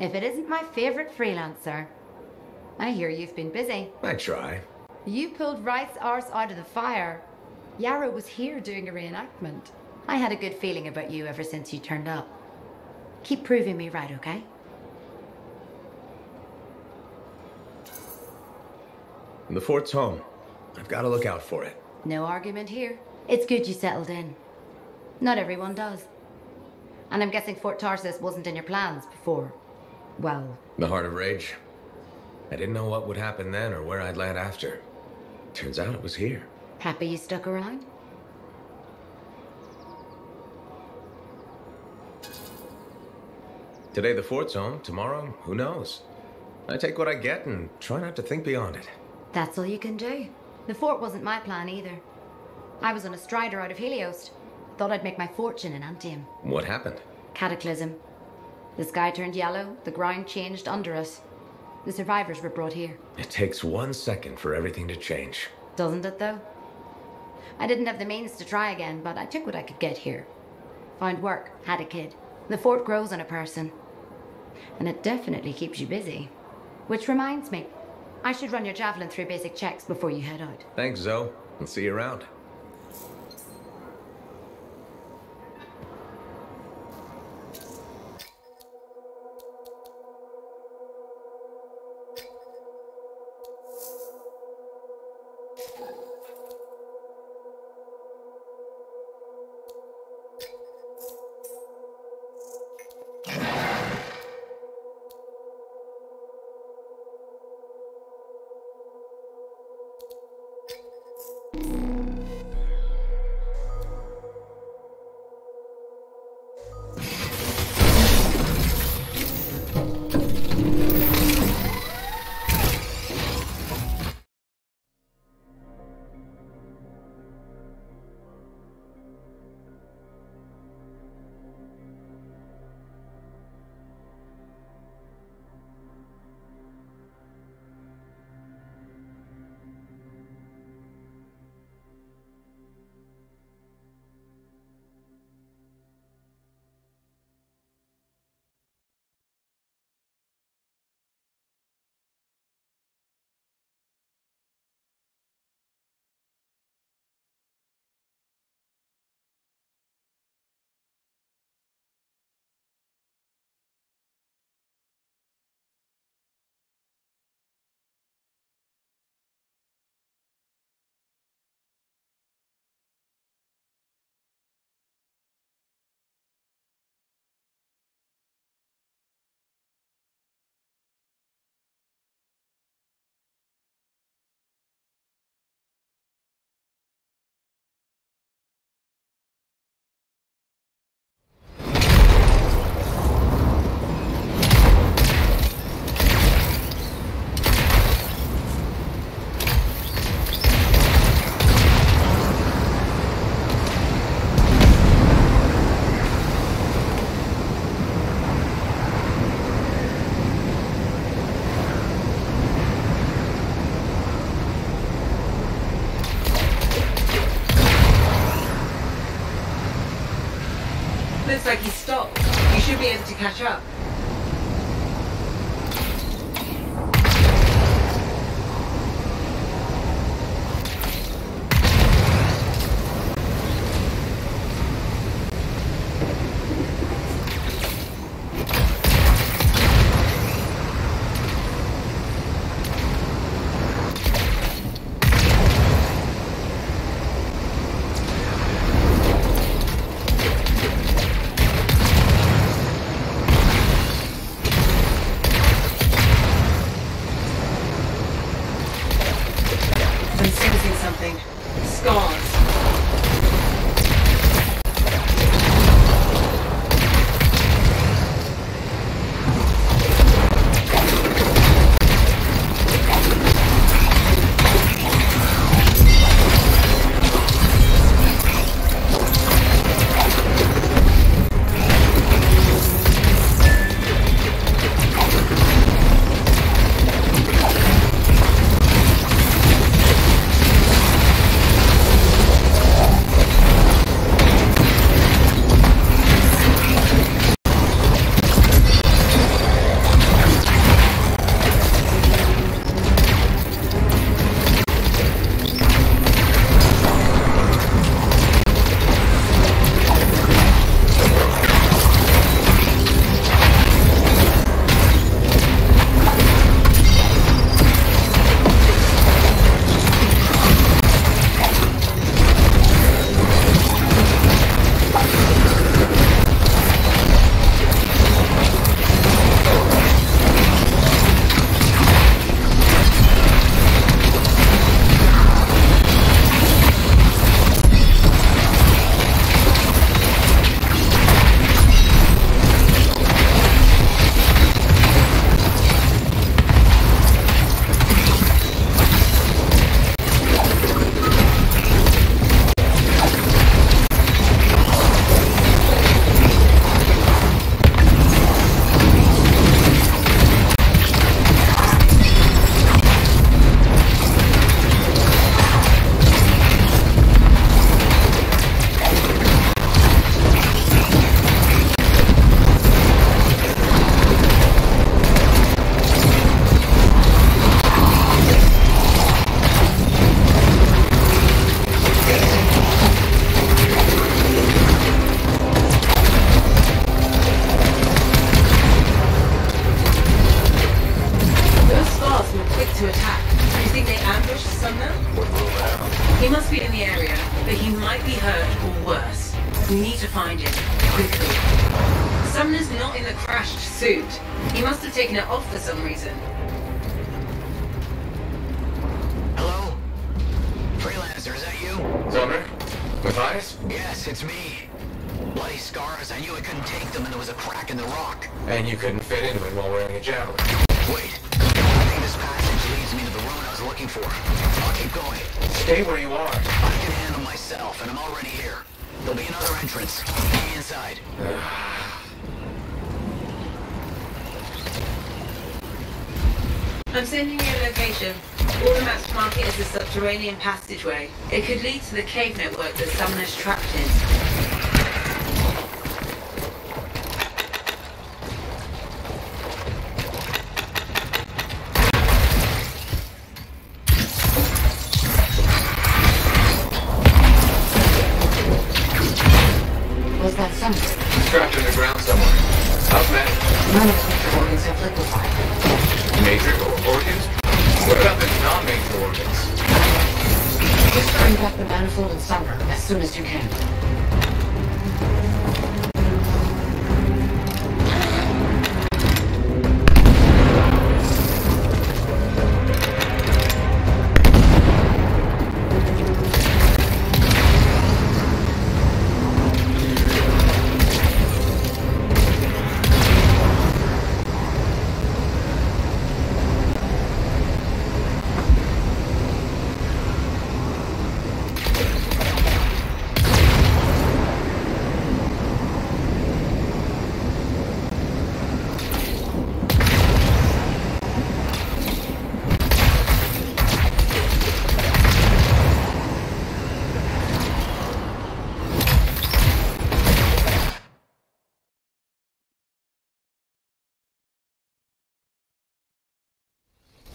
If it isn't my favorite freelancer. I hear you've been busy. I try. You pulled Wright's arse out of the fire. Yarrow was here doing a reenactment. I had a good feeling about you ever since you turned up. Keep proving me right, okay? The fort's home. I've got to look out for it. No argument here. It's good you settled in. Not everyone does. And I'm guessing Fort Tarsus wasn't in your plans before. Well... The Heart of Rage. I didn't know what would happen then or where I'd land after. Turns out it was here. Happy you stuck around? Today the fort's home, tomorrow, who knows? I take what I get and try not to think beyond it. That's all you can do. The fort wasn't my plan either. I was on a strider out of Helios. Thought I'd make my fortune in Anthem. What happened? Cataclysm. The sky turned yellow, the ground changed under us. The survivors were brought here. It takes 1 second for everything to change. Doesn't it, though? I didn't have the means to try again, but I took what I could get here. Found work, had a kid. The fort grows on a person. And it definitely keeps you busy. Which reminds me, I should run your javelin through basic checks before you head out. Thanks, Zoe. I'll see you around. Looks like he's stopped. You should be able to catch up. Sumner's not in the crashed suit. He must have taken it off for some reason. Hello? Freelancer, is that you? Sumner? Matthias? Yes, it's me. Bloody scars, I knew I couldn't take them and there was a crack in the rock. And you couldn't fit into it while wearing a javelin. Wait. I think this passage leads me to the room I was looking for. I'll keep going. Stay where you are. I can handle myself, and I'm already here. There'll be another entrance. Be inside. I'm sending you a location. All the maps mark it as a subterranean passageway. It could lead to the cave network that Sumner's trapped in. Was that Sumner? Trapped in the ground somewhere. How's that? None of his major organs have liquefied. Major organs? What about the non-major organs? Just bring back the manifold and Sumner as soon as you can.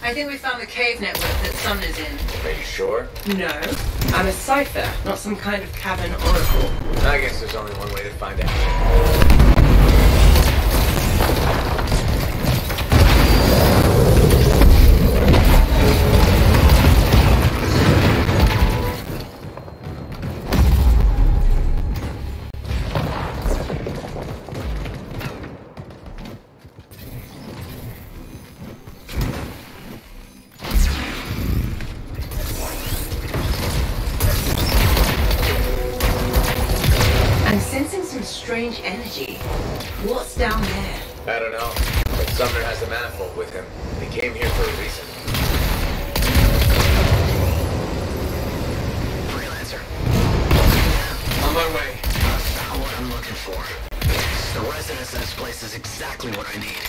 I think we found the cave network that Sumner's in. Are you sure? No. I'm a cipher, not some kind of cabin oracle. I guess there's only one way to find out. I'm sensing some strange energy. What's down there? I don't know, but Sumner has the manifold with him. He came here for a reason. Freelancer. On my way. That's not what I'm looking for. The residence of this place is exactly what I need.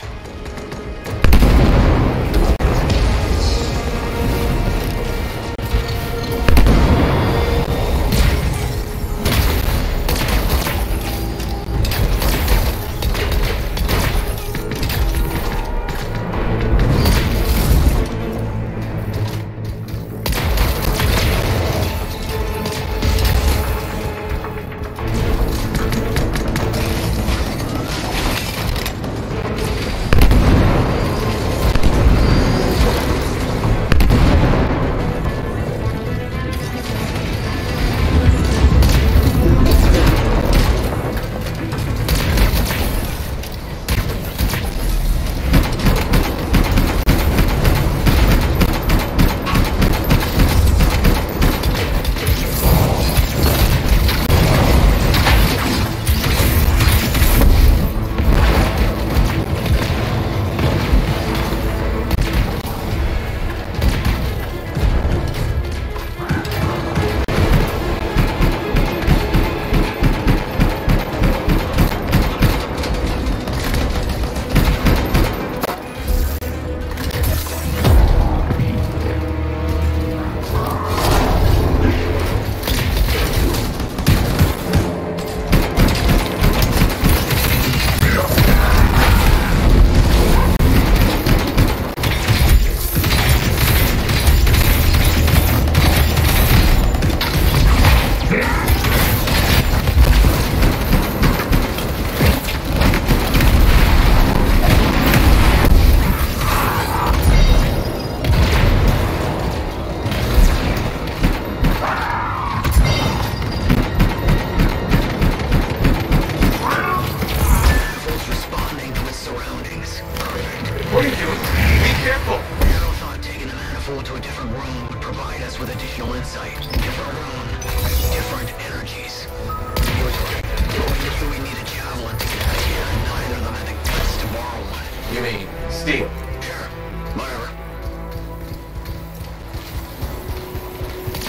steal. Sure. Whatever.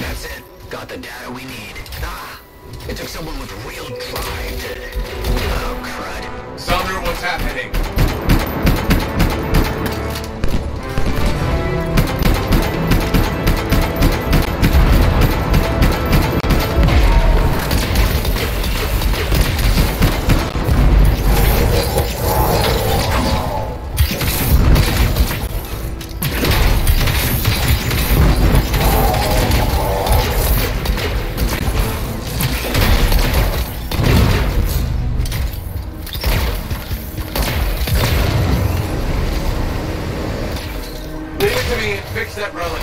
That's it. Got the data we need. Ah! It took someone with real drive to... Oh, crud. Sumner, what's happening? Fix that relic.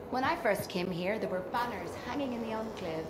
When I first came here, there were banners hanging in the enclave.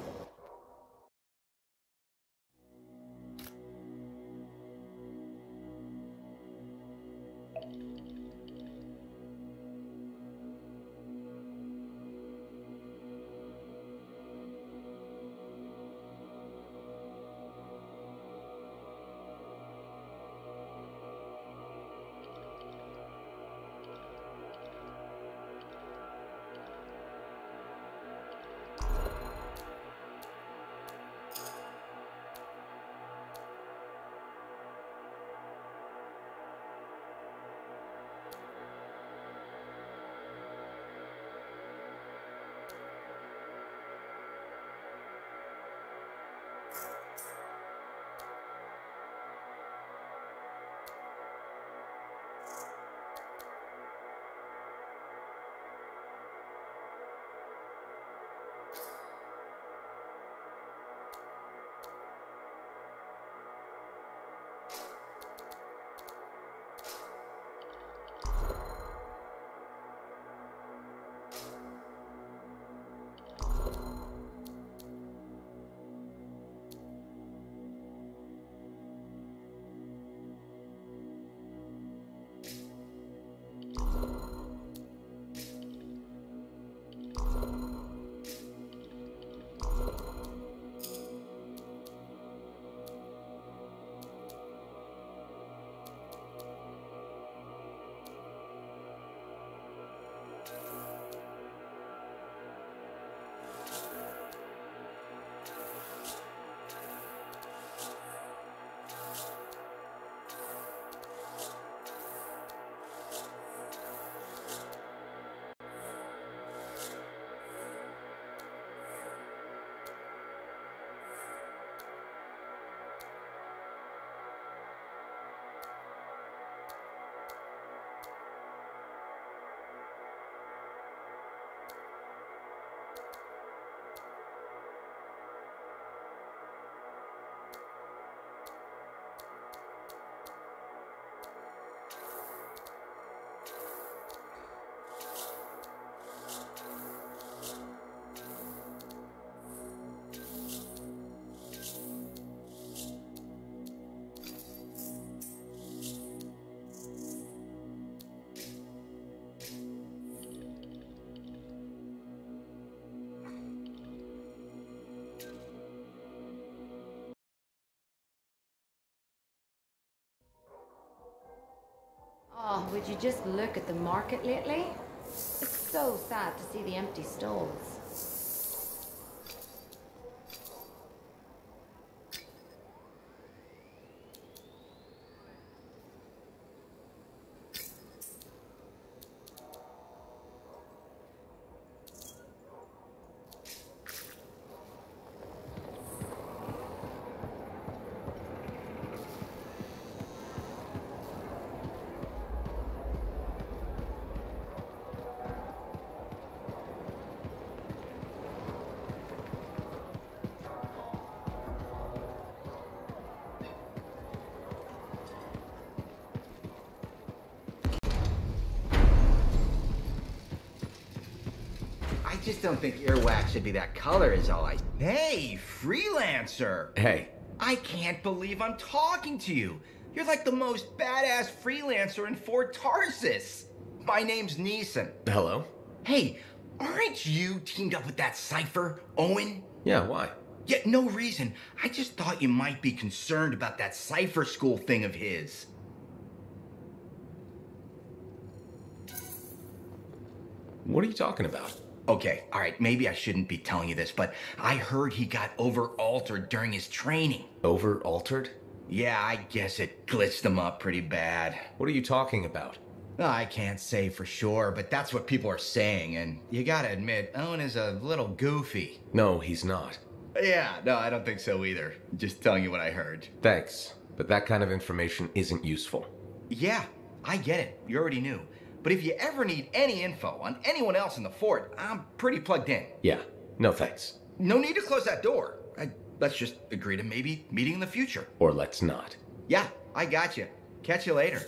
Oh, would you just look at the market lately? It's so sad to see the empty stalls. I just don't think earwax should be that color is all I... Hey, freelancer! Hey. I can't believe I'm talking to you. You're like the most badass freelancer in Fort Tarsis. My name's Neeson. Hello? Hey, aren't you teamed up with that cipher, Owen? Yeah, why? Yeah, no reason. I just thought you might be concerned about that cipher school thing of his. What are you talking about? Okay, all right, maybe I shouldn't be telling you this, but I heard he got over-altered during his training. Over-altered? Yeah, I guess it glitched him up pretty bad. What are you talking about? I can't say for sure, but that's what people are saying, and you gotta admit, Owen is a little goofy. No, he's not. Yeah, no, I don't think so either. Just telling you what I heard. Thanks, but that kind of information isn't useful. Yeah, I get it. You already knew. But if you ever need any info on anyone else in the fort, I'm pretty plugged in. Yeah, no thanks. No need to close that door. Let's just agree to maybe meeting in the future. Or let's not. Yeah, I got you. Catch you later.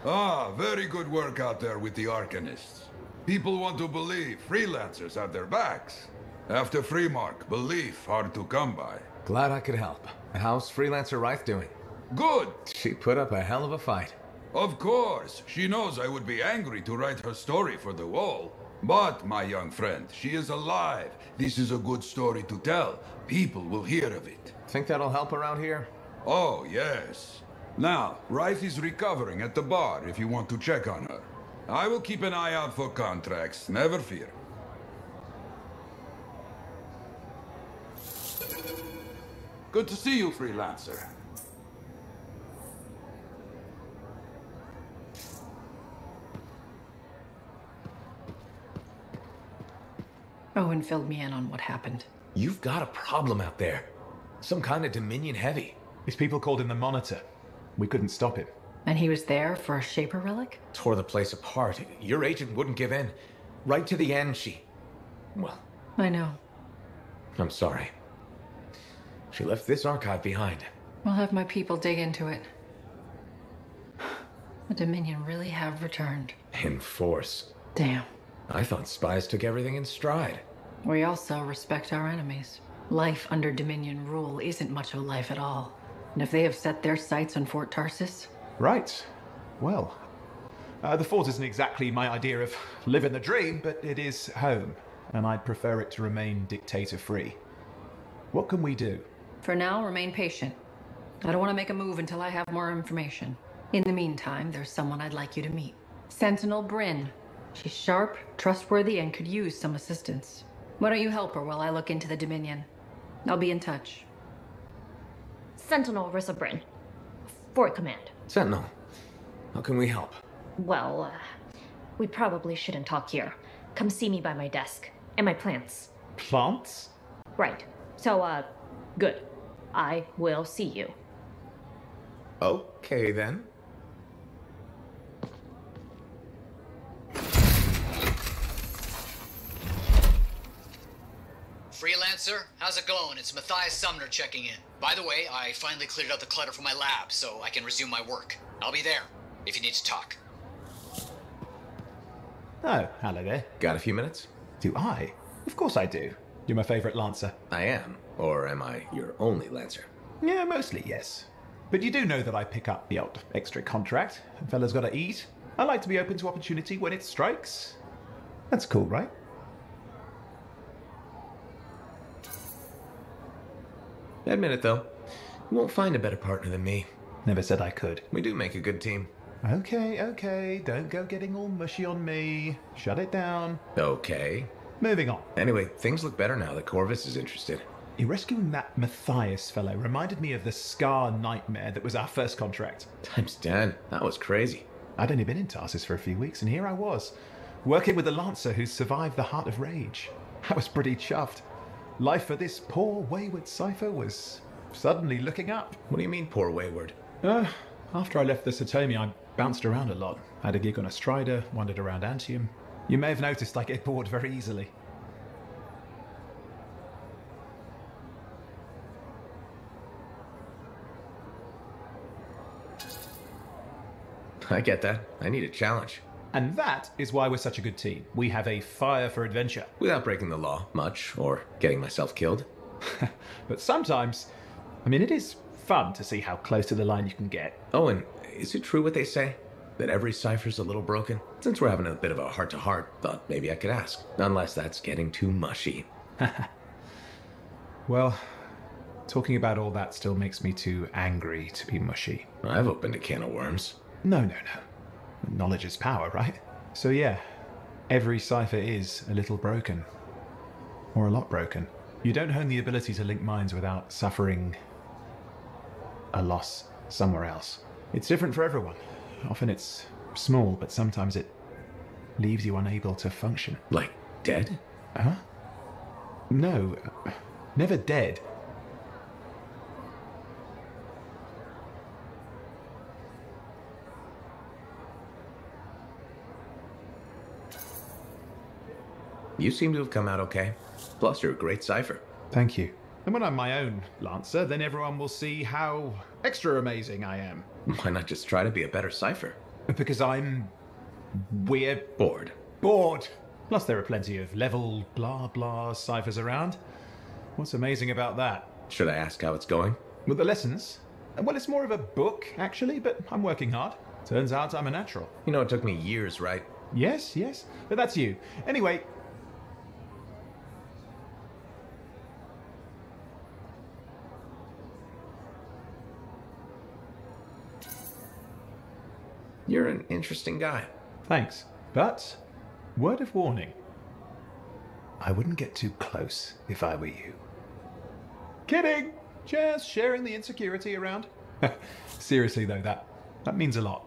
Ah, very good work out there with the Arcanists. People want to believe freelancers have their backs. After Freemark, belief hard to come by. Glad I could help. How's Freelancer Reith doing? Good! She put up a hell of a fight. Of course, she knows I would be angry to write her story for the wall. But, my young friend, she is alive. This is a good story to tell. People will hear of it. Think that'll help around here? Oh, yes. Now, Reith is recovering at the bar if you want to check on her. I will keep an eye out for contracts, never fear. Good to see you, Freelancer. Owen filled me in on what happened. You've got a problem out there. Some kind of Dominion heavy. His people called him the Monitor. We couldn't stop him. And he was there for a Shaper relic? Tore the place apart. Your agent wouldn't give in. Right to the end, well, I know. I'm sorry. She left this archive behind. I'll have my people dig into it. The Dominion really have returned. In force. Damn. I thought spies took everything in stride. We also respect our enemies. Life under Dominion rule isn't much of a life at all. And if they have set their sights on Fort Tarsis... Right. Well, the fort isn't exactly my idea of living the dream, but it is home, and I'd prefer it to remain dictator-free. What can we do? For now, remain patient. I don't want to make a move until I have more information. In the meantime, there's someone I'd like you to meet. Sentinel Bryn. She's sharp, trustworthy, and could use some assistance. Why don't you help her while I look into the Dominion? I'll be in touch. Sentinel Rissa Bryn. Fort Command. Sentinel, how can we help? Well, we probably shouldn't talk here. Come see me by my desk. And my plants. Plants? Right. So, good. I will see you. Okay, then. Freelancer, how's it going? It's Matthias Sumner checking in. By the way, I finally cleared out the clutter from my lab, so I can resume my work. I'll be there, if you need to talk. Oh, hello there. Got a few minutes? Do I? Of course I do. You're my favorite Lancer. I am. Or am I your only Lancer? Yeah, mostly, yes. But you do know that I pick up the odd extra contract. A fella's gotta eat. I like to be open to opportunity when it strikes. That's cool, right? Admit it, though. You won't find a better partner than me. Never said I could. We do make a good team. Okay. Don't go getting all mushy on me. Shut it down. Okay. Moving on. Anyway, things look better now that Corvus is interested. You rescuing that Matthias fellow reminded me of the Scar nightmare that was our first contract. Times 10. That was crazy. I'd only been in Tarsus for a few weeks, and here I was, working with a Lancer who survived the Heart of Rage. I was pretty chuffed. Life for this poor, wayward cipher was suddenly looking up. What do you mean, poor wayward? After I left the Satomi, I bounced around a lot. Had a gig on a Strider, wandered around Antium. You may have noticed I get bored very easily. I get that. I need a challenge. And that is why we're such a good team. We have a fire for adventure. Without breaking the law much, or getting myself killed. But sometimes, it is fun to see how close to the line you can get. Oh, and is it true what they say? That every cipher's a little broken? Since we're having a bit of a heart-to-heart, thought maybe I could ask. Unless that's getting too mushy. Well, talking about all that still makes me too angry to be mushy. I've opened a can of worms. No. Knowledge is power, right? So yeah, every cipher is a little broken. Or a lot broken. You don't hone the ability to link minds without suffering a loss somewhere else. It's different for everyone. Often it's small, but sometimes it leaves you unable to function. Like dead? Huh? No, never dead. You seem to have come out okay. Plus, you're a great cipher. Thank you. And when I'm my own Lancer, then everyone will see how extra amazing I am. Why not just try to be a better cipher? Because we're Bored. bored. Plus, there are plenty of level blah blah ciphers around. What's amazing about that? Should I ask how it's going? With the lessons? Well, it's more of a book, actually, but I'm working hard. Turns out I'm a natural. You know, it took me years, right? Yes, yes, but that's you. Anyway. You're an interesting guy. Thanks. But, word of warning. I wouldn't get too close if I were you. Kidding! Just sharing the insecurity around. Seriously, though, that means a lot.